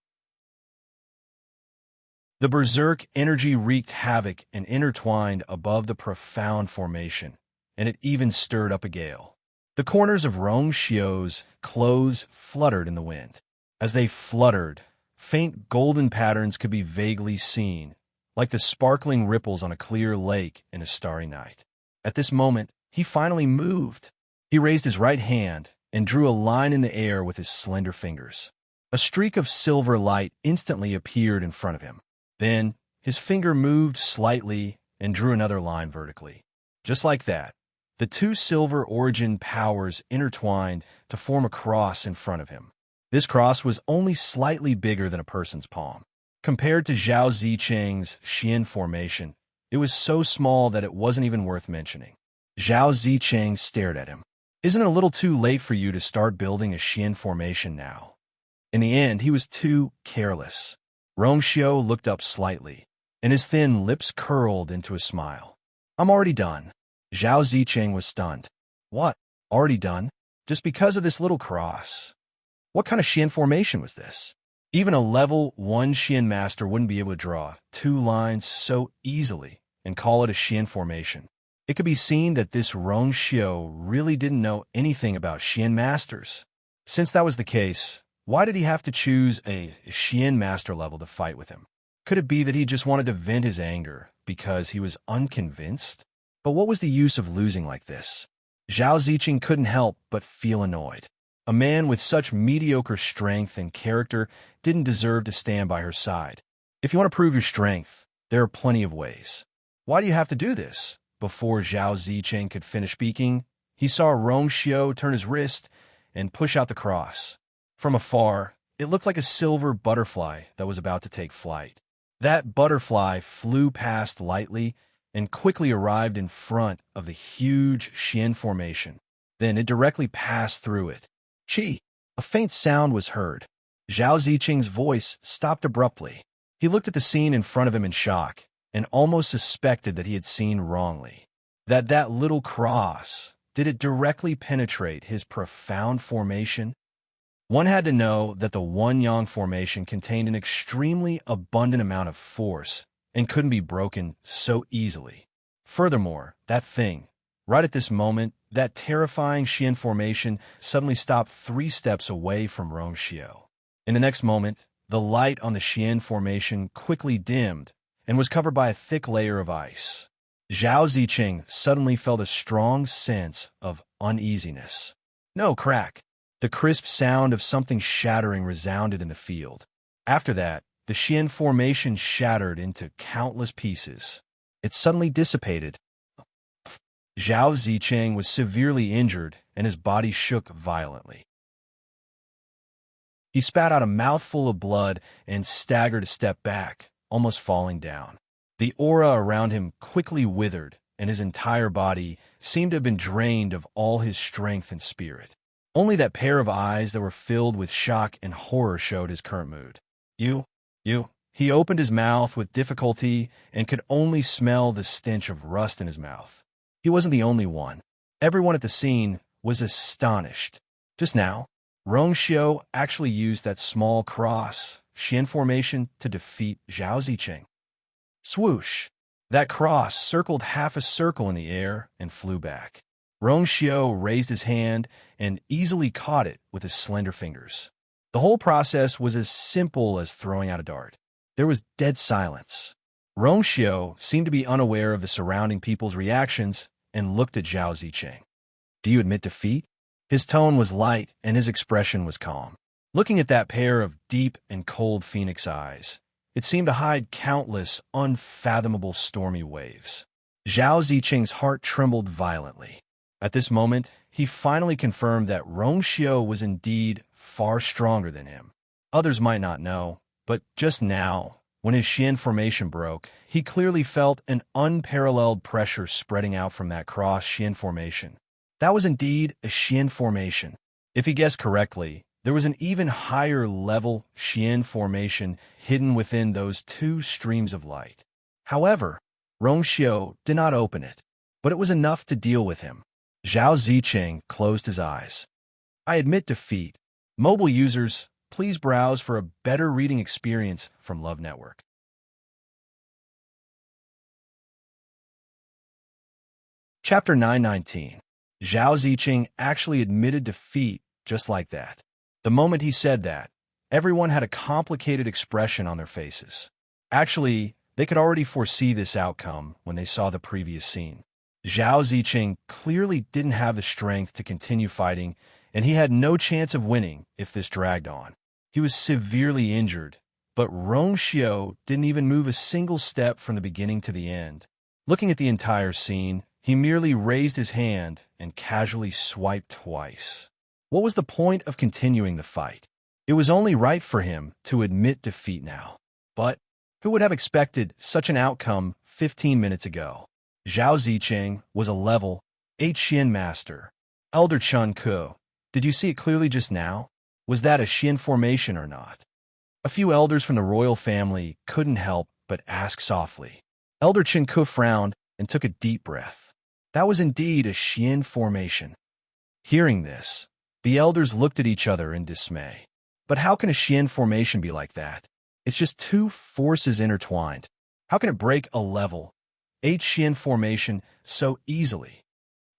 The berserk energy wreaked havoc and intertwined above the profound formation, and it even stirred up a gale. The corners of Rongxiu's clothes fluttered in the wind. As they fluttered, faint golden patterns could be vaguely seen, like the sparkling ripples on a clear lake in a starry night. At this moment, he finally moved. He raised his right hand and drew a line in the air with his slender fingers. A streak of silver light instantly appeared in front of him. Then, his finger moved slightly and drew another line vertically. Just like that, the two silver origin powers intertwined to form a cross in front of him. This cross was only slightly bigger than a person's palm. Compared to Zhao Zicheng's Xian formation, it was so small that it wasn't even worth mentioning. Zhao Zicheng stared at him. Isn't it a little too late for you to start building a Xian formation now? In the end, he was too careless. Rongxiu looked up slightly, and his thin lips curled into a smile. I'm already done. Zhao Zicheng was stunned. What? Already done? Just because of this little cross? What kind of Xian formation was this? Even a level 1 Xian master wouldn't be able to draw 2 lines so easily and call it a Xian formation. It could be seen that this Rongxiu really didn't know anything about Xian masters. Since that was the case, why did he have to choose a Xian master level to fight with him? Could it be that he just wanted to vent his anger because he was unconvinced? But what was the use of losing like this? Zhao Zicheng couldn't help but feel annoyed. A man with such mediocre strength and character didn't deserve to stand by her side. If you want to prove your strength, there are plenty of ways. Why do you have to do this? Before Zhao Zicheng could finish speaking, he saw Rongxiu turn his wrist and push out the cross. From afar, it looked like a silver butterfly that was about to take flight. That butterfly flew past lightly and quickly arrived in front of the huge Xian formation. Then it directly passed through it. Chi! A faint sound was heard. Zhao Zicheng's voice stopped abruptly. He looked at the scene in front of him in shock and almost suspected that he had seen wrongly. That little cross, did it directly penetrate his profound formation? One had to know that the One-Yang formation contained an extremely abundant amount of force and couldn't be broken so easily. Furthermore, that thing, right at this moment, that terrifying Xian formation suddenly stopped 3 steps away from Rongxiu. In the next moment, the light on the Xian formation quickly dimmed and was covered by a thick layer of ice. Zhao Zicheng suddenly felt a strong sense of uneasiness. No, crack! The crisp sound of something shattering resounded in the field. After that, the Xian formation shattered into countless pieces. It suddenly dissipated. Zhao Zicheng was severely injured, and his body shook violently. He spat out a mouthful of blood and staggered a step back, almost falling down. The aura around him quickly withered, and his entire body seemed to have been drained of all his strength and spirit. Only that pair of eyes that were filled with shock and horror showed his current mood. You. He opened his mouth with difficulty and could only smell the stench of rust in his mouth. He wasn't the only one. Everyone at the scene was astonished. Just now, Rongxiu actually used that small cross, Xian formation, to defeat Zhao Zicheng. Swoosh! That cross circled half a circle in the air and flew back. Rongxiu raised his hand and easily caught it with his slender fingers. The whole process was as simple as throwing out a dart. There was dead silence. Rongxiu seemed to be unaware of the surrounding people's reactions and looked at Zhao Zicheng. Do you admit defeat? His tone was light and his expression was calm. Looking at that pair of deep and cold phoenix eyes, it seemed to hide countless, unfathomable stormy waves. Zhao Zicheng's heart trembled violently. At this moment, he finally confirmed that Rongxiu was indeed far stronger than him. Others might not know, but just now, when his Xian formation broke, he clearly felt an unparalleled pressure spreading out from that cross Xian formation. That was indeed a Xian formation. If he guessed correctly, there was an even higher level Xian formation hidden within those two streams of light. However, Rongxiu did not open it, but it was enough to deal with him. Zhao Zicheng closed his eyes. I admit defeat. Mobile users, please browse for a better reading experience from Love Network. Chapter 919. Zhao Zicheng actually admitted defeat just like that. The moment he said that, everyone had a complicated expression on their faces. Actually, they could already foresee this outcome when they saw the previous scene. Zhao Zicheng clearly didn't have the strength to continue fighting, and he had no chance of winning if this dragged on. He was severely injured, but Rongxiu didn't even move a single step from the beginning to the end. Looking at the entire scene, he merely raised his hand and casually swiped twice. What was the point of continuing the fight? It was only right for him to admit defeat now. But who would have expected such an outcome 15 minutes ago? Zhao Zicheng was a level 8 Xian master. Elder Chun Ku, did you see it clearly just now? Was that a Xian formation or not? A few elders from the royal family couldn't help but ask softly. Elder Chun Ku frowned and took a deep breath. That was indeed a Xian formation. Hearing this, the elders looked at each other in dismay. But how can a Xian formation be like that? It's just two forces intertwined. How can it break a level 8 Xian formation so easily?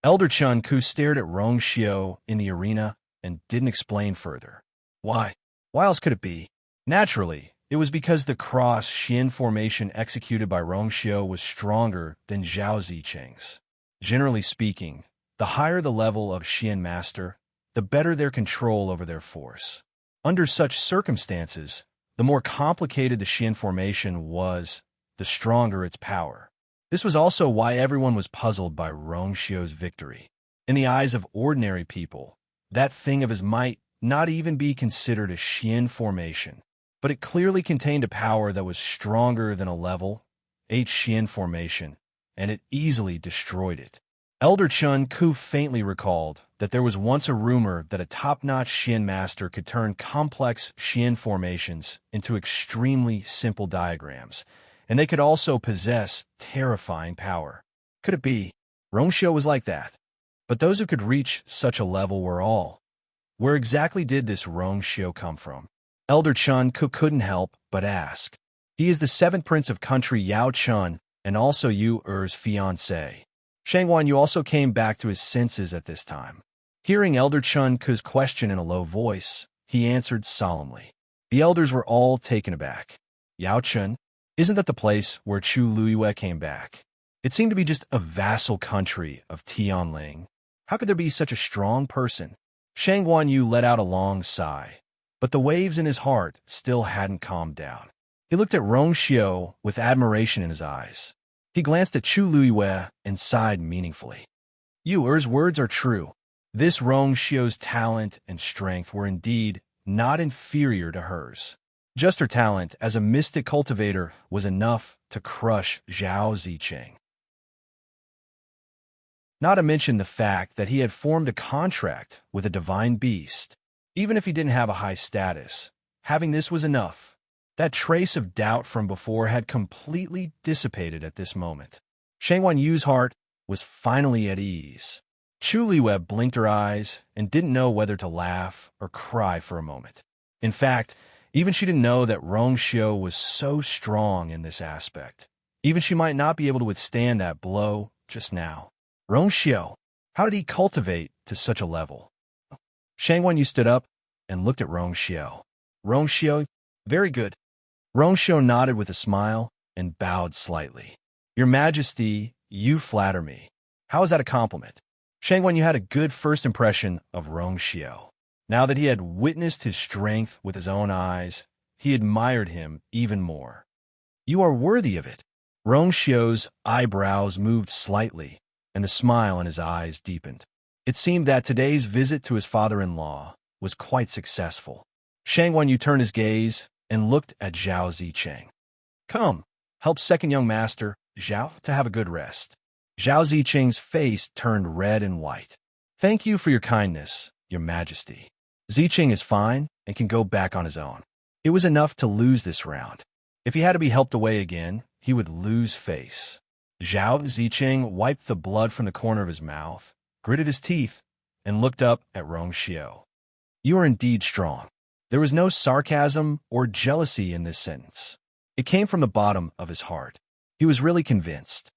Elder Chun Ku stared at Rongxiu in the arena and didn't explain further. Why? Why else could it be? Naturally, it was because the cross Xian formation executed by Rongxiu was stronger than Zhao Zicheng's. Generally speaking, the higher the level of Xian master, the better their control over their force. Under such circumstances, the more complicated the Xian formation was, the stronger its power. This was also why everyone was puzzled by Rongxiu's victory. In the eyes of ordinary people, that thing of his might not even be considered a Xian formation, but it clearly contained a power that was stronger than a level 8 Xian formation, and it easily destroyed it. Elder Chun Ku faintly recalled that there was once a rumor that a top-notch Xian master could turn complex Xian formations into extremely simple diagrams, and they could also possess terrifying power. Could it be? Rongxiu was like that. But those who could reach such a level were all. Where exactly did this Rongxiu come from? Elder Chun Ku couldn't help but ask. He is the 7th prince of country Yao Chun and also Yu Er's fiancé. Shangwan Yu also came back to his senses at this time. Hearing Elder Chun Ku's question in a low voice, he answered solemnly. The elders were all taken aback. Yao Chun? Isn't that the place where Chu Luiyue came back? It seemed to be just a vassal country of Tianling. How could there be such a strong person? Shangwan Yu let out a long sigh, but the waves in his heart still hadn't calmed down. He looked at Rongxiu with admiration in his eyes. He glanced at Chu Luiyue and sighed meaningfully. Yu Er's words are true. This Rongxiu's talent and strength were indeed not inferior to hers. Just her talent as a mystic cultivator was enough to crush Zhao Zicheng. Not to mention the fact that he had formed a contract with a divine beast. Even if he didn't have a high status, having this was enough. That trace of doubt from before had completely dissipated at this moment. Shangwan Yu's heart was finally at ease. Chu Liweb blinked her eyes and didn't know whether to laugh or cry for a moment. In fact, even she didn't know that Rongxiu was so strong in this aspect. Even she might not be able to withstand that blow just now. Rongxiu, how did he cultivate to such a level? Shangwan Yu stood up and looked at Rongxiu. Rongxiu, very good. Rongxiu nodded with a smile and bowed slightly. Your Majesty, you flatter me. How is that a compliment? Shangwen, you had a good first impression of Rongxiao. Now that he had witnessed his strength with his own eyes, he admired him even more. You are worthy of it. Rongxiao's eyebrows moved slightly, and the smile in his eyes deepened. It seemed that today's visit to his father-in-law was quite successful. Shangwen Yu turned his gaze and looked at Zhao Zicheng. Come, help second young master, Zhao, to have a good rest. Zhao Zicheng's face turned red and white. Thank you for your kindness, Your Majesty. Zicheng is fine and can go back on his own. It was enough to lose this round. If he had to be helped away again, he would lose face. Zhao Zicheng wiped the blood from the corner of his mouth, gritted his teeth, and looked up at Rongxiao. You are indeed strong. There was no sarcasm or jealousy in this sentence. It came from the bottom of his heart. He was really convinced.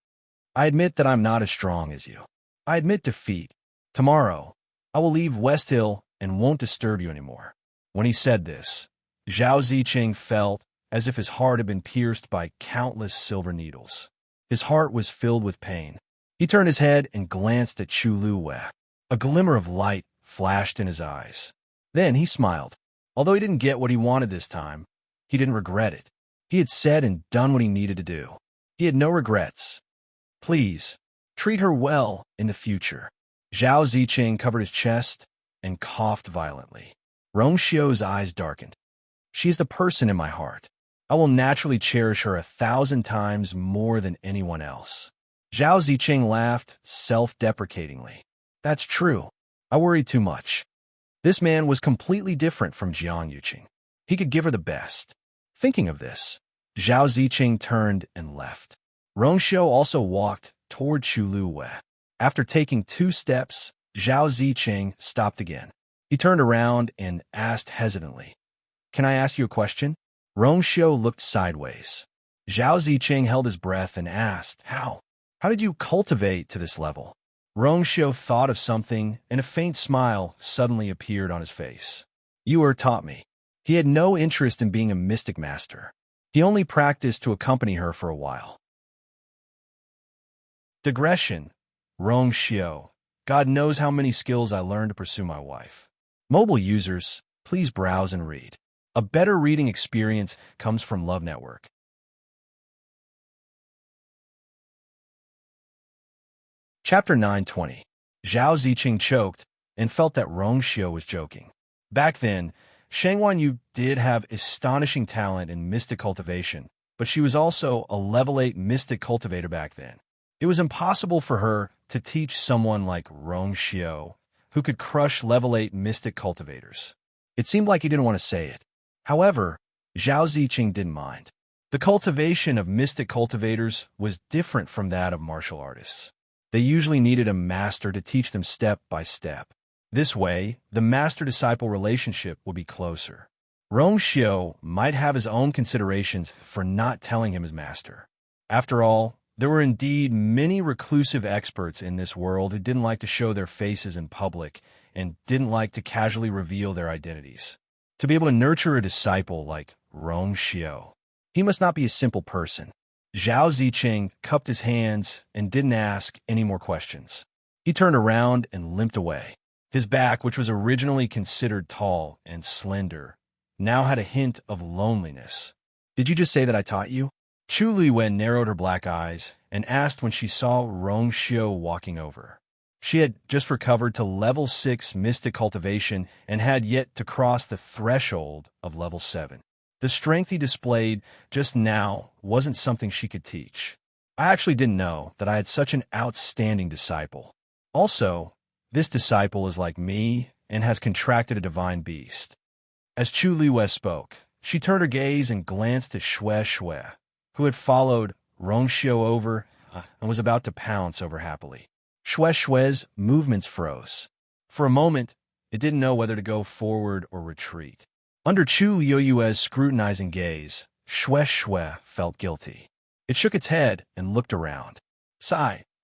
I admit that I'm not as strong as you. I admit defeat. Tomorrow, I will leave West Hill and won't disturb you anymore. When he said this, Zhao Zicheng felt as if his heart had been pierced by countless silver needles. His heart was filled with pain. He turned his head and glanced at Chu Luwei. A glimmer of light flashed in his eyes. Then he smiled. Although he didn't get what he wanted this time, he didn't regret it. He had said and done what he needed to do. He had no regrets. Please, treat her well in the future. Zhao Zicheng covered his chest and coughed violently. Rongxiao's eyes darkened. She is the person in my heart. I will naturally cherish her 1,000 times more than anyone else. Zhao Zicheng laughed self-deprecatingly. That's true. I worry too much. This man was completely different from Jiang Yuqing. He could give her the best. Thinking of this, Zhao Zicheng turned and left. Rongxiao also walked toward Chu Luwei. After taking 2 steps, Zhao Zicheng stopped again. He turned around and asked hesitantly, Can I ask you a question? Rongxiao looked sideways. Zhao Zicheng held his breath and asked, How? How did you cultivate to this level? Rongxiao thought of something, and a faint smile suddenly appeared on his face. You taught me. He had no interest in being a mystic master. He only practiced to accompany her for a while. Digression. Rongxiao. God knows how many skills I learned to pursue my wife. Mobile users, please browse and read. A better reading experience comes from Love Network. Chapter 920. Zhao Zicheng choked and felt that Rongxiao was joking. Back then, Shangwen Yu did have astonishing talent in mystic cultivation, but she was also a level 8 mystic cultivator back then. It was impossible for her to teach someone like Rongxiao, who could crush level 8 mystic cultivators. It seemed like he didn't want to say it. However, Zhao Zicheng didn't mind. The cultivation of mystic cultivators was different from that of martial artists. They usually needed a master to teach them step by step. This way, the master-disciple relationship would be closer. Rongxiao might have his own considerations for not telling him his master. After all, there were indeed many reclusive experts in this world who didn't like to show their faces in public and didn't like to casually reveal their identities. To be able to nurture a disciple like Rongxiao, he must not be a simple person. Zhao Zicheng cupped his hands and didn't ask any more questions. He turned around and limped away. His back, which was originally considered tall and slender, now had a hint of loneliness. Did you just say that I taught you? Chu Luwei narrowed her black eyes and asked when she saw Rongxiao walking over. She had just recovered to level 6 mystic cultivation and had yet to cross the threshold of level 7. The strength he displayed just now wasn't something she could teach. I actually didn't know that I had such an outstanding disciple. Also, this disciple is like me and has contracted a divine beast. As Chu Luwei spoke, she turned her gaze and glanced at Shui, who had followed Rongxiao over and was about to pounce over happily. Shui's movements froze. For a moment, it didn't know whether to go forward or retreat. Under Chu Luwei's scrutinizing gaze, Shui felt guilty. It shook its head and looked around.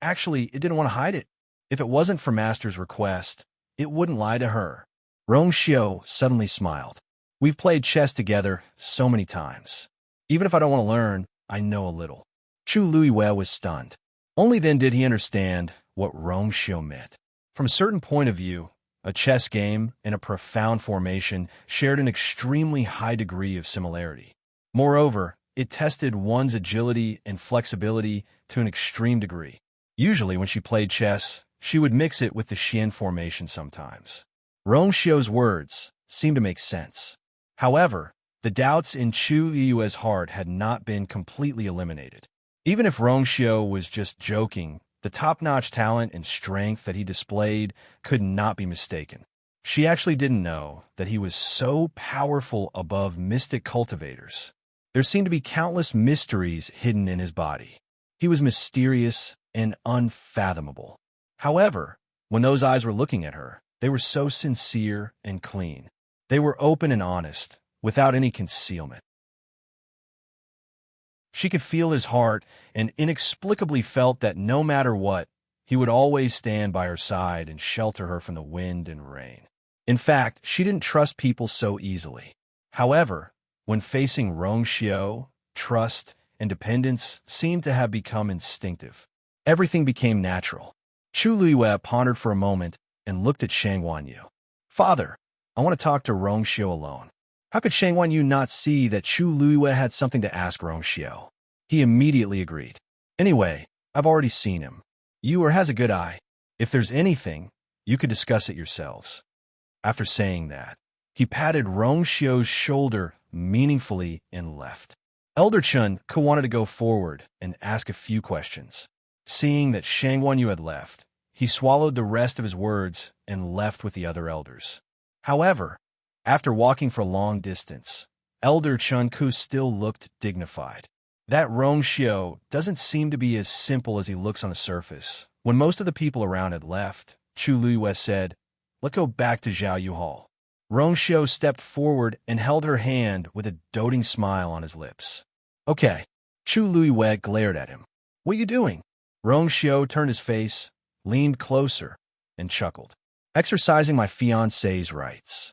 Actually, it didn't want to hide it. If it wasn't for Master's request, it wouldn't lie to her. Rongxiao suddenly smiled. We've played chess together so many times. Even if I don't want to learn, I know a little. Chu Luiwei was stunned. Only then did he understand what Rongxiu meant. From a certain point of view, a chess game and a profound formation shared an extremely high degree of similarity. Moreover, it tested one's agility and flexibility to an extreme degree. Usually, when she played chess, she would mix it with the Xian formation sometimes. Rongxiu's words seemed to make sense. However, the doubts in Chu Yue's heart had not been completely eliminated. Even if Rongxiu was just joking, the top-notch talent and strength that he displayed could not be mistaken. She actually didn't know that he was so powerful above mystic cultivators. There seemed to be countless mysteries hidden in his body. He was mysterious and unfathomable. However, when those eyes were looking at her, they were so sincere and clean. They were open and honest, without any concealment. She could feel his heart and inexplicably felt that no matter what, he would always stand by her side and shelter her from the wind and rain. In fact, she didn't trust people so easily. However, when facing Rongxiu, trust and dependence seemed to have become instinctive. Everything became natural. Chu Luiwei pondered for a moment and looked at Shang Wanyu. "Father, I want to talk to Rongxiu alone." How could Shang Wanyu not see that Chu Luiwei had something to ask Rongxiu? He immediately agreed. "Anyway, I've already seen him. Yu has a good eye. If there's anything, you could discuss it yourselves." After saying that, he patted Rongxiu's shoulder meaningfully and left. Elder Chun wanted to go forward and ask a few questions. Seeing that Shang Wanyu had left, he swallowed the rest of his words and left with the other elders. However, after walking for a long distance, Elder Chun still looked dignified. That Rongxiu doesn't seem to be as simple as he looks on the surface. When most of the people around had left, Chu Luiwei said, "Let's go back to Zhao Yu Hall." Rongxiu stepped forward and held her hand with a doting smile on his lips. "Okay." Chu Luiwei glared at him. "What are you doing?" Rongxiu turned his face, leaned closer, and chuckled. "Exercising my fiancé's rights."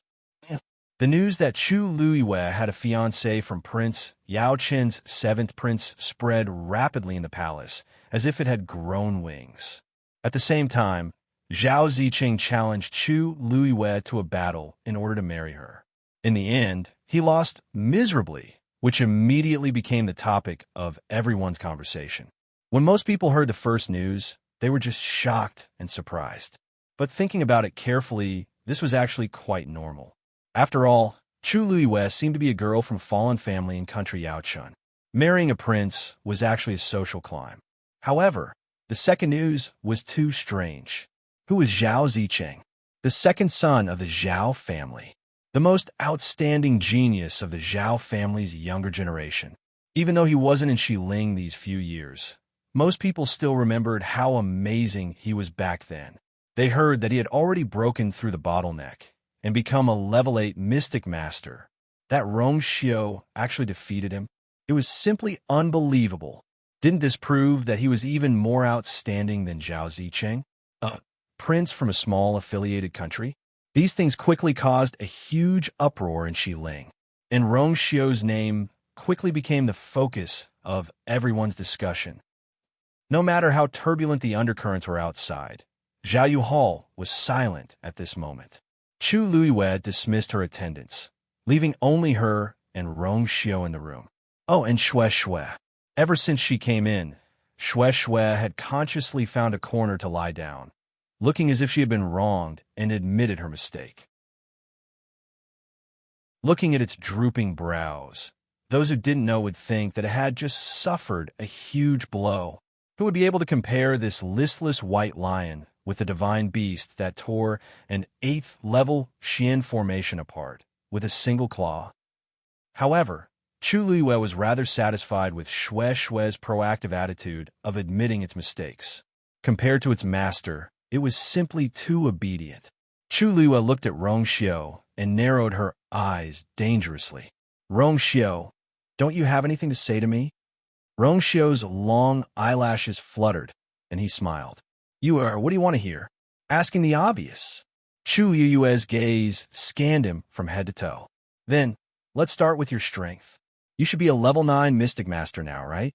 The news that Chu Luiwei had a fiancé from Prince Yao Chen's seventh prince spread rapidly in the palace, as if it had grown wings. At the same time, Zhao Ziqing challenged Chu Luiwei to a battle in order to marry her. In the end, he lost miserably, which immediately became the topic of everyone's conversation. When most people heard the first news, they were just shocked and surprised. But thinking about it carefully, this was actually quite normal. After all, Chu Luiwei seemed to be a girl from fallen family in country Yaochun. Marrying a prince was actually a social climb. However, the second news was too strange. Who was Zhao Ziqing? The second son of the Zhao family. The most outstanding genius of the Zhao family's younger generation. Even though he wasn't in Xiling these few years, most people still remembered how amazing he was back then. They heard that he had already broken through the bottleneck and become a level 8 mystic master. That Rongxiu actually defeated him. It was simply unbelievable. Didn't this prove that he was even more outstanding than Zhao Ziqing? A prince from a small affiliated country? These things quickly caused a huge uproar in Xiling, and Rongxiu's name quickly became the focus of everyone's discussion. No matter how turbulent the undercurrents were outside, Zhao Yu Hall was silent at this moment. Chu Luiwei dismissed her attendants, leaving only her and Rongxiu in the room. Oh, and Shui. Ever since she came in, Shui had consciously found a corner to lie down, looking as if she had been wronged and admitted her mistake. Looking at its drooping brows, those who didn't know would think that it had just suffered a huge blow. Who would be able to compare this listless white lion with the divine beast that tore an 8th level Xian formation apart with a single claw? However, Chu Luiwei was rather satisfied with Shui's proactive attitude of admitting its mistakes. Compared to its master, it was simply too obedient. Chu Luiwei looked at Rongxiu and narrowed her eyes dangerously. "Rongxiu, don't you have anything to say to me?" Rongxiu's long eyelashes fluttered, and he smiled. What do you want to hear?" Asking the obvious. Chu Yue's gaze scanned him from head to toe. "Then, let's start with your strength. You should be a level 9 Mystic Master now, right?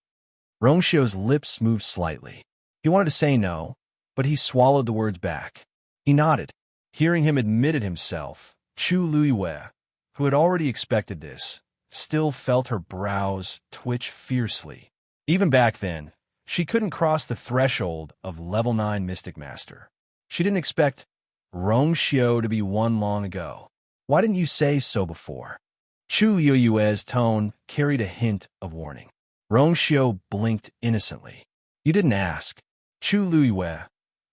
Rongshio's lips moved slightly. He wanted to say no, but he swallowed the words back. He nodded. Hearing him admitted himself, Chu Luiwei, who had already expected this, still felt her brows twitch fiercely. Even back then, she couldn't cross the threshold of level 9 Mystic Master. She didn't expect Rongshio to be one long ago. Why didn't you say so before? Chu Luiwei's tone carried a hint of warning. Rongshio blinked innocently. You didn't ask. Chu Luiwei.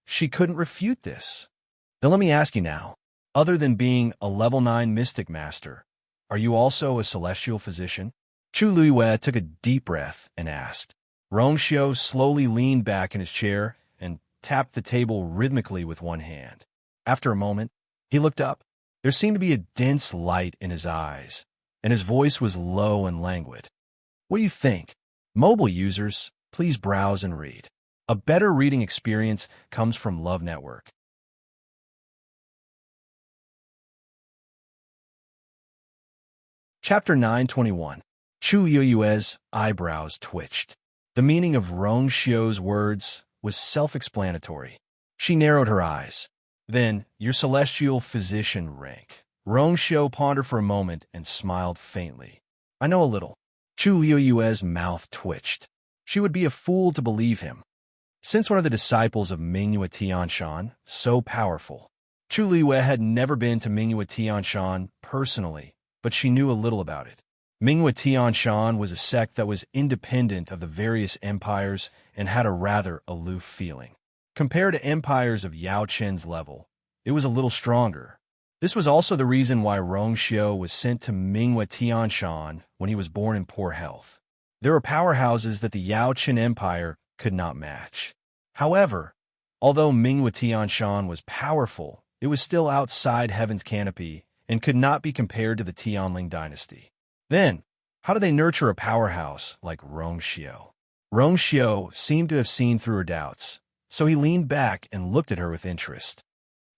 She couldn't refute this. Then let me ask you now. Other than being a level 9 Mystic Master, are you also a celestial physician? Chu Luiwei took a deep breath and asked. Rongshio slowly leaned back in his chair and tapped the table rhythmically with one hand. After a moment, he looked up. There seemed to be a dense light in his eyes, and his voice was low and languid. What do you think? Mobile users, please browse and read. A better reading experience comes from Love Network. Chapter 921. Chu Luiwei's eyebrows twitched. The meaning of Rongshio's words was self-explanatory. She narrowed her eyes. Then, your celestial physician rank. Rongshio pondered for a moment and smiled faintly. I know a little. Chu Luiwei's mouth twitched. She would be a fool to believe him. Since one of the disciples of Mingyue Tianshan, so powerful, Chu Luiwei had never been to Mingyue Tianshan personally, but she knew a little about it. Mingyue Tianshan was a sect that was independent of the various empires and had a rather aloof feeling. Compared to empires of Yao Chen's level, it was a little stronger. This was also the reason why Rongshio was sent to Mingyue Tianshan when he was born in poor health. There were powerhouses that the Yao Chen Empire could not match. However, although Mingyue Tianshan was powerful, it was still outside Heaven's canopy and could not be compared to the Tianling dynasty. Then, how do they nurture a powerhouse like Rongshio? Rongshio seemed to have seen through her doubts, so he leaned back and looked at her with interest.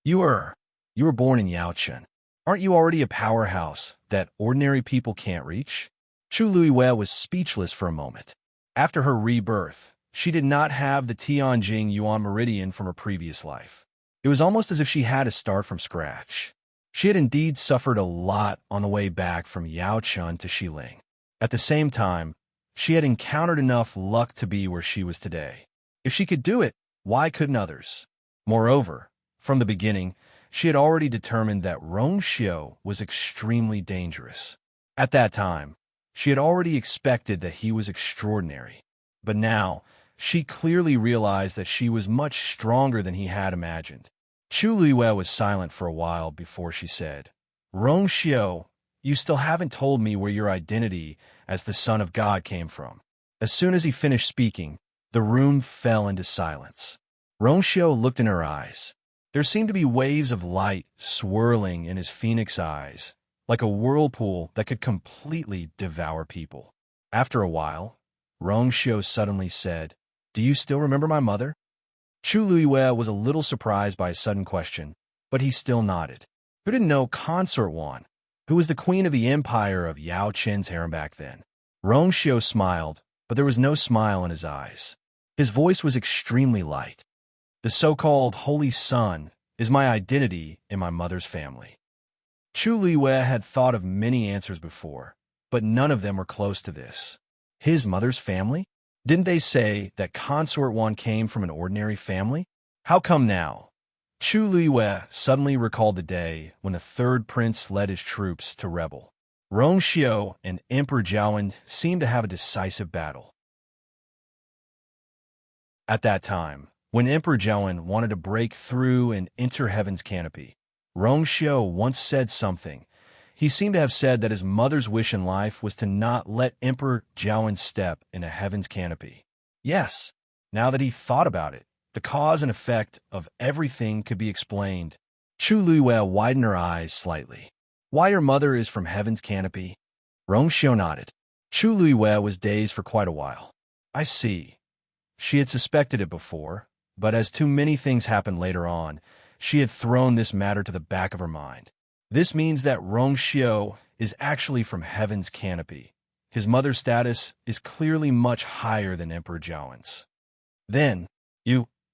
You were born in Yao Chen. Aren't you already a powerhouse that ordinary people can't reach? Chu Luiwei was speechless for a moment. After her rebirth, she did not have the Tianjing Yuan Meridian from her previous life. It was almost as if she had to start from scratch. She had indeed suffered a lot on the way back from Yao Chen to Xiling. At the same time, she had encountered enough luck to be where she was today. If she could do it, why couldn't others? Moreover, from the beginning, she had already determined that Rongshio was extremely dangerous. At that time, she had already expected that he was extraordinary. But now, she clearly realized that she was much stronger than he had imagined. Chu Luiwei was silent for a while before she said, Rongshio, you still haven't told me where your identity as the Son of God came from. As soon as he finished speaking, the room fell into silence. Rongshio looked in her eyes. There seemed to be waves of light swirling in his phoenix eyes, like a whirlpool that could completely devour people. After a while, Rongshio suddenly said, Do you still remember my mother? Chu Luiwei was a little surprised by his sudden question, but he still nodded. Who didn't know Consort Wan, who was the queen of the empire of Yao Chen's harem back then? Rongshio smiled, but there was no smile in his eyes. His voice was extremely light. The so-called Holy Son is my identity in my mother's family. Chu Luiwei had thought of many answers before, but none of them were close to this. His mother's family? Didn't they say that Consort Wan came from an ordinary family? How come now? Chu Luiwei suddenly recalled the day when the third prince led his troops to rebel. Rongshio and Emperor Jiawen seemed to have a decisive battle. At that time, when Emperor Jiawen wanted to break through and enter Heaven's canopy, Rongshio once said something. He seemed to have said that his mother's wish in life was to not let Emperor Jiawen step into Heaven's canopy. Yes, now that he thought about it, the cause and effect of everything could be explained. Chu Luiwei widened her eyes slightly. Why your mother is from Heaven's canopy? Rongshio nodded. Chu Luiwei was dazed for quite a while. I see. She had suspected it before, but as too many things happened later on, she had thrown this matter to the back of her mind. This means that Rongshio is actually from Heaven's canopy. his mother's status is clearly much higher than Emperor Jowen's. Then,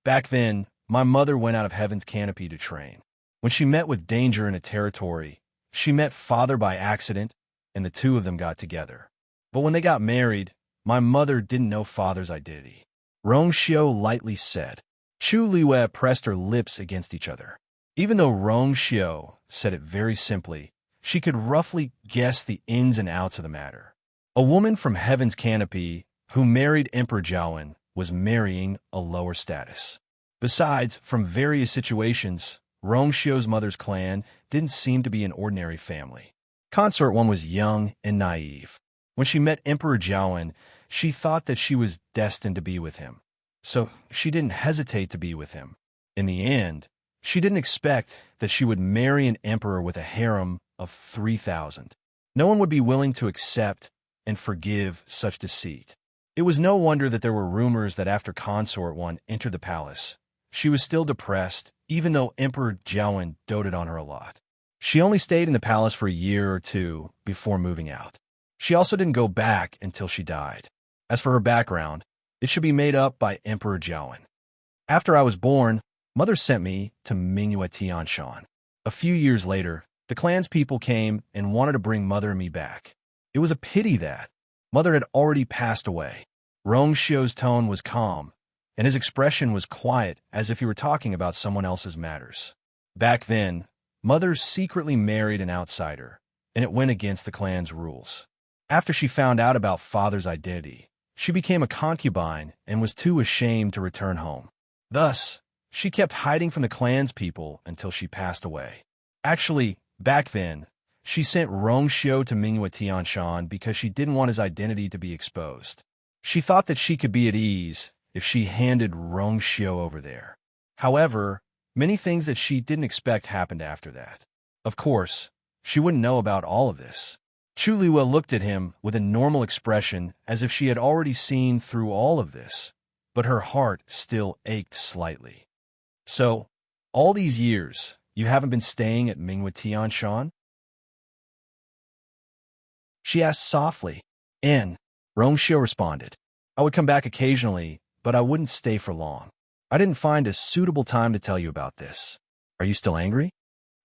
back then, my mother went out of heaven's canopy to train. When she met with danger in a territory, she met father by accident, and the two of them got together. But when they got married, my mother didn't know father's identity. Rongxiu lightly said. Chu Liwei pressed her lips against each other. Even though Rongxiu said it very simply, she could roughly guess the ins and outs of the matter. A woman from heaven's canopy who married Emperor Jowen was marrying a lower status. Besides, from various situations, Rongxiu's mother's clan didn't seem to be an ordinary family. Consort 1 was young and naive. When she met Emperor Jowen, she thought that she was destined to be with him. So she didn't hesitate to be with him. In the end, she didn't expect that she would marry an emperor with a harem of 3,000. No one would be willing to accept and forgive such deceit. It was no wonder that there were rumors that after Consort 1 entered the palace, she was still depressed, even though Emperor Jowen doted on her a lot. She only stayed in the palace for a year or two before moving out. She also didn't go back until she died. As for her background, it should be made up by Emperor Jowen. After I was born, Mother sent me to Mingyue Tianshan. A few years later, the clan's people came and wanted to bring Mother and me back. It was a pity that Mother had already passed away. Rongxiu's tone was calm, and his expression was quiet, as if he were talking about someone else's matters. Back then, Mother secretly married an outsider, and it went against the clan's rules. After she found out about Father's identity, she became a concubine and was too ashamed to return home. Thus, she kept hiding from the clan's people until she passed away. Actually, back then, she sent Rongxiu to Mingyue Tianshan because she didn't want his identity to be exposed. She thought that she could be at ease if she handed Rongxiu over there. However, many things that she didn't expect happened after that. Of course, she wouldn't know about all of this. Chu Liwei looked at him with a normal expression as if she had already seen through all of this, but her heart still ached slightly. So, all these years, you haven't been staying at Mingyue Tianshan? She asked softly. Rongxiu responded. I would come back occasionally, but I wouldn't stay for long. I didn't find a suitable time to tell you about this. Are you still angry?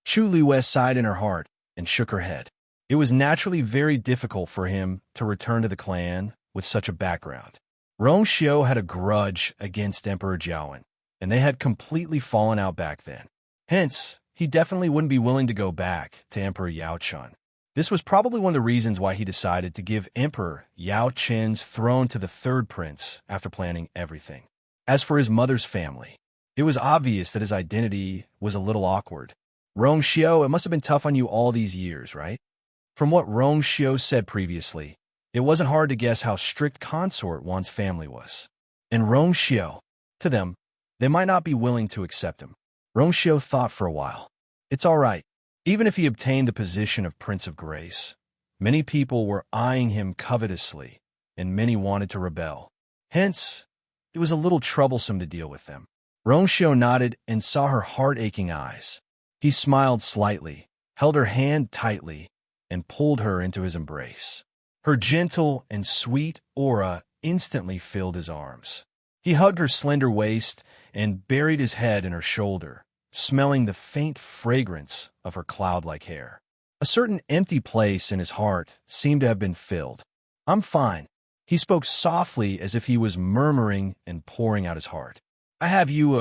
Chu Liwei sighed in her heart and shook her head. It was naturally very difficult for him to return to the clan with such a background. Rongxiu had a grudge against Emperor Jowen, and they had completely fallen out back then. Hence, he definitely wouldn't be willing to go back to Emperor Yao Chun. This was probably one of the reasons why he decided to give Emperor Yao Chen's throne to the third prince after planning everything. As for his mother's family, it was obvious that his identity was a little awkward. Rongxiu, it must have been tough on you all these years, right? From what Rongxiu said previously, it wasn't hard to guess how strict Consort 1's family was. And Rongxiu, to them, they might not be willing to accept him. Rongxiu thought for a while. It's all right. Even if he obtained the position of Prince of Grace, many people were eyeing him covetously, and many wanted to rebel. Hence, it was a little troublesome to deal with them. Rongxiu nodded and saw her heart-aching eyes. He smiled slightly, held her hand tightly, and pulled her into his embrace. Her gentle and sweet aura instantly filled his arms. He hugged her slender waist and buried his head in her shoulder, smelling the faint fragrance of her cloud-like hair. A certain empty place in his heart seemed to have been filled. I'm fine. He spoke softly as if he was murmuring and pouring out his heart. I have you,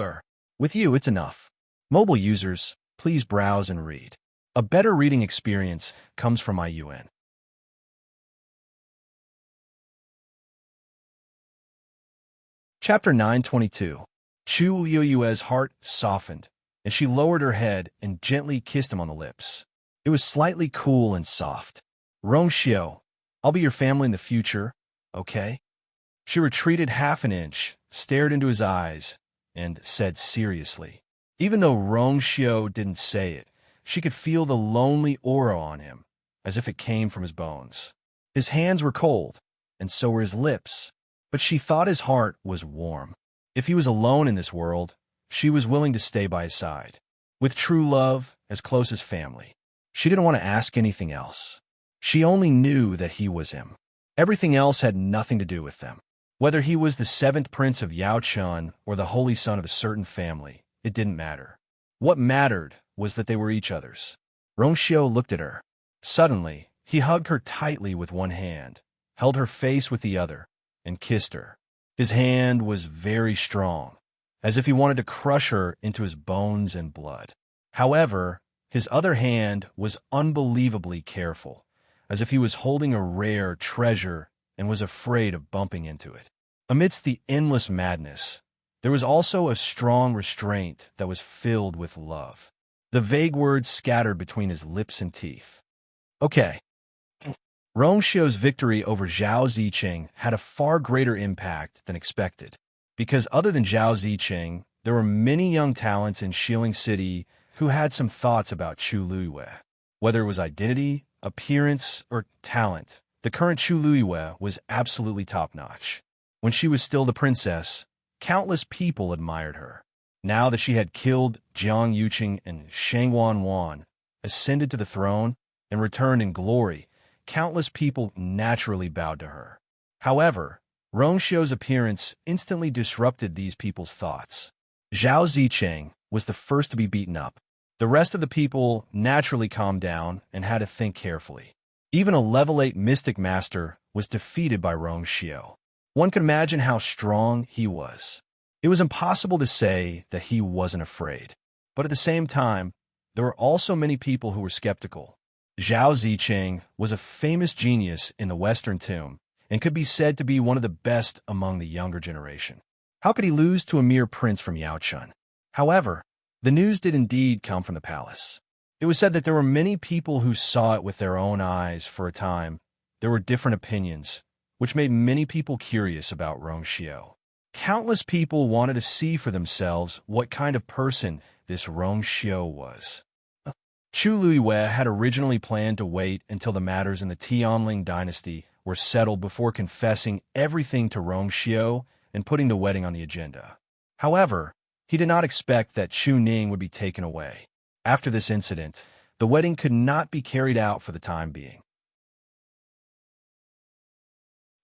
with you, it's enough. Mobile users, please browse and read. A better reading experience comes from my UN. Chapter 922. Chu Liu's heart softened, and she lowered her head and gently kissed him on the lips. It was slightly cool and soft. Rongxiu, I'll be your family in the future, okay? She retreated half an inch, stared into his eyes, and said seriously. Even though Rongxiu didn't say it, she could feel the lonely aura on him, as if it came from his bones. His hands were cold, and so were his lips, but she thought his heart was warm. If he was alone in this world, she was willing to stay by his side. With true love, as close as family. She didn't want to ask anything else. She only knew that he was him. Everything else had nothing to do with them. Whether he was the seventh prince of Yaochun or the holy son of a certain family, it didn't matter. What mattered was that they were each other's. Rongxiu looked at her. Suddenly, he hugged her tightly with one hand, held her face with the other, and kissed her. His hand was very strong, as if he wanted to crush her into his bones and blood. However, his other hand was unbelievably careful, as if he was holding a rare treasure and was afraid of bumping into it. Amidst the endless madness, there was also a strong restraint that was filled with love. The vague words scattered between his lips and teeth. Okay. Rongxiu's victory over Zhao Zicheng had a far greater impact than expected, because other than Zhao Zicheng, there were many young talents in Shilling City who had some thoughts about Chu Luiyue. Whether it was identity, appearance, or talent, the current Chu Luiyue was absolutely top-notch. When she was still the princess, countless people admired her. Now that she had killed Jiang Yuqing and Shang Wanwan, ascended to the throne, and returned in glory, countless people naturally bowed to her. However, Rongxiu's appearance instantly disrupted these people's thoughts. Zhao Zicheng was the first to be beaten up. The rest of the people naturally calmed down and had to think carefully. Even a level 8 mystic master was defeated by Rongxiu. One could imagine how strong he was. It was impossible to say that he wasn't afraid. But at the same time, there were also many people who were skeptical. Zhao Zicheng was a famous genius in the Western Tomb and could be said to be one of the best among the younger generation. How could he lose to a mere prince from Yaochun? However, the news did indeed come from the palace. It was said that there were many people who saw it with their own eyes for a time. There were different opinions, which made many people curious about Rongxiu. Countless people wanted to see for themselves what kind of person this Rongxiu was. Chu Luiyue had originally planned to wait until the matters in the Tianling dynasty were settled before confessing everything to Rongxiu and putting the wedding on the agenda. However, he did not expect that Chu Ning would be taken away. After this incident, the wedding could not be carried out for the time being.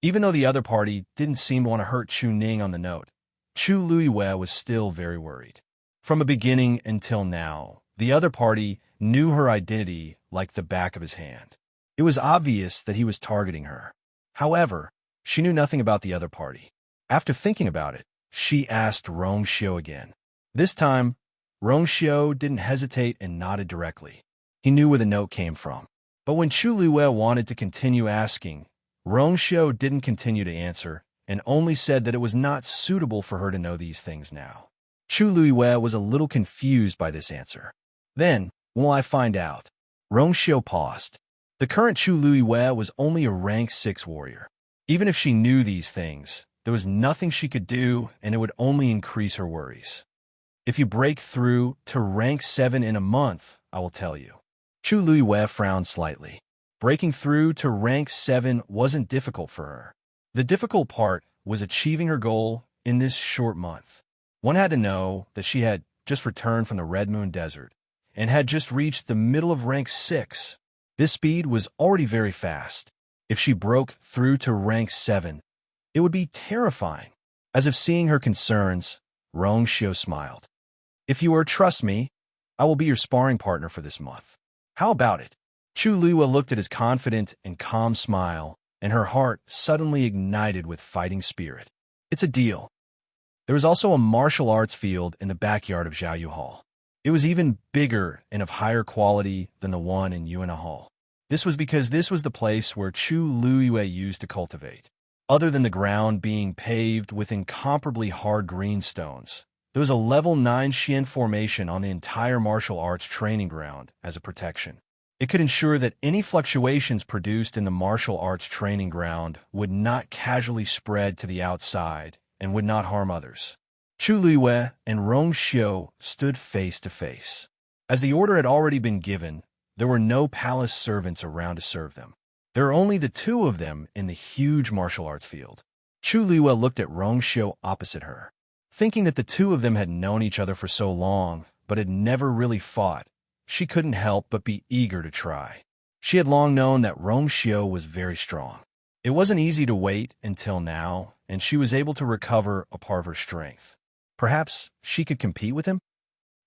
Even though the other party didn't seem to want to hurt Chu Ning on the note, Chu Luiyue was still very worried. From the beginning until now, the other party knew her identity like the back of his hand. It was obvious that he was targeting her. However, she knew nothing about the other party. After thinking about it, she asked Rongxiu again. This time, Rongxiu didn't hesitate and nodded directly. He knew where the note came from. But when Chu Luiyue wanted to continue asking, Rongxiu didn't continue to answer and only said that it was not suitable for her to know these things now. Chu Luiyue was a little confused by this answer. Then, when will I find out? Rongxiu paused. The current Chu Luiyue was only a rank 6 warrior. Even if she knew these things, there was nothing she could do and it would only increase her worries. If you break through to rank 7 in a month, I will tell you. Chu Luiyue frowned slightly. Breaking through to rank 7 wasn't difficult for her. The difficult part was achieving her goal in this short month. One had to know that she had just returned from the Red Moon Desert and had just reached the middle of rank 6. This speed was already very fast. If she broke through to rank 7, it would be terrifying. As if seeing her concerns, Rongxiu smiled. If you trust me, I will be your sparring partner for this month. How about it? Chu Luiyue looked at his confident and calm smile, and her heart suddenly ignited with fighting spirit. It's a deal. There was also a martial arts field in the backyard of Zhaoyu Hall. It was even bigger and of higher quality than the one in Yuana Hall. This was because this was the place where Chu Luiyue used to cultivate. Other than the ground being paved with incomparably hard green stones, there was a level 9 Xian formation on the entire martial arts training ground as a protection. It could ensure that any fluctuations produced in the martial arts training ground would not casually spread to the outside and would not harm others. Chu Luiyue and Rongxiu stood face to face. As the order had already been given, there were no palace servants around to serve them. There were only the two of them in the huge martial arts field. Chu Luiyue looked at Rongxiu opposite her. Thinking that the two of them had known each other for so long, but had never really fought, she couldn't help but be eager to try. She had long known that Rongxiu was very strong. It wasn't easy to wait until now, and she was able to recover a part of her strength. Perhaps she could compete with him?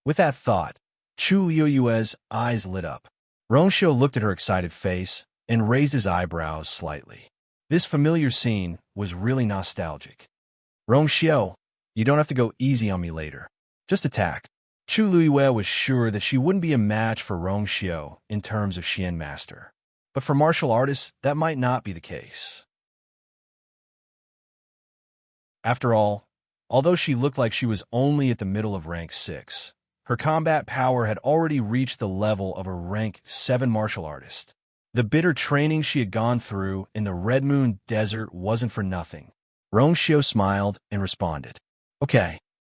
With that thought, Chu Liyue's eyes lit up. Rongxiu looked at her excited face and raised his eyebrows slightly. This familiar scene was really nostalgic. Rongxiu, you don't have to go easy on me later. Just attack. Chu Liyue was sure that she wouldn't be a match for Rongxiu in terms of Xian master. But for martial artists, that might not be the case. After all, although she looked like she was only at the middle of rank 6, her combat power had already reached the level of a rank 7 martial artist. The bitter training she had gone through in the Red Moon Desert wasn't for nothing. Rongxiu smiled and responded. Okay.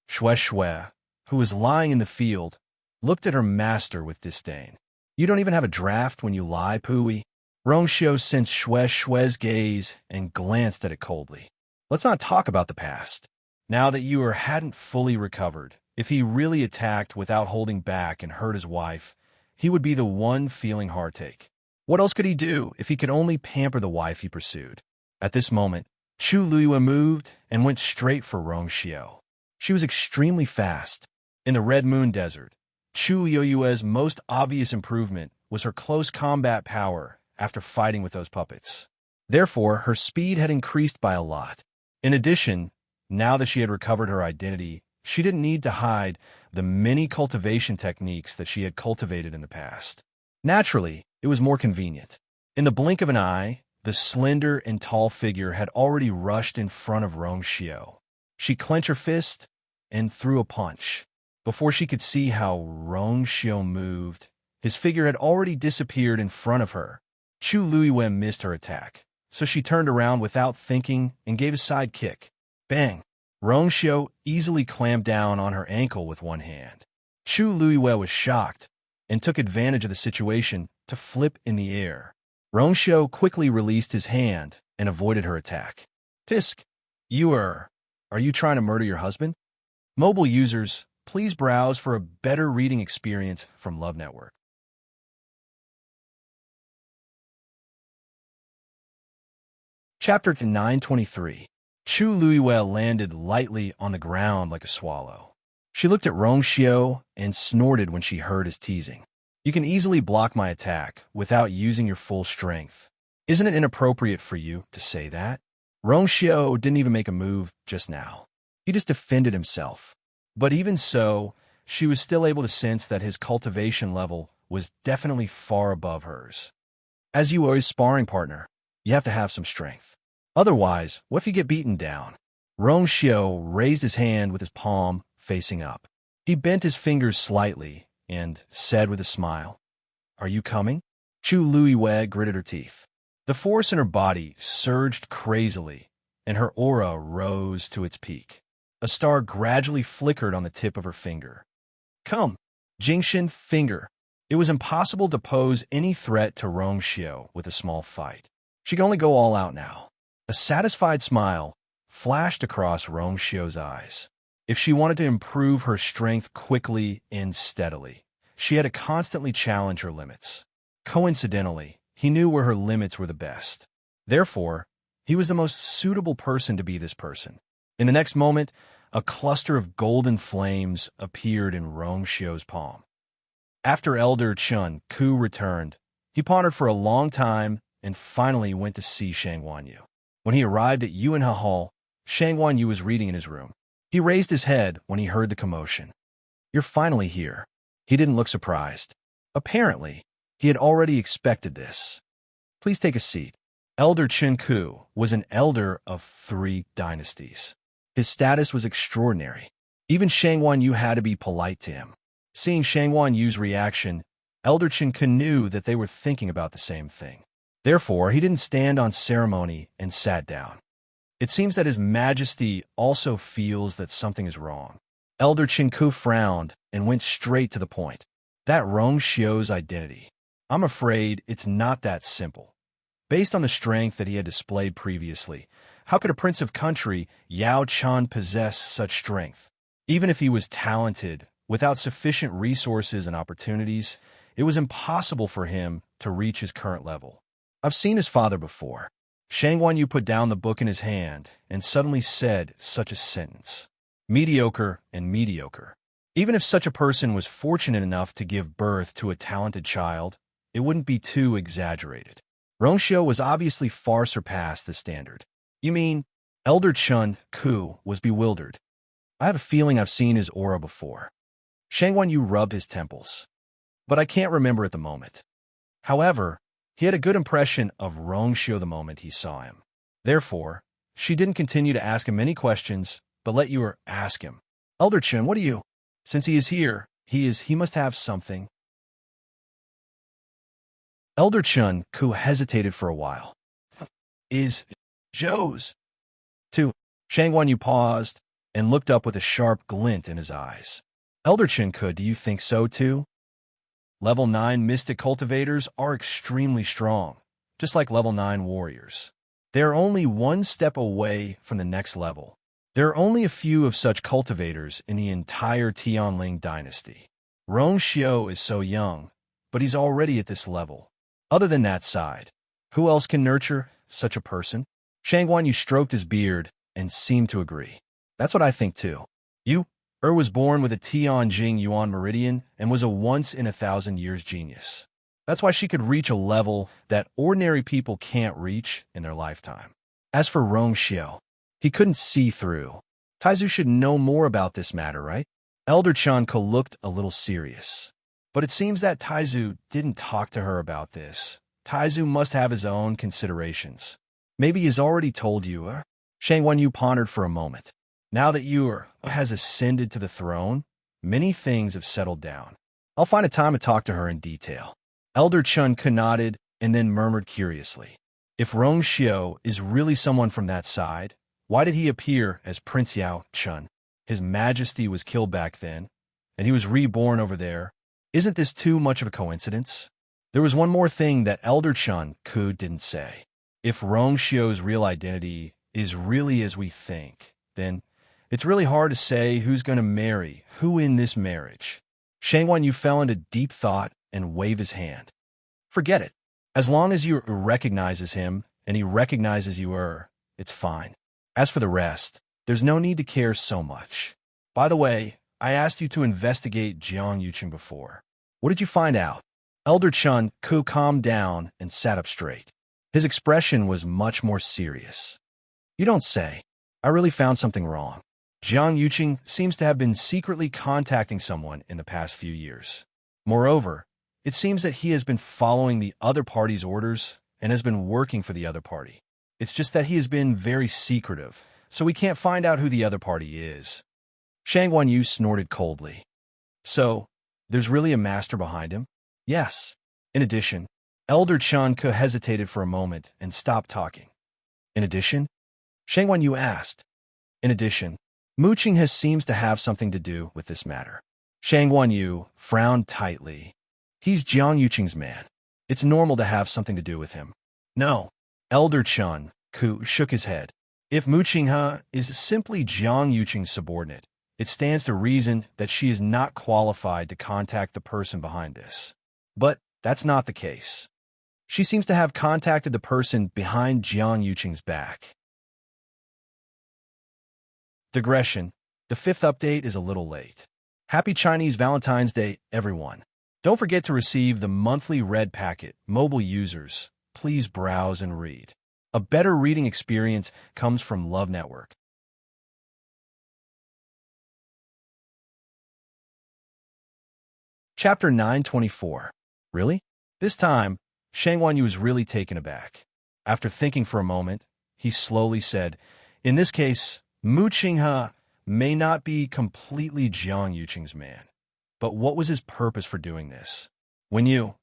Xue, who was lying in the field, looked at her master with disdain. You don't even have a draft when you lie, Pui. Rongxiu sensed Xue's gaze and glanced at it coldly. Let's not talk about the past. Now that you hadn't fully recovered, if he really attacked without holding back and hurt his wife, he would be the one feeling heartache. What else could he do if he could only pamper the wife he pursued? At this moment, Chu Liyue moved and went straight for Rongxiu. She was extremely fast. In the Red Moon Desert, Chu Liyue's most obvious improvement was her close combat power after fighting with those puppets. Therefore, her speed had increased by a lot. In addition, now that she had recovered her identity, she didn't need to hide the many cultivation techniques that she had cultivated in the past. Naturally, it was more convenient. In the blink of an eye, the slender and tall figure had already rushed in front of Rongxiu. She clenched her fist and threw a punch. Before she could see how Rongxiu moved, his figure had already disappeared in front of her. Chu Liyue missed her attack, so she turned around without thinking and gave a side kick. Bang! Rongxiu easily clamped down on her ankle with one hand. Chu Liyue was shocked and took advantage of the situation to flip in the air. Rongxiu quickly released his hand and avoided her attack. Tisk, are you trying to murder your husband? Mobile users, please browse for a better reading experience from Love Network. Chapter 923. Chu Liyue landed lightly on the ground like a swallow. She looked at Rongxiu and snorted when she heard his teasing. You can easily block my attack without using your full strength. Isn't it inappropriate for you to say that? Rongxiu didn't even make a move just now. He just defended himself. But even so, she was still able to sense that his cultivation level was definitely far above hers. As you are his sparring partner, you have to have some strength. Otherwise, what if you get beaten down? Rongxiu raised his hand with his palm facing up. He bent his fingers slightly and said with a smile, Are you coming? Chu Liyue gritted her teeth. The force in her body surged crazily, and her aura rose to its peak. A star gradually flickered on the tip of her finger. Come, Jingshin finger. It was impossible to pose any threat to Rongxiu with a small fight. She could only go all out now. A satisfied smile flashed across Rongxiu's eyes. If she wanted to improve her strength quickly and steadily, she had to constantly challenge her limits. Coincidentally, he knew where her limits were the best. Therefore, he was the most suitable person to be this person. In the next moment, a cluster of golden flames appeared in Rongxiu's palm. After Elder Chun Ku returned, he pondered for a long time and finally went to see Shang Wanyu. When he arrived at Yuanhe Hall, Shang Wanyu was reading in his room. He raised his head when he heard the commotion. You're finally here. He didn't look surprised. Apparently, he had already expected this. Please take a seat. Elder Chun Ku was an elder of 3 dynasties. His status was extraordinary. Even Shang Wanyu had to be polite to him. Seeing Shang Wanyu's reaction, Elder Chun Ku knew that they were thinking about the same thing. Therefore, he didn't stand on ceremony and sat down. It seems that His Majesty also feels that something is wrong. Elder Chun Ku frowned and went straight to the point. That Rongxiu's identity. I'm afraid it's not that simple. Based on the strength that he had displayed previously, how could a prince of country, Yao Chan, possess such strength? Even if he was talented, without sufficient resources and opportunities, it was impossible for him to reach his current level. I've seen his father before. Shang Wanyu put down the book in his hand and suddenly said such a sentence. Mediocre and mediocre. Even if such a person was fortunate enough to give birth to a talented child, it wouldn't be too exaggerated. Rongxiu was obviously far surpassed the standard. You mean? Elder Chun Ku was bewildered. I have a feeling I've seen his aura before. Shang Wanyu rubbed his temples. But I can't remember at the moment. However, he had a good impression of Rongxiu the moment he saw him. Therefore, she didn't continue to ask him any questions, but let you ask him. Elder Chun, what are you? Since he is here, he must have something. Elder Chun Ku hesitated for a while. Is Zhou's? Too. Shang Wanyu paused and looked up with a sharp glint in his eyes. Elder Chun Ku, do you think so too? Level 9 mystic cultivators are extremely strong, just like level 9 warriors. They are only one step away from the next level. There are only a few of such cultivators in the entire Tianling dynasty. Rongxiu is so young, but he's already at this level. Other than that side, who else can nurture such a person? Shang Wanyu stroked his beard and seemed to agree. That's what I think too. Was born with a Tianjing Yuan meridian and was a once-in-a-thousand-years genius. That's why she could reach a level that ordinary people can't reach in their lifetime. As for Rongxiu, he couldn't see through. Taizu should know more about this matter, right? Elder Chanko looked a little serious. But it seems that Taizu didn't talk to her about this. Taizu must have his own considerations. Maybe he's already told you, Shang Wanyu pondered for a moment. Now that you has ascended to the throne, many things have settled down. I'll find a time to talk to her in detail. Elder Chun nodded and then murmured curiously. If Rongxiu is really someone from that side, why did he appear as Prince Yao Chun? His majesty was killed back then, and he was reborn over there. Isn't this too much of a coincidence? There was one more thing that Elder Chun Ku didn't say. If Rongxiu's real identity is really as we think, then it's really hard to say who's going to marry who in this marriage. Shang Wanyu fell into deep thought and waved his hand. Forget it. As long as you recognizes him and he recognizes you it's fine. As for the rest, there's no need to care so much. By the way, I asked you to investigate Jiang Yuqing before. What did you find out? Elder Chun Ku calmed down and sat up straight. His expression was much more serious. You don't say. I really found something wrong. Jiang Yuqing seems to have been secretly contacting someone in the past few years. Moreover, it seems that he has been following the other party's orders and has been working for the other party. It's just that he has been very secretive, so we can't find out who the other party is. Shang Wanyu snorted coldly. So, there's really a master behind him? Yes. In addition, Elder Chun Ke hesitated for a moment and stopped talking. In addition? Shang Wanyu asked. In addition, Muqing seems to have something to do with this matter. Shang Wanyu frowned tightly. He's Jiang Yuqing's man. It's normal to have something to do with him. No. Elder Chun Ku shook his head. If Muqing is simply Jiang Yuqing's subordinate, it stands to reason that she is not qualified to contact the person behind this. But that's not the case. She seems to have contacted the person behind Jiang Yuqing's back. Digression. The 5th update is a little late. Happy Chinese Valentine's Day, everyone. Don't forget to receive the monthly red packet. Mobile users, please browse and read. A better reading experience comes from Love Network. Chapter 924. Really? This time, Shang Wanyu was really taken aback. After thinking for a moment, he slowly said, in this case, Muqing may not be completely Jiang Yuqing's man. But what was his purpose for doing this? When you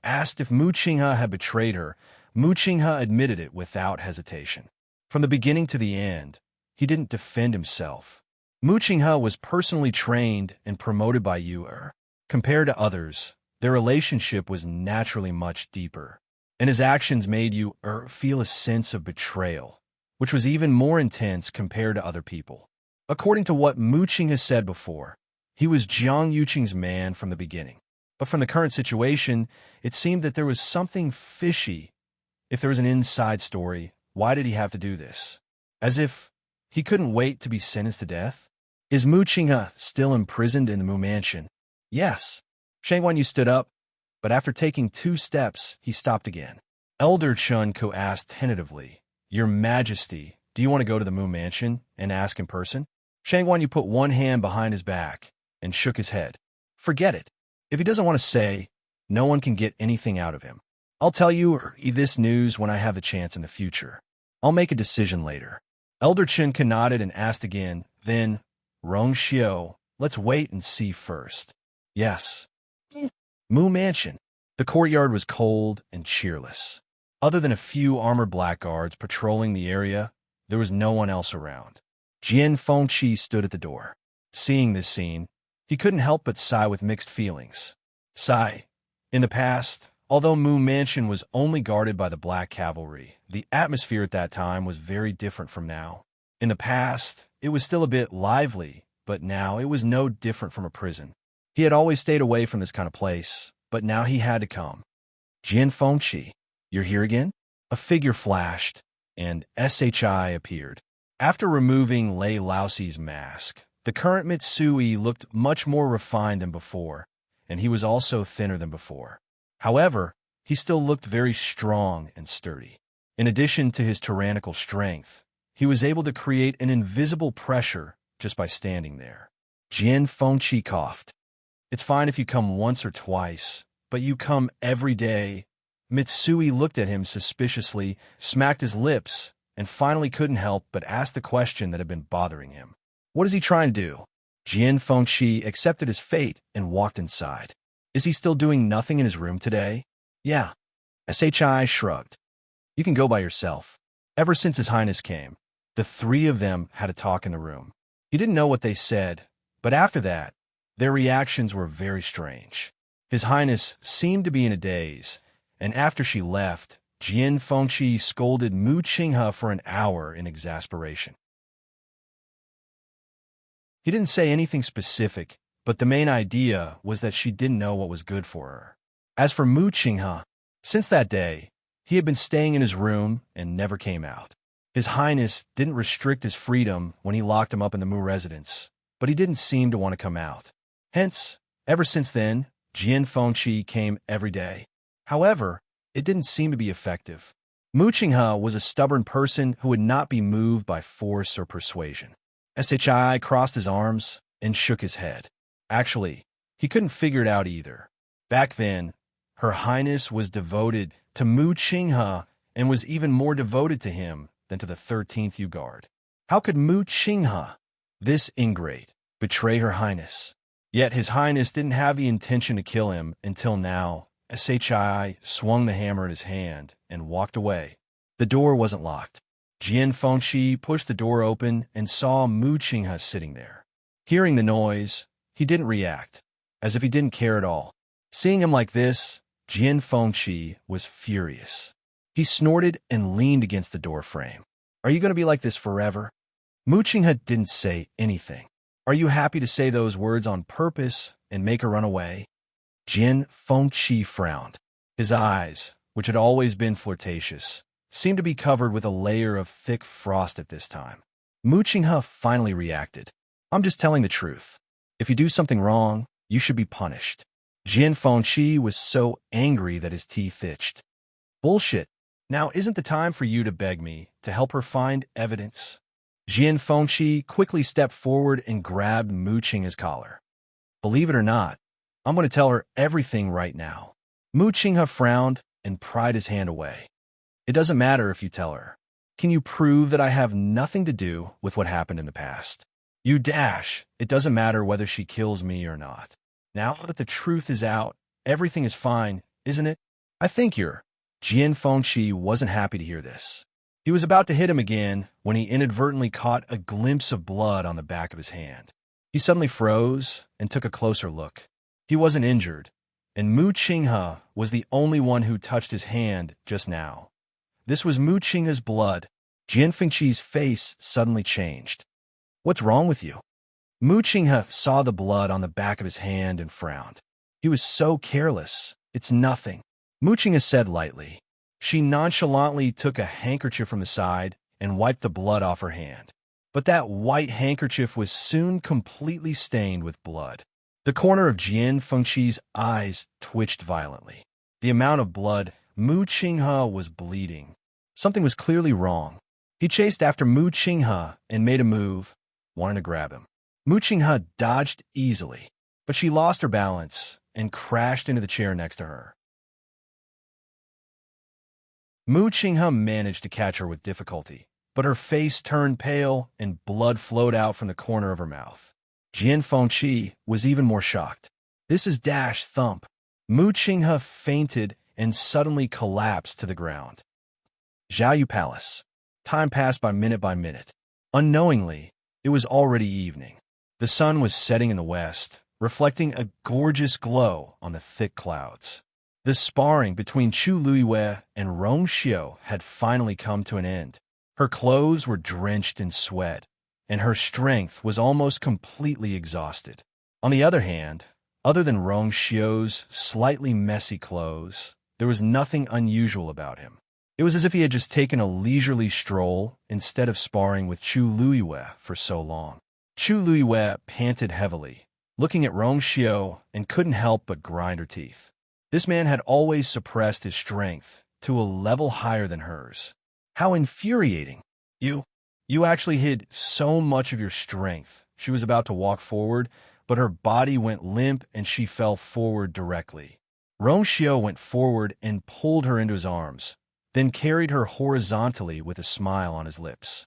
asked if Muqing had betrayed her, Muqing admitted it without hesitation. From the beginning to the end, he didn't defend himself. Muqing was personally trained and promoted by you. Compared to others, their relationship was naturally much deeper, and his actions made you feel a sense of betrayal, which was even more intense compared to other people. According to what Muqing has said before, he was Jiang Yuqing's man from the beginning. But from the current situation, it seemed that there was something fishy. If there was an inside story, why did he have to do this? As if he couldn't wait to be sentenced to death? Is Mu Qinghe still imprisoned in the Mu Mansion? Yes. Shang Wanyu stood up, but after taking 2 steps, he stopped again. Elder Chun Ko asked tentatively, Your Majesty, do you want to go to the Mu Mansion and ask in person? Shang Wanyu put one hand behind his back and shook his head. Forget it. If he doesn't want to say, no one can get anything out of him. I'll tell you this news when I have the chance in the future. I'll make a decision later. Elder Chen nodded and asked again, then, Rong Xiao, let's wait and see first. Yes. Mu Mansion. The courtyard was cold and cheerless. Other than a few armored blackguards patrolling the area, there was no one else around. Jian Fengqi stood at the door. Seeing this scene, he couldn't help but sigh with mixed feelings. Sigh. In the past, although Mu Mansion was only guarded by the Black Cavalry, the atmosphere at that time was very different from now. In the past, it was still a bit lively, but now it was no different from a prison. He had always stayed away from this kind of place, but now he had to come. Jian Fengqi, you're here again? A figure flashed, and SHI appeared. After removing Lei Laoxi's mask, the current Mitsui looked much more refined than before, and he was also thinner than before. However, he still looked very strong and sturdy. In addition to his tyrannical strength, he was able to create an invisible pressure just by standing there. Jian Fengqi coughed. It's fine if you come once or twice, but you come every day. Mitsui looked at him suspiciously, smacked his lips, and finally couldn't help but ask the question that had been bothering him. What is he trying to do? Jian Fengqi accepted his fate and walked inside. Is he still doing nothing in his room today? Yeah. SHI shrugged. You can go by yourself. Ever since His Highness came, the 3 of them had a talk in the room. He didn't know what they said, but after that, their reactions were very strange. His Highness seemed to be in a daze, and after she left, Jian Fengqi scolded Mu Qinghe for an hour in exasperation. He didn't say anything specific, but the main idea was that she didn't know what was good for her. As for Mu Qinghe, since that day, he had been staying in his room and never came out. His Highness didn't restrict his freedom when he locked him up in the Mu residence, but he didn't seem to want to come out. Hence, ever since then, Jian Fengqi came every day. However, it didn't seem to be effective. Mu Qinghe was a stubborn person who would not be moved by force or persuasion. SHI crossed his arms and shook his head. Actually, he couldn't figure it out either. Back then, Her Highness was devoted to Mu Qinghe and was even more devoted to him than to the 13th U Guard. How could Mu Qinghe, this ingrate, betray Her Highness? Yet His Highness didn't have the intention to kill him until now. SHI swung the hammer in his hand and walked away. The door wasn't locked. Jian Fengqi pushed the door open and saw Mu Qinghe sitting there. Hearing the noise, he didn't react, as if he didn't care at all. Seeing him like this, Jian Fengqi was furious. He snorted and leaned against the door frame. Are you going to be like this forever? Mu Qinghe didn't say anything. Are you happy to say those words on purpose and make her run away? Jian Fengqi frowned. His eyes, which had always been flirtatious, seemed to be covered with a layer of thick frost at this time. Mu Qinghe finally reacted. I'm just telling the truth. If you do something wrong, you should be punished. Jian Fengqi was so angry that his teeth itched. Bullshit. Now isn't the time for you to beg me to help her find evidence. Jian Fengqi quickly stepped forward and grabbed Mu Qinghe's collar. Believe it or not, I'm going to tell her everything right now. Mu Qinghe frowned and pried his hand away. It doesn't matter if you tell her. Can you prove that I have nothing to do with what happened in the past? You dash. It doesn't matter whether she kills me or not. Now that the truth is out, everything is fine, isn't it? I think you're. Jian Fengqi wasn't happy to hear this. He was about to hit him again when he inadvertently caught a glimpse of blood on the back of his hand. He suddenly froze and took a closer look. He wasn't injured, and Mu Qinghe was the only one who touched his hand just now. This was Mu Qinghe's blood. Jian Fengqi's face suddenly changed. What's wrong with you? Mu Qinghe saw the blood on the back of his hand and frowned. He was so careless. It's nothing. Mu Qinghe said lightly. She nonchalantly took a handkerchief from the side and wiped the blood off her hand. But that white handkerchief was soon completely stained with blood. The corner of Jian Fengqi's eyes twitched violently. The amount of blood, Mu Qinghe was bleeding. Something was clearly wrong. He chased after Mu Qinghe and made a move, wanting to grab him. Mu Qinghe dodged easily, but she lost her balance and crashed into the chair next to her. Mu Qinghe managed to catch her with difficulty, but her face turned pale and blood flowed out from the corner of her mouth. Jian Fengqi was even more shocked. This is dash thump. Mu Qinghe fainted and suddenly collapsed to the ground. Zhaoyu Palace. Time passed by minute. Unknowingly, it was already evening. The sun was setting in the west, reflecting a gorgeous glow on the thick clouds. The sparring between Chu Luiwei and Rong Xiu had finally come to an end. Her clothes were drenched in sweat, and her strength was almost completely exhausted. On the other hand, other than Rong Xiu's slightly messy clothes, there was nothing unusual about him. It was as if he had just taken a leisurely stroll instead of sparring with Chu Luiwei for so long. Chu Luiwei panted heavily, looking at Rong Xiu, and couldn't help but grind her teeth. This man had always suppressed his strength to a level higher than hers. How infuriating. You actually hid so much of your strength. She was about to walk forward, but her body went limp and she fell forward directly. Rong Xiu went forward and pulled her into his arms, then carried her horizontally with a smile on his lips.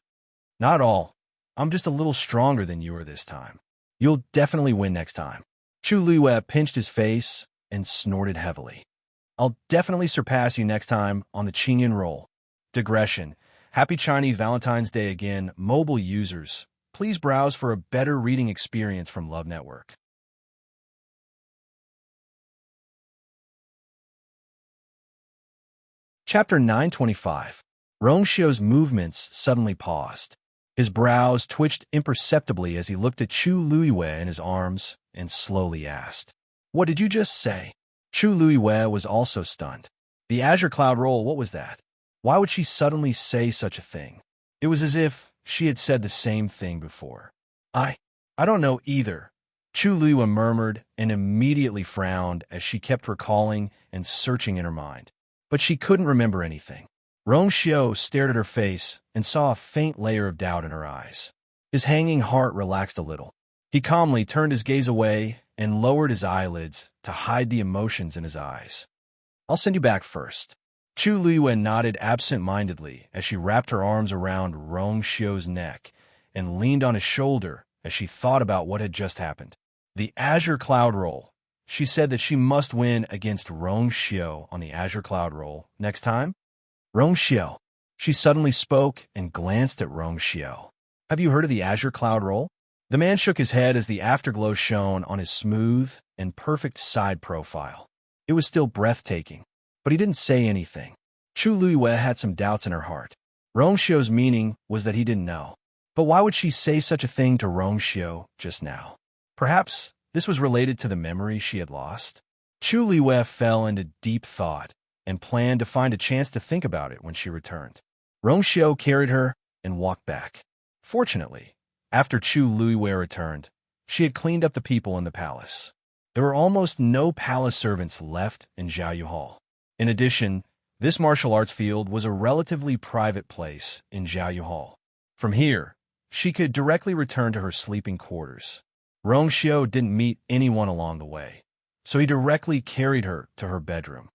Not all. I'm just a little stronger than you are this time. You'll definitely win next time. Chu Luiwei pinched his face and snorted heavily. I'll definitely surpass you next time on the Qingyan roll. Digression. Happy Chinese Valentine's Day again, mobile users. Please browse for a better reading experience from Love Network. Chapter 925. Rong Xiu's movements suddenly paused. His brows twitched imperceptibly as he looked at Chu Luiwei in his arms and slowly asked, "What did you just say?" Chu Luiwei was also stunned. The Azure Cloud Roll, what was that? Why would she suddenly say such a thing? It was as if she had said the same thing before. I don't know either. Chu Luiwei murmured and immediately frowned as she kept recalling and searching in her mind. But she couldn't remember anything. Rong Xiu stared at her face and saw a faint layer of doubt in her eyes. His hanging heart relaxed a little. He calmly turned his gaze away and lowered his eyelids to hide the emotions in his eyes. I'll send you back first. Chu Luiwei nodded absent-mindedly as she wrapped her arms around Rong Xiu's neck and leaned on his shoulder as she thought about what had just happened. The Azure Cloud Roll. She said that she must win against Rong Xiu on the Azure Cloud Roll next time. Rong Xiu. She suddenly spoke and glanced at Rong Xiu. Have you heard of the Azure Cloud Roll? The man shook his head as the afterglow shone on his smooth and perfect side profile. It was still breathtaking, but he didn't say anything. Chu Luiwei had some doubts in her heart. Rong Xiu's meaning was that he didn't know. But why would she say such a thing to Rong Xiu just now? Perhaps this was related to the memory she had lost? Chu Luiwei fell into deep thought and planned to find a chance to think about it when she returned. Rong Xiu carried her and walked back. Fortunately, after Chu Luiwei returned, she had cleaned up the people in the palace. There were almost no palace servants left in Zhaoyu Hall. In addition, this martial arts field was a relatively private place in Zhaoyu Hall. From here, she could directly return to her sleeping quarters. Rong Xiu didn't meet anyone along the way, so he directly carried her to her bedroom.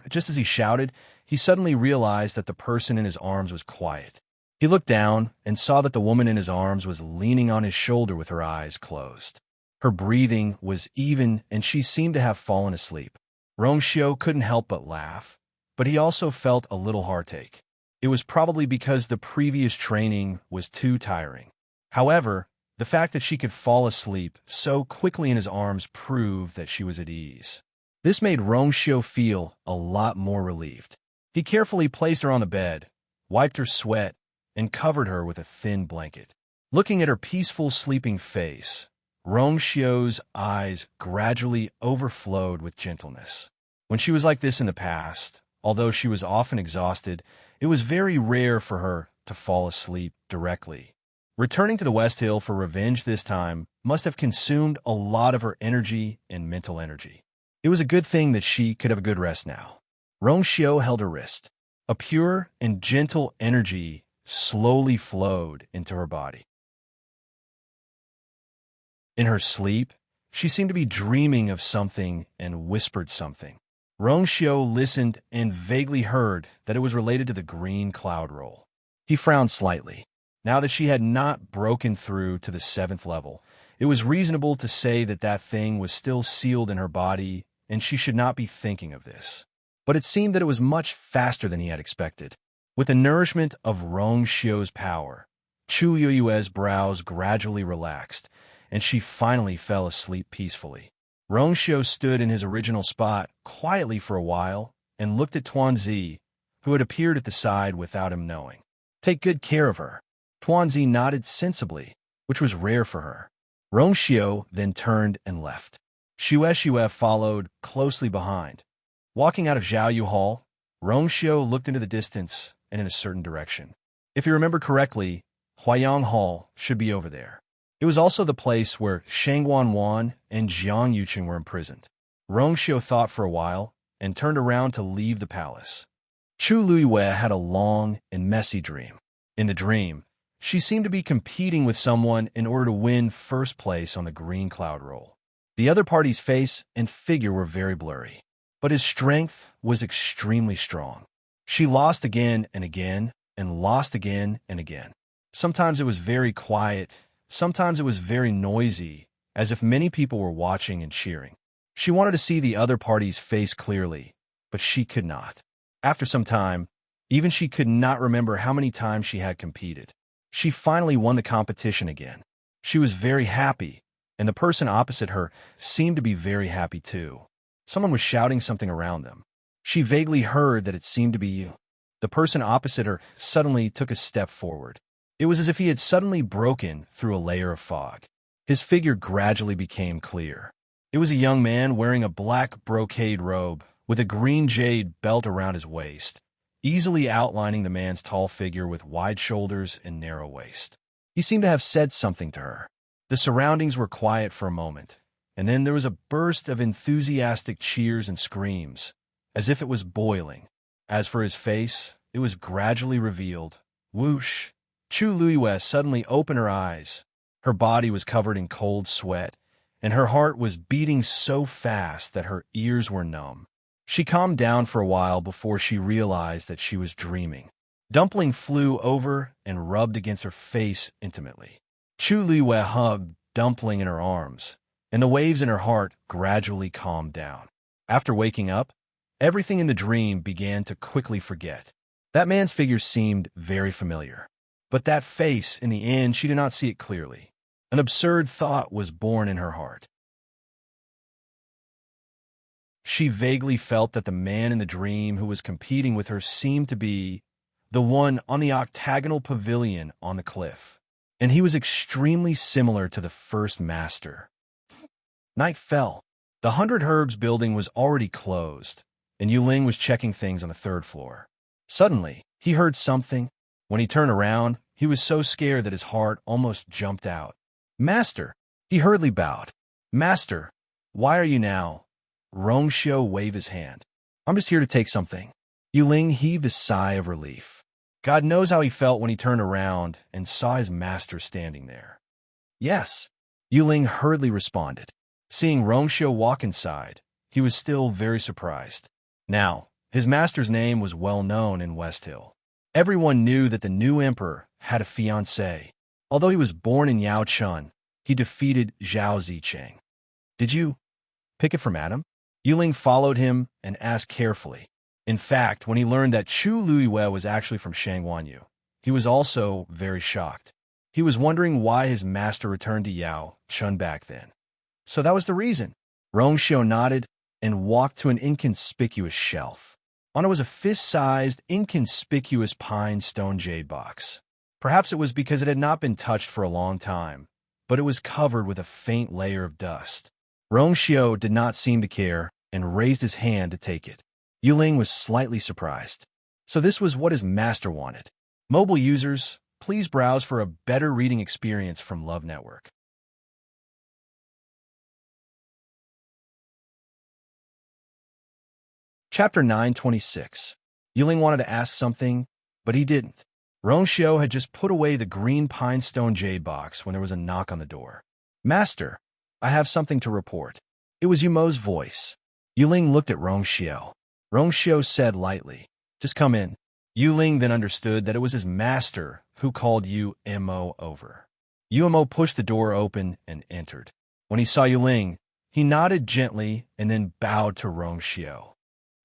Just as he shouted, he suddenly realized that the person in his arms was quiet. He looked down and saw that the woman in his arms was leaning on his shoulder with her eyes closed. Her breathing was even and she seemed to have fallen asleep. Rong Xiu couldn't help but laugh, but he also felt a little heartache. It was probably because the previous training was too tiring. However, the fact that she could fall asleep so quickly in his arms proved that she was at ease. This made Rong Xiu feel a lot more relieved. He carefully placed her on the bed, wiped her sweat, and covered her with a thin blanket. Looking at her peaceful sleeping face, Rong Xiu's eyes gradually overflowed with gentleness. When she was like this in the past, Although she was often exhausted, it was very rare for her to fall asleep directly. Returning to the West Hill for revenge this time must have consumed a lot of her energy and mental energy. It was a good thing that she could have a good rest now. Rongxiu held her wrist. A pure and gentle energy slowly flowed into her body. In her sleep, she seemed to be dreaming of something and whispered something. Rongxiu listened and vaguely heard that it was related to the green cloud roll. He frowned slightly. Now that she had not broken through to the 7th level, it was reasonable to say that that thing was still sealed in her body and she should not be thinking of this. But it seemed that it was much faster than he had expected. With the nourishment of Rongxiu's power, Chu Yue's brows gradually relaxed, and she finally fell asleep peacefully. Rongxiu stood in his original spot quietly for a while and looked at Tuanzi, who had appeared at the side without him knowing. Take good care of her. Tuanzi nodded sensibly, which was rare for her. Rongxiu then turned and left. Xue followed closely behind. Walking out of Zhaoyu Hall, Rongxiu looked into the distance and in a certain direction. If you remember correctly, Huayang Hall should be over there. It was also the place where Shangguan Wan and Jiang Yuqing were imprisoned. Rongxiu thought for a while and turned around to leave the palace. Chu Luiyue had a long and messy dream. In the dream, she seemed to be competing with someone in order to win first place on the green cloud roll. The other party's face and figure were very blurry, but his strength was extremely strong. She lost again and again, and lost again and again. Sometimes it was very quiet, sometimes it was very noisy, as if many people were watching and cheering. She wanted to see the other party's face clearly, but she could not. After some time, even she could not remember how many times she had competed. She finally won the competition again. She was very happy, and the person opposite her seemed to be very happy too. Someone was shouting something around them. She vaguely heard that it seemed to be you. The person opposite her suddenly took a step forward. It was as if he had suddenly broken through a layer of fog. His figure gradually became clear. It was a young man wearing a black brocade robe with a green jade belt around his waist, easily outlining the man's tall figure with wide shoulders and narrow waist. He seemed to have said something to her. The surroundings were quiet for a moment, and then there was a burst of enthusiastic cheers and screams, as if it was boiling. As for his face, it was gradually revealed. Whoosh! Chu Luiyue suddenly opened her eyes. Her body was covered in cold sweat, and her heart was beating so fast that her ears were numb. She calmed down for a while before she realized that she was dreaming. Dumpling flew over and rubbed against her face intimately. Chu Luiyue hugged Dumpling in her arms, and the waves in her heart gradually calmed down. After waking up, everything in the dream began to quickly forget. That man's figure seemed very familiar. But that face, in the end, she did not see it clearly. An absurd thought was born in her heart. She vaguely felt that the man in the dream who was competing with her seemed to be the one on the octagonal pavilion on the cliff, and he was extremely similar to the first master. Night fell. The 100 Herbs building was already closed, and Yuling was checking things on the 3rd floor. Suddenly, he heard something. When he turned around, he was so scared that his heart almost jumped out. Master! He hurriedly bowed. Master, why are you now? Rongxiu waved his hand. I'm just here to take something. Yuling heaved a sigh of relief. God knows how he felt when he turned around and saw his master standing there. Yes, Yuling hurriedly responded. Seeing Rongxiu walk inside, he was still very surprised. Now, his master's name was well known in West Hill. Everyone knew that the new emperor had a fiancée. Although he was born in Yaochun, he defeated Zhao Zicheng. Did you pick it from Adam? Yuling followed him and asked carefully. In fact, when he learned that Chu Luiyue was actually from Shangguanyu, he was also very shocked. He was wondering why his master returned to Yaochun back then. So that was the reason. Rongxiu nodded and walked to an inconspicuous shelf. On it was a fist-sized, inconspicuous pine stone jade box. Perhaps it was because it had not been touched for a long time, but it was covered with a faint layer of dust. Rongxiu did not seem to care and raised his hand to take it. Yuling was slightly surprised. So this was what his master wanted. Mobile users, please browse for a better reading experience from Love Network. Chapter 926. Yuling wanted to ask something, but he didn't. Rongxiu had just put away the green pine stone jade box when there was a knock on the door. Master, I have something to report. It was Yumo's voice. Yuling looked at Rongxiu. Rongxiu said lightly, just come in. Yuling then understood that it was his master who called Yumo over. Yumo pushed the door open and entered. When he saw Yuling, he nodded gently and then bowed to Rongxiu.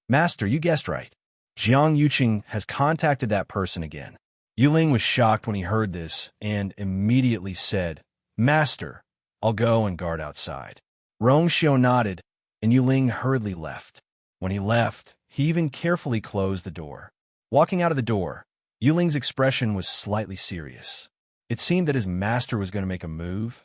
Master, you guessed right. Jiang Yuqing has contacted that person again. Yuling was shocked when he heard this and immediately said, Master, I'll go and guard outside. Rongxiu nodded, and Yuling hurriedly left. When he left, he even carefully closed the door. Walking out of the door, Yuling's expression was slightly serious. It seemed that his master was going to make a move.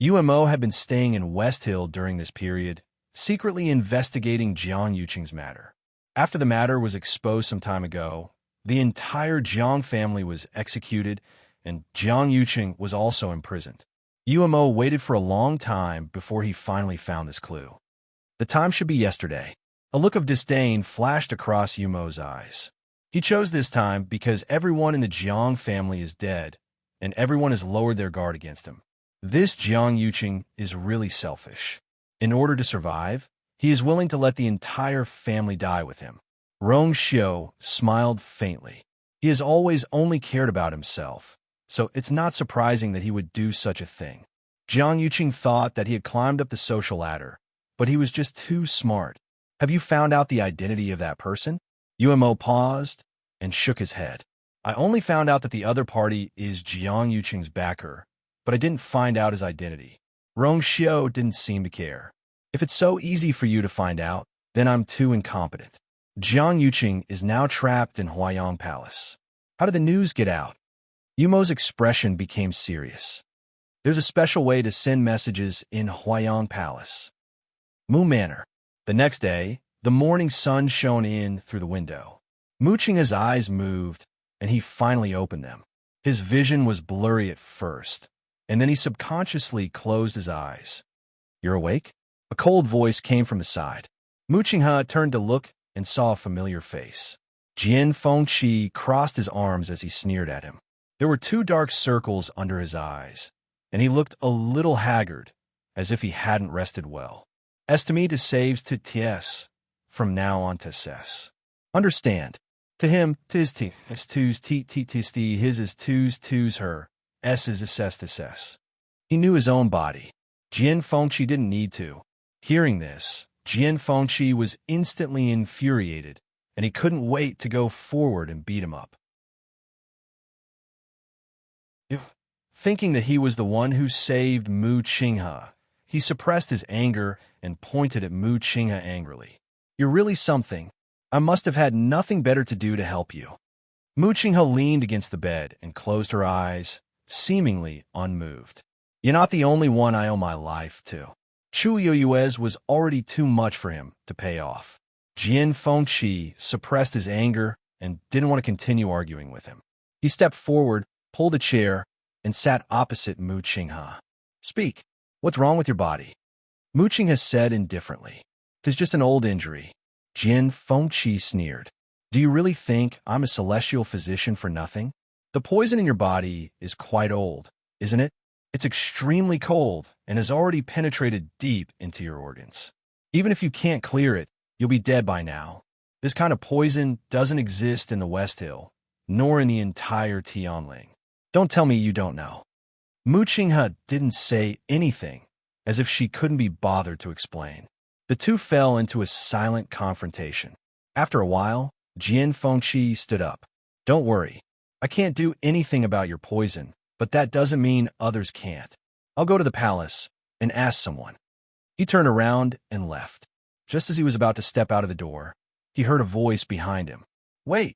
Umo had been staying in West Hill during this period, secretly investigating Jiang Yuqing's matter. After the matter was exposed some time ago, the entire Jiang family was executed, and Jiang Yuqing was also imprisoned. Umo waited for a long time before he finally found this clue. The time should be yesterday. A look of disdain flashed across Umo's eyes. He chose this time because everyone in the Jiang family is dead, and everyone has lowered their guard against him. This Jiang Yuqing is really selfish. In order to survive, he is willing to let the entire family die with him. Rongxiu smiled faintly. He has always only cared about himself, so it's not surprising that he would do such a thing. Jiang Yuqing thought that he had climbed up the social ladder, but he was just too smart. Have you found out the identity of that person? Umo paused and shook his head. I only found out that the other party is Jiang Yuqing's backer, but I didn't find out his identity. Rongxiu didn't seem to care. If it's so easy for you to find out, then I'm too incompetent. Jiang Yuqing is now trapped in Huayang Palace. How did the news get out? Umo's expression became serious. There's a special way to send messages in Huayang Palace. Mu Manor. The next day, the morning sun shone in through the window. Mu Qing's eyes moved, and he finally opened them. His vision was blurry at first, and then he subconsciously closed his eyes. You're awake? A cold voice came from his side. Mu Qinghe turned to look and saw a familiar face. Jian Fengqi crossed his arms as he sneered at him. There were 2 dark circles under his eyes, and he looked a little haggard, as if he hadn't rested well. Estime to saves to ts, from now on to ses. Understand. To him, tis t, is twos t tis t, his is twos her, s is ses to ses. He knew his own body. Jian Fengqi didn't need to. Hearing this, Jian Fengqi was instantly infuriated, and he couldn't wait to go forward and beat him up. Thinking that he was the one who saved Mu Qinghe, he suppressed his anger and pointed at Mu Qinghe angrily. You're really something. I must have had nothing better to do to help you. Mu Qinghe leaned against the bed and closed her eyes, seemingly unmoved. You're not the only one I owe my life to. Chu Yoyuez was already too much for him to pay off. Jian Fengqi suppressed his anger and didn't want to continue arguing with him. He stepped forward, pulled a chair, and sat opposite Mu Qinghe. Speak. What's wrong with your body? Mu Qinghe said indifferently. "'Tis just an old injury." Jian Fengqi sneered. Do you really think I'm a celestial physician for nothing? The poison in your body is quite old, isn't it? It's extremely cold and has already penetrated deep into your organs. Even if you can't clear it, you'll be dead by now. This kind of poison doesn't exist in the West Hill, nor in the entire Tianling. Don't tell me you don't know. Mu Qinghe didn't say anything, as if she couldn't be bothered to explain. The two fell into a silent confrontation. After a while, Jian Fengqi stood up. Don't worry. I can't do anything about your poison, but that doesn't mean others can't. I'll go to the palace and ask someone. He turned around and left. Just as he was about to step out of the door, he heard a voice behind him. Wait!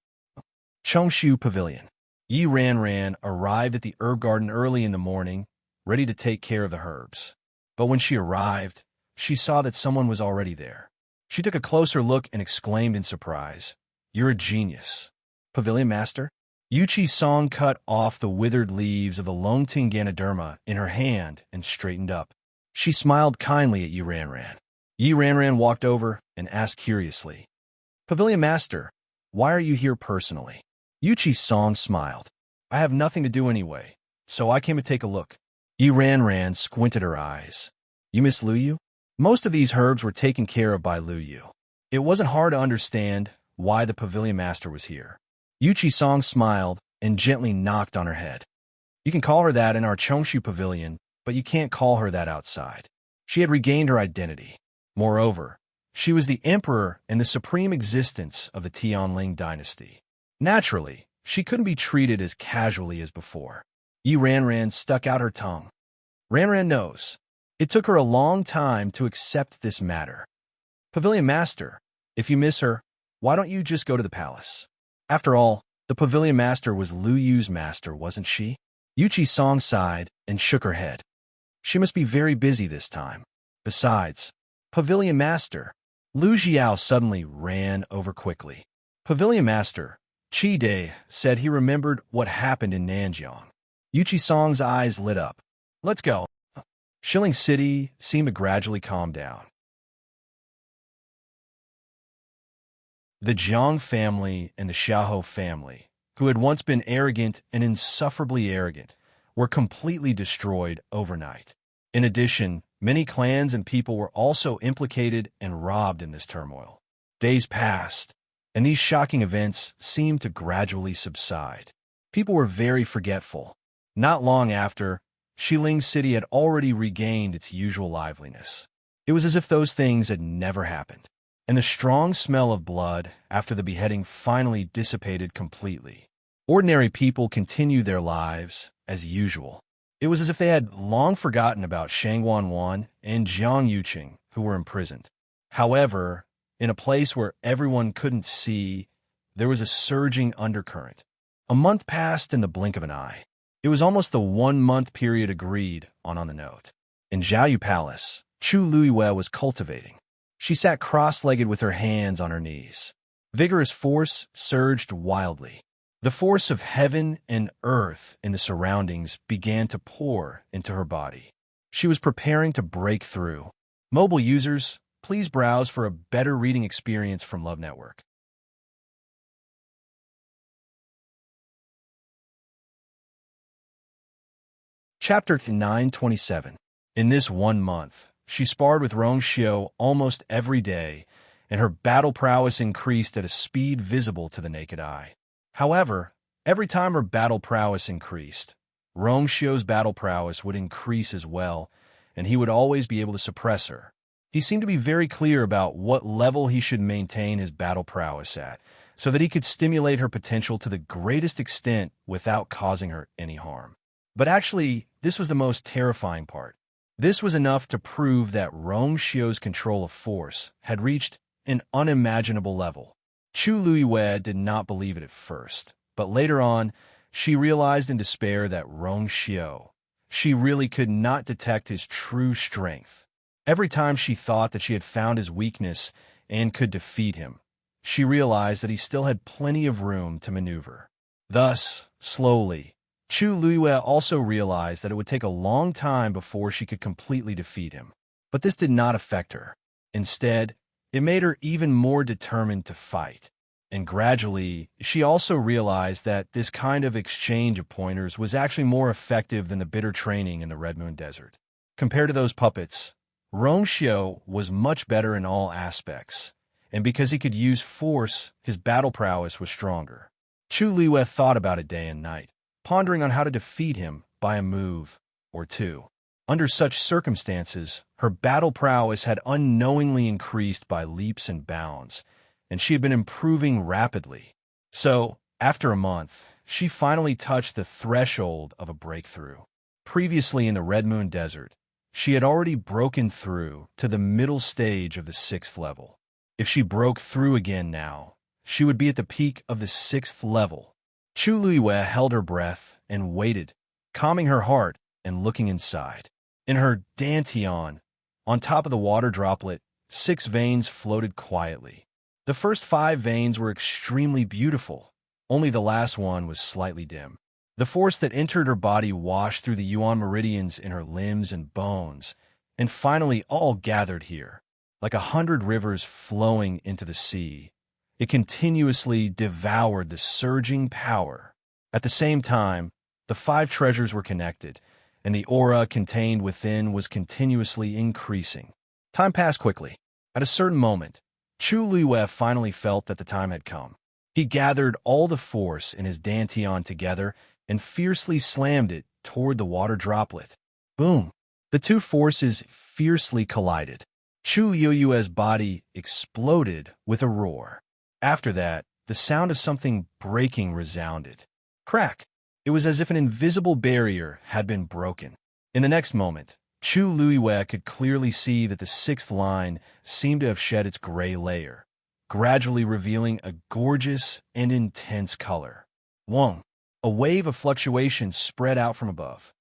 Chongshu Pavilion. Yi Ran arrived at the herb garden early in the morning, ready to take care of the herbs. But when she arrived, she saw that someone was already there. She took a closer look and exclaimed in surprise, "You're a genius." Pavilion Master? Yuchi Song cut off the withered leaves of the Longting Ganoderma in her hand and straightened up. She smiled kindly at Yi Ranran. Yi Ranran walked over and asked curiously, "Pavilion Master, why are you here personally?" Yuchi Song smiled. "I have nothing to do anyway, so I came to take a look." Yi Ranran squinted her eyes. "You miss Luyu?" Most of these herbs were taken care of by Luyu. It wasn't hard to understand why the Pavilion Master was here. Yuchi Song smiled and gently knocked on her head. "You can call her that in our Chongshu Pavilion, but you can't call her that outside." She had regained her identity. Moreover, she was the emperor and the supreme existence of the Tianling dynasty. Naturally, she couldn't be treated as casually as before. Yi Ranran stuck out her tongue. Ranran knows. It took her a long time to accept this matter. "Pavilion Master, if you miss her, why don't you just go to the palace?" After all, the Pavilion Master was Lu Yu's master, wasn't she? Yuchi Song sighed and shook her head. She must be very busy this time. Besides, Pavilion Master, Lu Xiao suddenly ran over quickly. Pavilion Master, Chi De said he remembered what happened in Nanjiang. Yuchi Song's eyes lit up. "Let's go." Shilling City seemed to gradually calm down. The Jiang family and the Xiaohou family, who had once been arrogant and insufferably arrogant, were completely destroyed overnight. In addition, many clans and people were also implicated and robbed in this turmoil. Days passed, and these shocking events seemed to gradually subside. People were very forgetful. Not long after, Shilling City had already regained its usual liveliness. It was as if those things had never happened. And the strong smell of blood after the beheading finally dissipated completely. Ordinary people continued their lives as usual. It was as if they had long forgotten about Shang Wanwan and Jiang Yuqing, who were imprisoned. However, in a place where everyone couldn't see, there was a surging undercurrent. A month passed in the blink of an eye. It was almost the 1-month period agreed on the note. In Zhaoyu Palace, Chu Luiyue was cultivating. She sat cross-legged with her hands on her knees. Vigorous force surged wildly. The force of heaven and earth in the surroundings began to pour into her body. She was preparing to break through. Mobile users, please browse for a better reading experience from Love Network. Chapter 927. In this 1 month, she sparred with Rong Xiu almost every day, and her battle prowess increased at a speed visible to the naked eye. However, every time her battle prowess increased, Rong Xiu's battle prowess would increase as well, and he would always be able to suppress her. He seemed to be very clear about what level he should maintain his battle prowess at, so that he could stimulate her potential to the greatest extent without causing her any harm. But actually, this was the most terrifying part. This was enough to prove that Rong Xiu's control of force had reached an unimaginable level. Chu Luiyue did not believe it at first, but later on, she realized in despair that Rong Xiu, she really could not detect his true strength. Every time she thought that she had found his weakness and could defeat him, she realized that he still had plenty of room to maneuver. Thus, slowly, Chu Luiyue also realized that it would take a long time before she could completely defeat him. But this did not affect her. Instead, it made her even more determined to fight. And gradually, she also realized that this kind of exchange of pointers was actually more effective than the bitter training in the Red Moon Desert. Compared to those puppets, Rong Xiu was much better in all aspects, and because he could use force, his battle prowess was stronger. Chu Luiyue thought about it day and night, pondering on how to defeat him by a move or two. Under such circumstances, her battle prowess had unknowingly increased by leaps and bounds, and she had been improving rapidly. So, after a month, she finally touched the threshold of a breakthrough. Previously in the Red Moon Desert, she had already broken through to the middle stage of the 6th level. If she broke through again now, she would be at the peak of the 6th level. Chu Luiyue held her breath and waited, calming her heart and looking inside. In her dantian, on top of the water droplet, 6 veins floated quietly. The first 5 veins were extremely beautiful. Only the last one was slightly dim. The force that entered her body washed through the yuan meridians in her limbs and bones, and finally all gathered here, like 100 rivers flowing into the sea. It continuously devoured the surging power. At the same time, the 5 treasures were connected, and the aura contained within was continuously increasing. Time passed quickly. At a certain moment, Chu Luiyue finally felt that the time had come. He gathered all the force in his dantian together and fiercely slammed it toward the water droplet. Boom! The 2 forces fiercely collided. Chu Luiyue's body exploded with a roar. After that, the sound of something breaking resounded. Crack! It was as if an invisible barrier had been broken. In the next moment, Chu Luiyue could clearly see that the 6th line seemed to have shed its gray layer, gradually revealing a gorgeous and intense color. Wong! A wave of fluctuation spread out from above.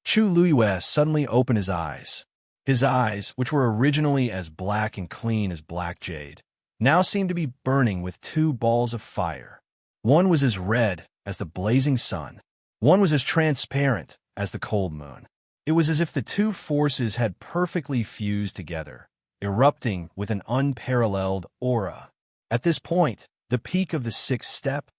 Chu Luiyue suddenly opened his eyes. His eyes, which were originally as black and clean as black jade, now seemed to be burning with 2 balls of fire. One was as red as the blazing sun. One was as transparent as the cold moon. It was as if the 2 forces had perfectly fused together, erupting with an unparalleled aura. At this point, the peak of the 6th step,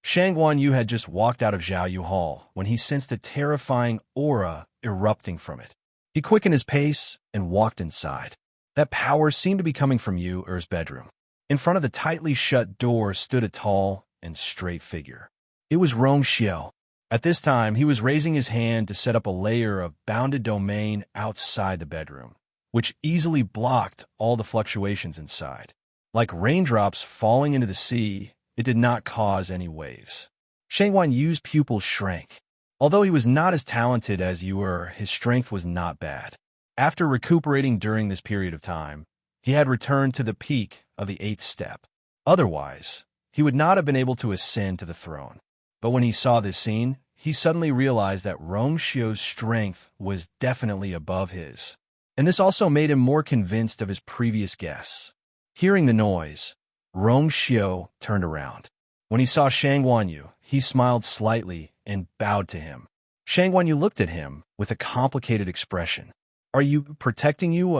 Shang Guanyu had just walked out of Zhaoyu Hall when he sensed a terrifying aura erupting from it. He quickened his pace and walked inside. That power seemed to be coming from Yu Er's bedroom. In front of the tightly shut door stood a tall and straight figure. It was Rong Xiao. At this time, he was raising his hand to set up a layer of bounded domain outside the bedroom, which easily blocked all the fluctuations inside. Like raindrops falling into the sea, it did not cause any waves. Shang Guanyu's pupils shrank. Although he was not as talented as Yu Er, his strength was not bad. After recuperating during this period of time, he had returned to the peak of the 8th step. Otherwise, he would not have been able to ascend to the throne. But when he saw this scene, he suddenly realized that Rong Xiao's strength was definitely above his. And this also made him more convinced of his previous guess. Hearing the noise, Rong Xiao turned around. When he saw Shang Guanyu, he smiled slightly and bowed to him. Shang Guanyu looked at him with a complicated expression. "Are you protecting Yu?"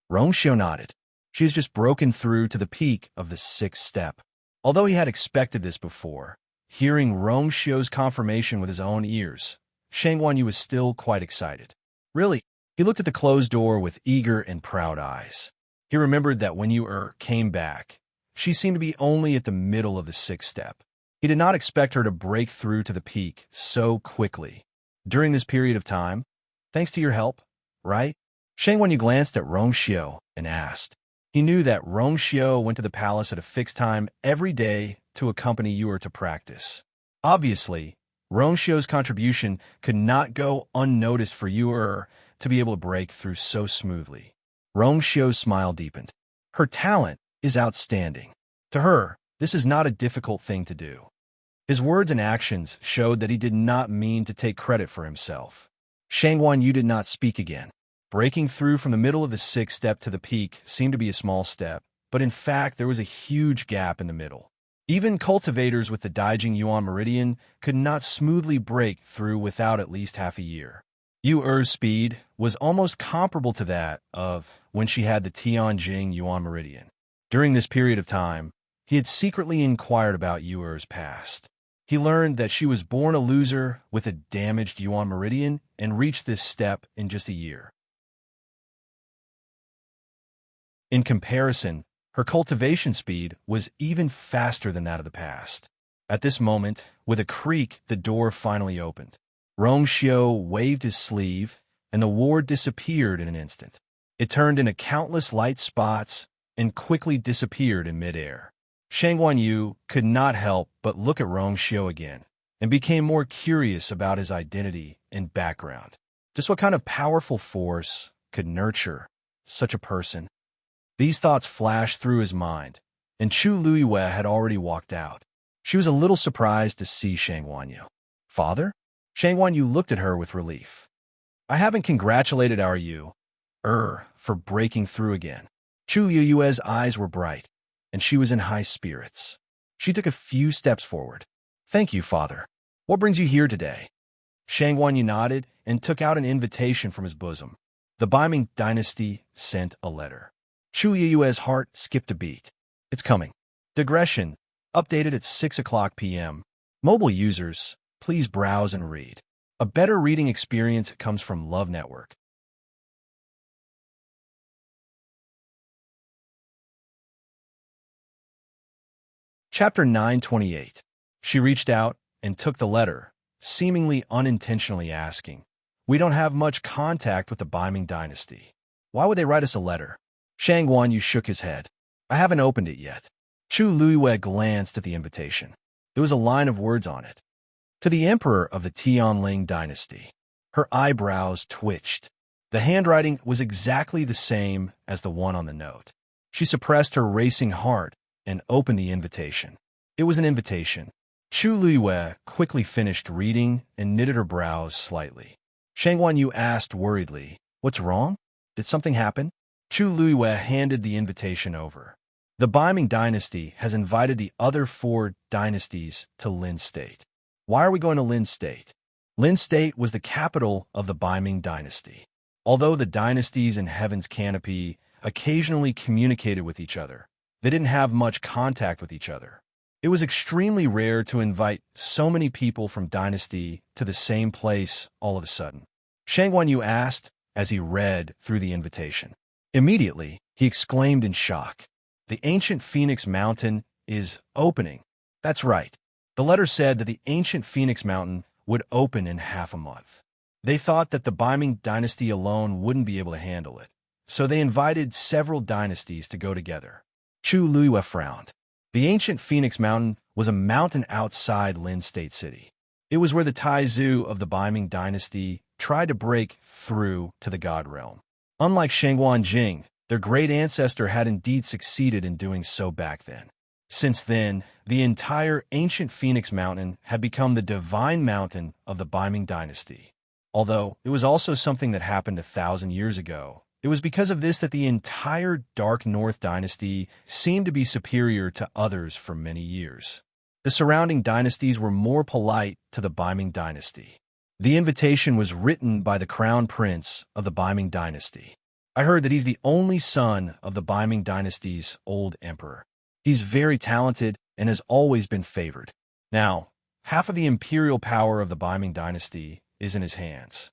Rong Xiao nodded. "She has just broken through to the peak of the 6th step." Although he had expected this before, hearing Rong Xiao's confirmation with his own ears, Shang Guanyu was still quite excited. Really, he looked at the closed door with eager and proud eyes. He remembered that when Yu Er came back, she seemed to be only at the middle of the 6th step. He did not expect her to break through to the peak so quickly. During this period of time, thanks to your help, right? Shang Guanyu glanced at Rong Xiao and asked. He knew that Rong Xiao went to the palace at a fixed time every day to accompany Yu Er to practice. Obviously, Rong Xiao's contribution could not go unnoticed for Yu Er to be able to break through so smoothly. Rong Xiao's smile deepened. Her talent is outstanding. To her, this is not a difficult thing to do. His words and actions showed that he did not mean to take credit for himself. Shang Guanyu did not speak again. Breaking through from the middle of the 6th step to the peak seemed to be a small step, but in fact there was a huge gap in the middle. Even cultivators with the Daijing Yuan Meridian could not smoothly break through without at least half a year. Yu Er's speed was almost comparable to that of when she had the Tianjing Yuan Meridian. During this period of time, he had secretly inquired about Yu Er's past. He learned that she was born a loser with a damaged Yuan Meridian and reached this step in just a year. In comparison, her cultivation speed was even faster than that of the past. At this moment, with a creak, the door finally opened. Rong Xiao waved his sleeve, and the ward disappeared in an instant. It turned into countless light spots and quickly disappeared in midair. Shang Guanyu could not help but look at Rong Xiao again, and became more curious about his identity and background. Just what kind of powerful force could nurture such a person? These thoughts flashed through his mind, and Chu Luiyue had already walked out. She was a little surprised to see Shang Guanyu. Father? Shang Guanyu looked at her with relief. I haven't congratulated our you, for breaking through again. Chu Yue's eyes were bright, and she was in high spirits. She took a few steps forward. Thank you, father. What brings you here today? Shang Wanyu nodded and took out an invitation from his bosom. The Biming dynasty sent a letter. Chu Yue's heart skipped a beat. It's coming. Digression, updated at 6 o'clock p.m. Mobile users, please browse and read. A better reading experience comes from Love Network. Chapter 928. She reached out and took the letter, seemingly unintentionally asking, "We don't have much contact with the Biming dynasty. Why would they write us a letter?" Shang Wanyu shook his head. "I haven't opened it yet." Chu Luiwei glanced at the invitation. There was a line of words on it. To the Emperor of the Tianling dynasty. Her eyebrows twitched. The handwriting was exactly the same as the one on the note. She suppressed her racing heart and opened the invitation. It was an invitation. Chu Luiwei quickly finished reading and knitted her brows slightly. Shang Wanyu asked worriedly, "What's wrong? Did something happen?" Chu Luiwei handed the invitation over. The Biming dynasty has invited the other 4 dynasties to Lin State. Why are we going to Lin State? Lin State was the capital of the Biming dynasty. Although the dynasties in Heaven's Canopy occasionally communicated with each other, they didn't have much contact with each other. It was extremely rare to invite so many people from dynasty to the same place all of a sudden. Shang Wanyu asked as he read through the invitation. Immediately, he exclaimed in shock. The ancient Phoenix Mountain is opening. That's right. The letter said that the ancient Phoenix Mountain would open in half a month. They thought that the Biming dynasty alone wouldn't be able to handle it, so they invited several dynasties to go together. Chu Luiwei frowned. The ancient Phoenix Mountain was a mountain outside Lin State City. It was where the Taizu of the Biming dynasty tried to break through to the God realm. Unlike Shangguan Jing, their great ancestor had indeed succeeded in doing so back then. Since then, the entire ancient Phoenix Mountain had become the divine mountain of the Biming dynasty. Although it was also something that happened 1,000 years ago, it was because of this that the entire Dark North dynasty seemed to be superior to others for many years. The surrounding dynasties were more polite to the Biming dynasty. The invitation was written by the crown prince of the Biming dynasty. I heard that he's the only son of the Biming dynasty's old emperor. He's very talented and has always been favored. Now, half of the imperial power of the Biming dynasty is in his hands.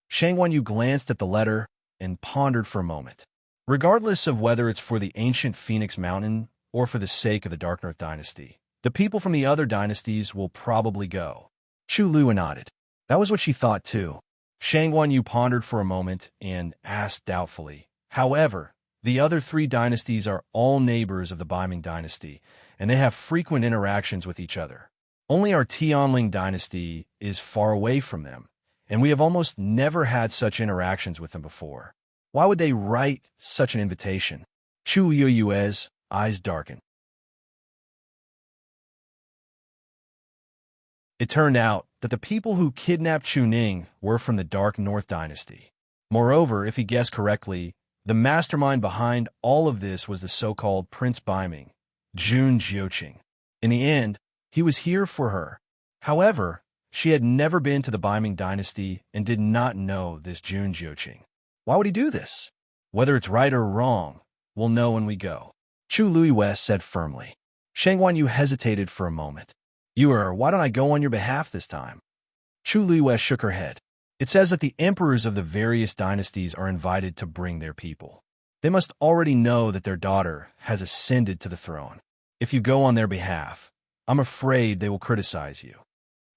Shang Wanyu glanced at the letter and pondered for a moment. Regardless of whether it's for the ancient Phoenix Mountain or for the sake of the Dark North dynasty, the people from the other dynasties will probably go. Chu Luiwei nodded. That was what she thought too. Shang Wanyu pondered for a moment and asked doubtfully, "However, the other 3 dynasties are all neighbors of the Biming dynasty, and they have frequent interactions with each other. Only our Tianling dynasty is far away from them, and we have almost never had such interactions with them before. Why would they write such an invitation?" Chu Yue's eyes darkened. It turned out that the people who kidnapped Chu Ning were from the Dark North dynasty. Moreover, if he guessed correctly, the mastermind behind all of this was the so-called Prince Biming, Jun Jiuqing. In the end, he was here for her. However, she had never been to the Biming dynasty and did not know this Jun Jiuqing. Why would he do this? Whether it's right or wrong, we'll know when we go. Chu Luiwei said firmly. Shang Wanyu hesitated for a moment. Why don't I go on your behalf this time? Chu Luiwei shook her head. It says that the emperors of the various dynasties are invited to bring their people. They must already know that their daughter has ascended to the throne. If you go on their behalf, I'm afraid they will criticize you.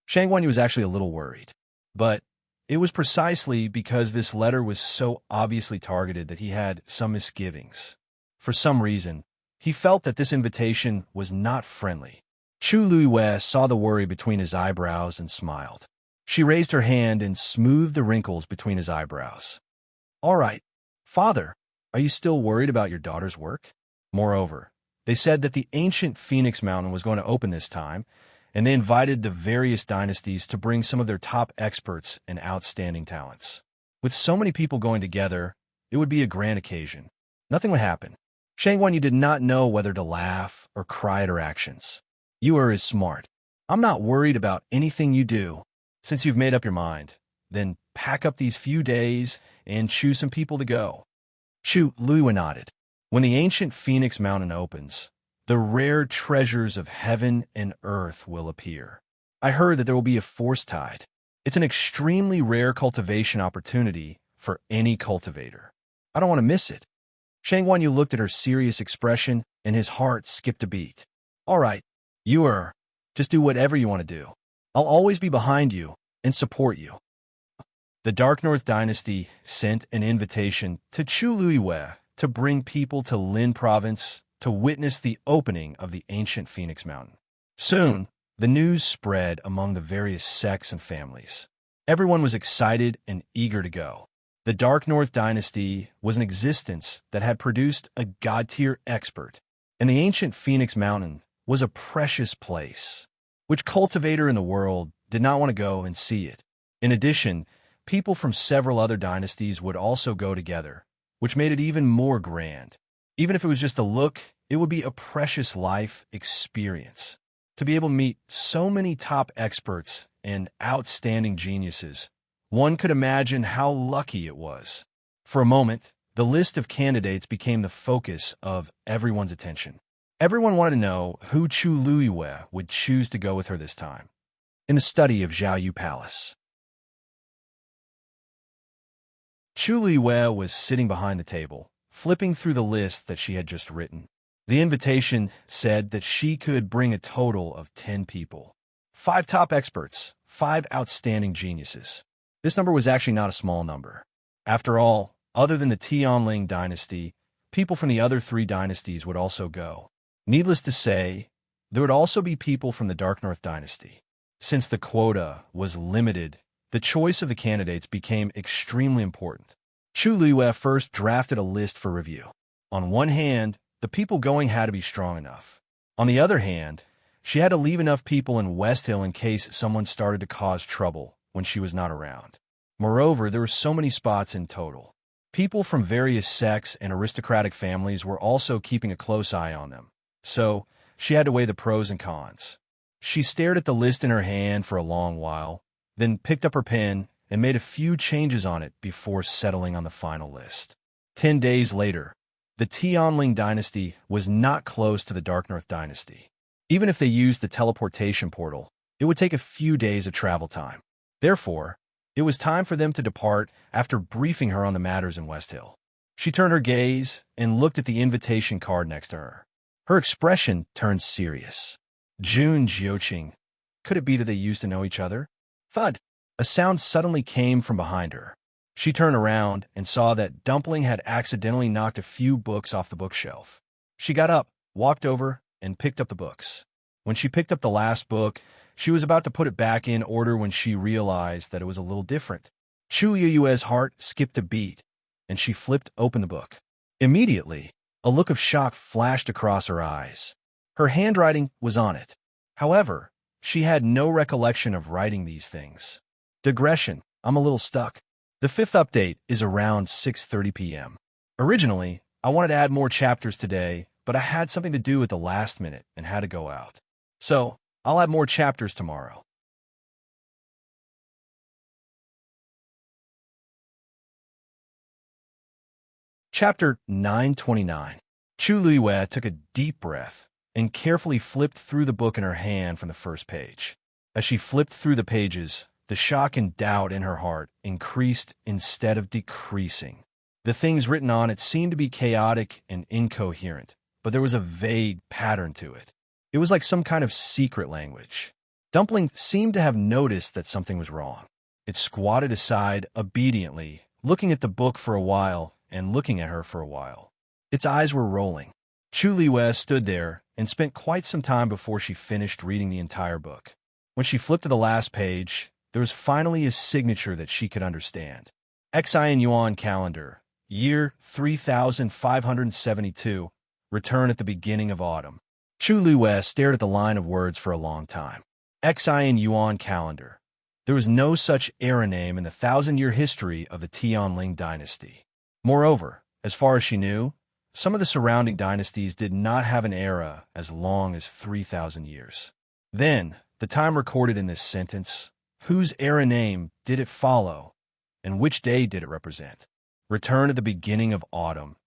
Shang Wanyu was actually a little worried. But it was precisely because this letter was so obviously targeted that he had some misgivings. For some reason, he felt that this invitation was not friendly. Chu Luiwei saw the worry between his eyebrows and smiled. She raised her hand and smoothed the wrinkles between his eyebrows. All right, father, are you still worried about your daughter's work? Moreover, they said that the ancient Phoenix Mountain was going to open this time, and they invited the various dynasties to bring some of their top experts and outstanding talents. With so many people going together, it would be a grand occasion. Nothing would happen. Shangguan, you did not know whether to laugh or cry at her actions. You are as smart. I'm not worried about anything you do. Since you've made up your mind, then pack up these few days and choose some people to go. Chu Luiwen nodded. When the ancient Phoenix Mountain opens, the rare treasures of heaven and earth will appear. I heard that there will be a force tide. It's an extremely rare cultivation opportunity for any cultivator. I don't want to miss it. Shangguan Yu looked at her serious expression, and his heart skipped a beat. All right, just do whatever you want to do. I'll always be behind you and support you. The Dark North Dynasty sent an invitation to Chu Luiwe to bring people to Lin Province to witness the opening of the ancient Phoenix Mountain. Soon, the news spread among the various sects and families. Everyone was excited and eager to go. The Dark North Dynasty was an existence that had produced a god-tier expert, and the ancient Phoenix Mountain was a precious place. Which cultivator in the world did not want to go and see it? In addition, people from several other dynasties would also go together, which made it even more grand. Even if it was just a look, it would be a precious life experience. To be able to meet so many top experts and outstanding geniuses, one could imagine how lucky it was. For a moment, the list of candidates became the focus of everyone's attention. Everyone wanted to know who Chu Luiwe would choose to go with her this time. In the study of Zhaoyu Palace, Chu Luiwe was sitting behind the table, flipping through the list that she had just written. The invitation said that she could bring a total of 10 people. 5 top experts, 5 outstanding geniuses. This number was actually not a small number. After all, other than the Tianling dynasty, people from the other 3 dynasties would also go. Needless to say, there would also be people from the Dark North dynasty. Since the quota was limited, the choice of the candidates became extremely important. Chu Luiwe first drafted a list for review. On one hand, the people going had to be strong enough. On the other hand, she had to leave enough people in West Hill in case someone started to cause trouble when she was not around. Moreover, there were so many spots in total. People from various sects and aristocratic families were also keeping a close eye on them. So, she had to weigh the pros and cons. She stared at the list in her hand for a long while, then picked up her pen and made a few changes on it before settling on the final list. 10 days later, the Tianling dynasty was not close to the Dark North dynasty. Even if they used the teleportation portal, it would take a few days of travel time. Therefore, it was time for them to depart after briefing her on the matters in West Hill. She turned her gaze and looked at the invitation card next to her. Her expression turned serious. Jun Jiuqing. Could it be that they used to know each other? Thud! A sound suddenly came from behind her. She turned around and saw that Dumpling had accidentally knocked a few books off the bookshelf. She got up, walked over, and picked up the books. When she picked up the last book, she was about to put it back in order when she realized that it was a little different. Chu Liyue's heart skipped a beat, and she flipped open the book. Immediately, a look of shock flashed across her eyes. Her handwriting was on it. However, she had no recollection of writing these things. Digression, I'm a little stuck. The 5th update is around 6:30 p.m. Originally, I wanted to add more chapters today, but I had something to do at the last minute and had to go out. So, I'll add more chapters tomorrow. Chapter 929. Chu Luiwe took a deep breath and carefully flipped through the book in her hand from the first page. As she flipped through the pages, the shock and doubt in her heart increased instead of decreasing. The things written on it seemed to be chaotic and incoherent, but there was a vague pattern to it. It was like some kind of secret language. Dumpling seemed to have noticed that something was wrong. It squatted aside obediently, looking at the book for a while and looking at her for a while. Its eyes were rolling. Chu Liwei stood there and spent quite some time before she finished reading the entire book. When she flipped to the last page, there was finally a signature that she could understand. Xian Yuan calendar, year 3572, return at the beginning of autumn. Chu Liwei stared at the line of words for a long time. Xian Yuan calendar, There was no such era name in the 1,000-year history of the Tianling dynasty. Moreover, as far as she knew, some of the surrounding dynasties did not have an era as long as 3,000 years. Then, the time recorded in this sentence, whose era name did it follow, and which day did it represent? Return at the beginning of autumn.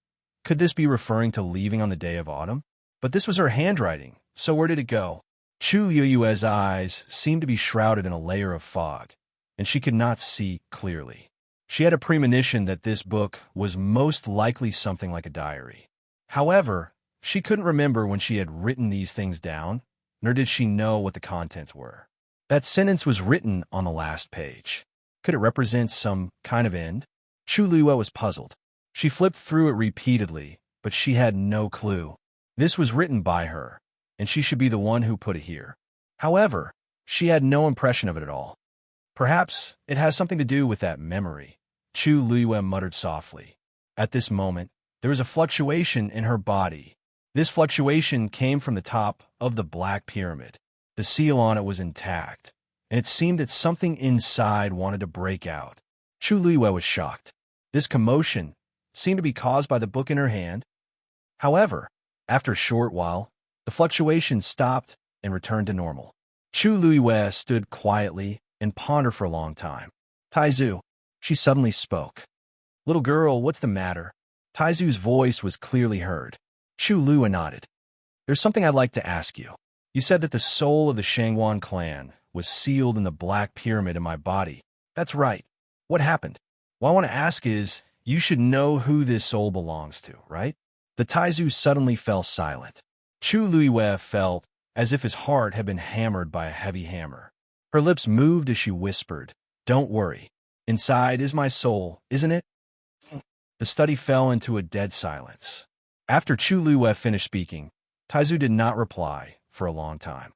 Could this be referring to leaving on the day of autumn? But this was her handwriting, so where did it go? Chu Liyue's eyes seemed to be shrouded in a layer of fog, and she could not see clearly. She had a premonition that this book was most likely something like a diary. However, she couldn't remember when she had written these things down, nor did she know what the contents were. That sentence was written on the last page. Could it represent some kind of end? Chu Liyue was puzzled. She flipped through it repeatedly, but she had no clue. This was written by her, and she should be the one who put it here. However, she had no impression of it at all. Perhaps it has something to do with that memory, Chu Liyue muttered softly. At this moment, there was a fluctuation in her body. This fluctuation came from the top of the Black Pyramid. The seal on it was intact, and it seemed that something inside wanted to break out. Chu Liyue was shocked. This commotion seemed to be caused by the book in her hand. However, after a short while, the fluctuation stopped and returned to normal. Chu Liyue stood quietly and pondered for a long time. Taizu, she suddenly spoke. Little girl, what's the matter? Taizu's voice was clearly heard. Chu Liyue nodded. There's something I'd like to ask you. You said that the soul of the Shangwan clan was sealed in the Black Pyramid in my body. That's right. What happened? What I want to ask is, you should know who this soul belongs to, right? The Taizu suddenly fell silent. Chu Liyue felt as if his heart had been hammered by a heavy hammer. Her lips moved as she whispered, Don't worry. Inside is my soul, isn't it? The study fell into a dead silence. After Chu Liyue finished speaking, Taizu did not reply for a long time.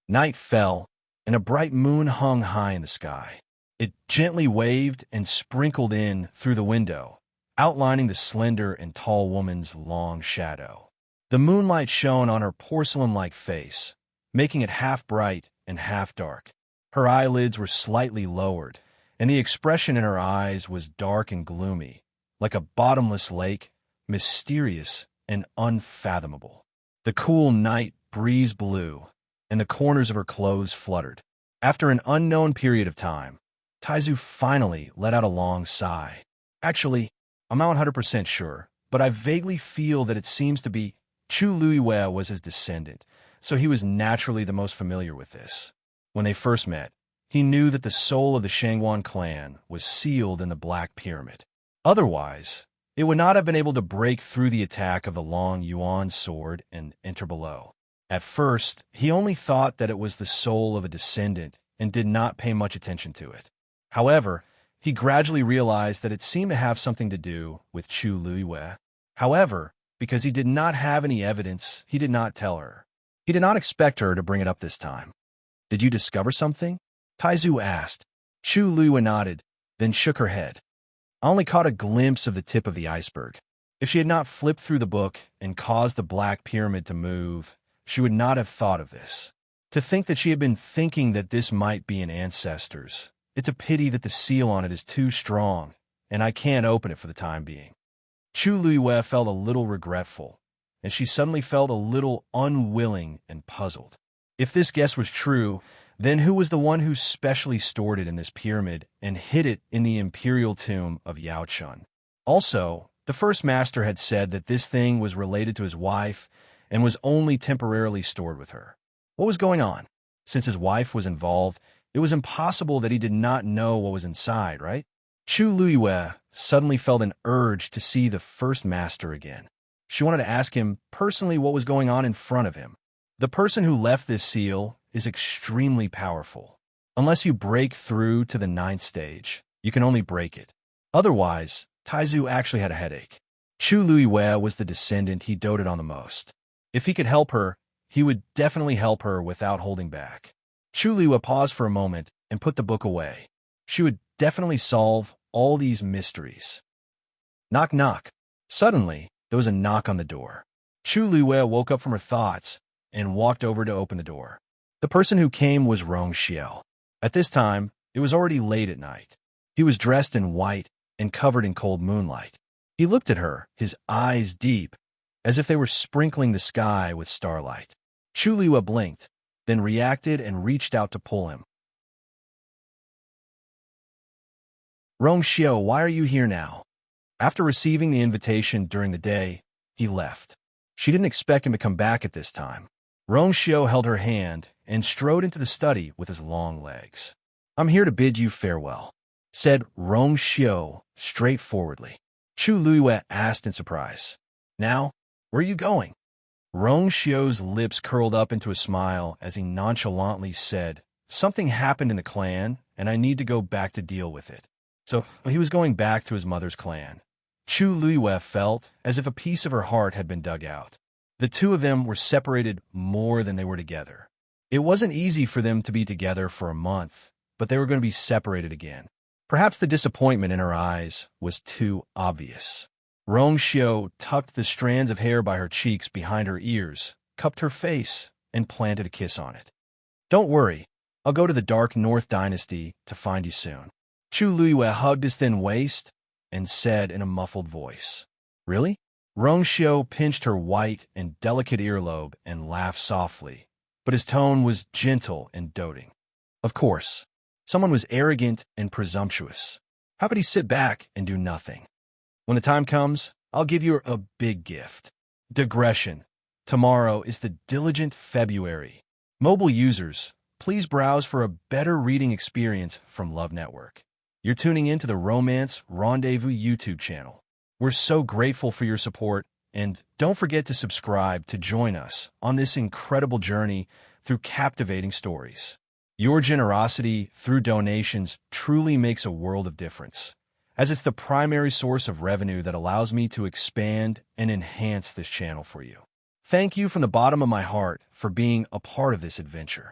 Night fell, and a bright moon hung high in the sky. It gently waved and sprinkled in through the window, outlining the slender and tall woman's long shadow. The moonlight shone on her porcelain-like face, making it half bright and half dark. Her eyelids were slightly lowered, and the expression in her eyes was dark and gloomy, like a bottomless lake, mysterious and unfathomable. The cool night breeze blew, and the corners of her clothes fluttered. After an unknown period of time, Taizu finally let out a long sigh. Actually, I'm not 100% sure, but I vaguely feel that it seems to be Chu Liyue was his descendant, so he was naturally the most familiar with this. When they first met, he knew that the soul of the Shangwan clan was sealed in the Black Pyramid. Otherwise, it would not have been able to break through the attack of the long Yuan sword and enter below. At first, he only thought that it was the soul of a descendant and did not pay much attention to it. However, he gradually realized that it seemed to have something to do with Chu Liyue. However, because he did not have any evidence, he did not tell her. He did not expect her to bring it up this time. Did you discover something? Taizu asked. Chu Liyue nodded, then shook her head. I only caught a glimpse of the tip of the iceberg. If she had not flipped through the book and caused the Black Pyramid to move, she would not have thought of this. To think that she had been thinking that this might be an ancestor's. It's a pity that the seal on it is too strong, and I can't open it for the time being. Chu Liyue felt a little regretful, and she suddenly felt a little unwilling and puzzled. If this guess was true, then who was the one who specially stored it in this pyramid and hid it in the Imperial tomb of Yaochun? Also, the first master had said that this thing was related to his wife and was only temporarily stored with her. What was going on? Since his wife was involved, it was impossible that he did not know what was inside, right? Chu Liyue suddenly felt an urge to see the first master again. She wanted to ask him personally what was going on in front of him. The person who left this seal is extremely powerful. Unless you break through to the 9th stage, you can only break it. Otherwise, Taizu actually had a headache. Chu Liyue was the descendant he doted on the most. If he could help her, he would definitely help her without holding back. Chu Liyue paused for a moment and put the book away. She would definitely solve all these mysteries. Knock, knock. Suddenly, there was a knock on the door. Chu Liyue woke up from her thoughts and walked over to open the door. The person who came was Rong Xiao. At this time, it was already late at night. He was dressed in white and covered in cold moonlight. He looked at her, his eyes deep, as if they were sprinkling the sky with starlight. Chu Liwa blinked, then reacted and reached out to pull him. Rong Xiao, why are you here now? After receiving the invitation during the day, he left. She didn't expect him to come back at this time. Rong Xiao held her hand and strode into the study with his long legs. I'm here to bid you farewell, said Rong Xiao straightforwardly. Chu Luiyue asked in surprise. Now, where are you going? Rong Xiao's lips curled up into a smile as he nonchalantly said, something happened in the clan, and I need to go back to deal with it. So he was going back to his mother's clan. Chu Luiyue felt as if a piece of her heart had been dug out. The two of them were separated more than they were together. It wasn't easy for them to be together for a month, but they were going to be separated again. Perhaps the disappointment in her eyes was too obvious. Rong Xiao tucked the strands of hair by her cheeks behind her ears, cupped her face, and planted a kiss on it. Don't worry, I'll go to the Dark North Dynasty to find you soon. Chu Luiyue hugged his thin waist and said in a muffled voice, Really? Rong Xiao pinched her white and delicate earlobe and laughed softly, but his tone was gentle and doting. Of course, someone was arrogant and presumptuous. How could he sit back and do nothing? When the time comes, I'll give you a big gift. Digression. Tomorrow is the diligent February. Mobile users, please browse for a better reading experience from Love Network. You're tuning in to the Romance Rendezvous YouTube channel. We're so grateful for your support, and don't forget to subscribe to join us on this incredible journey through captivating stories. Your generosity through donations truly makes a world of difference, as it's the primary source of revenue that allows me to expand and enhance this channel for you. Thank you from the bottom of my heart for being a part of this adventure.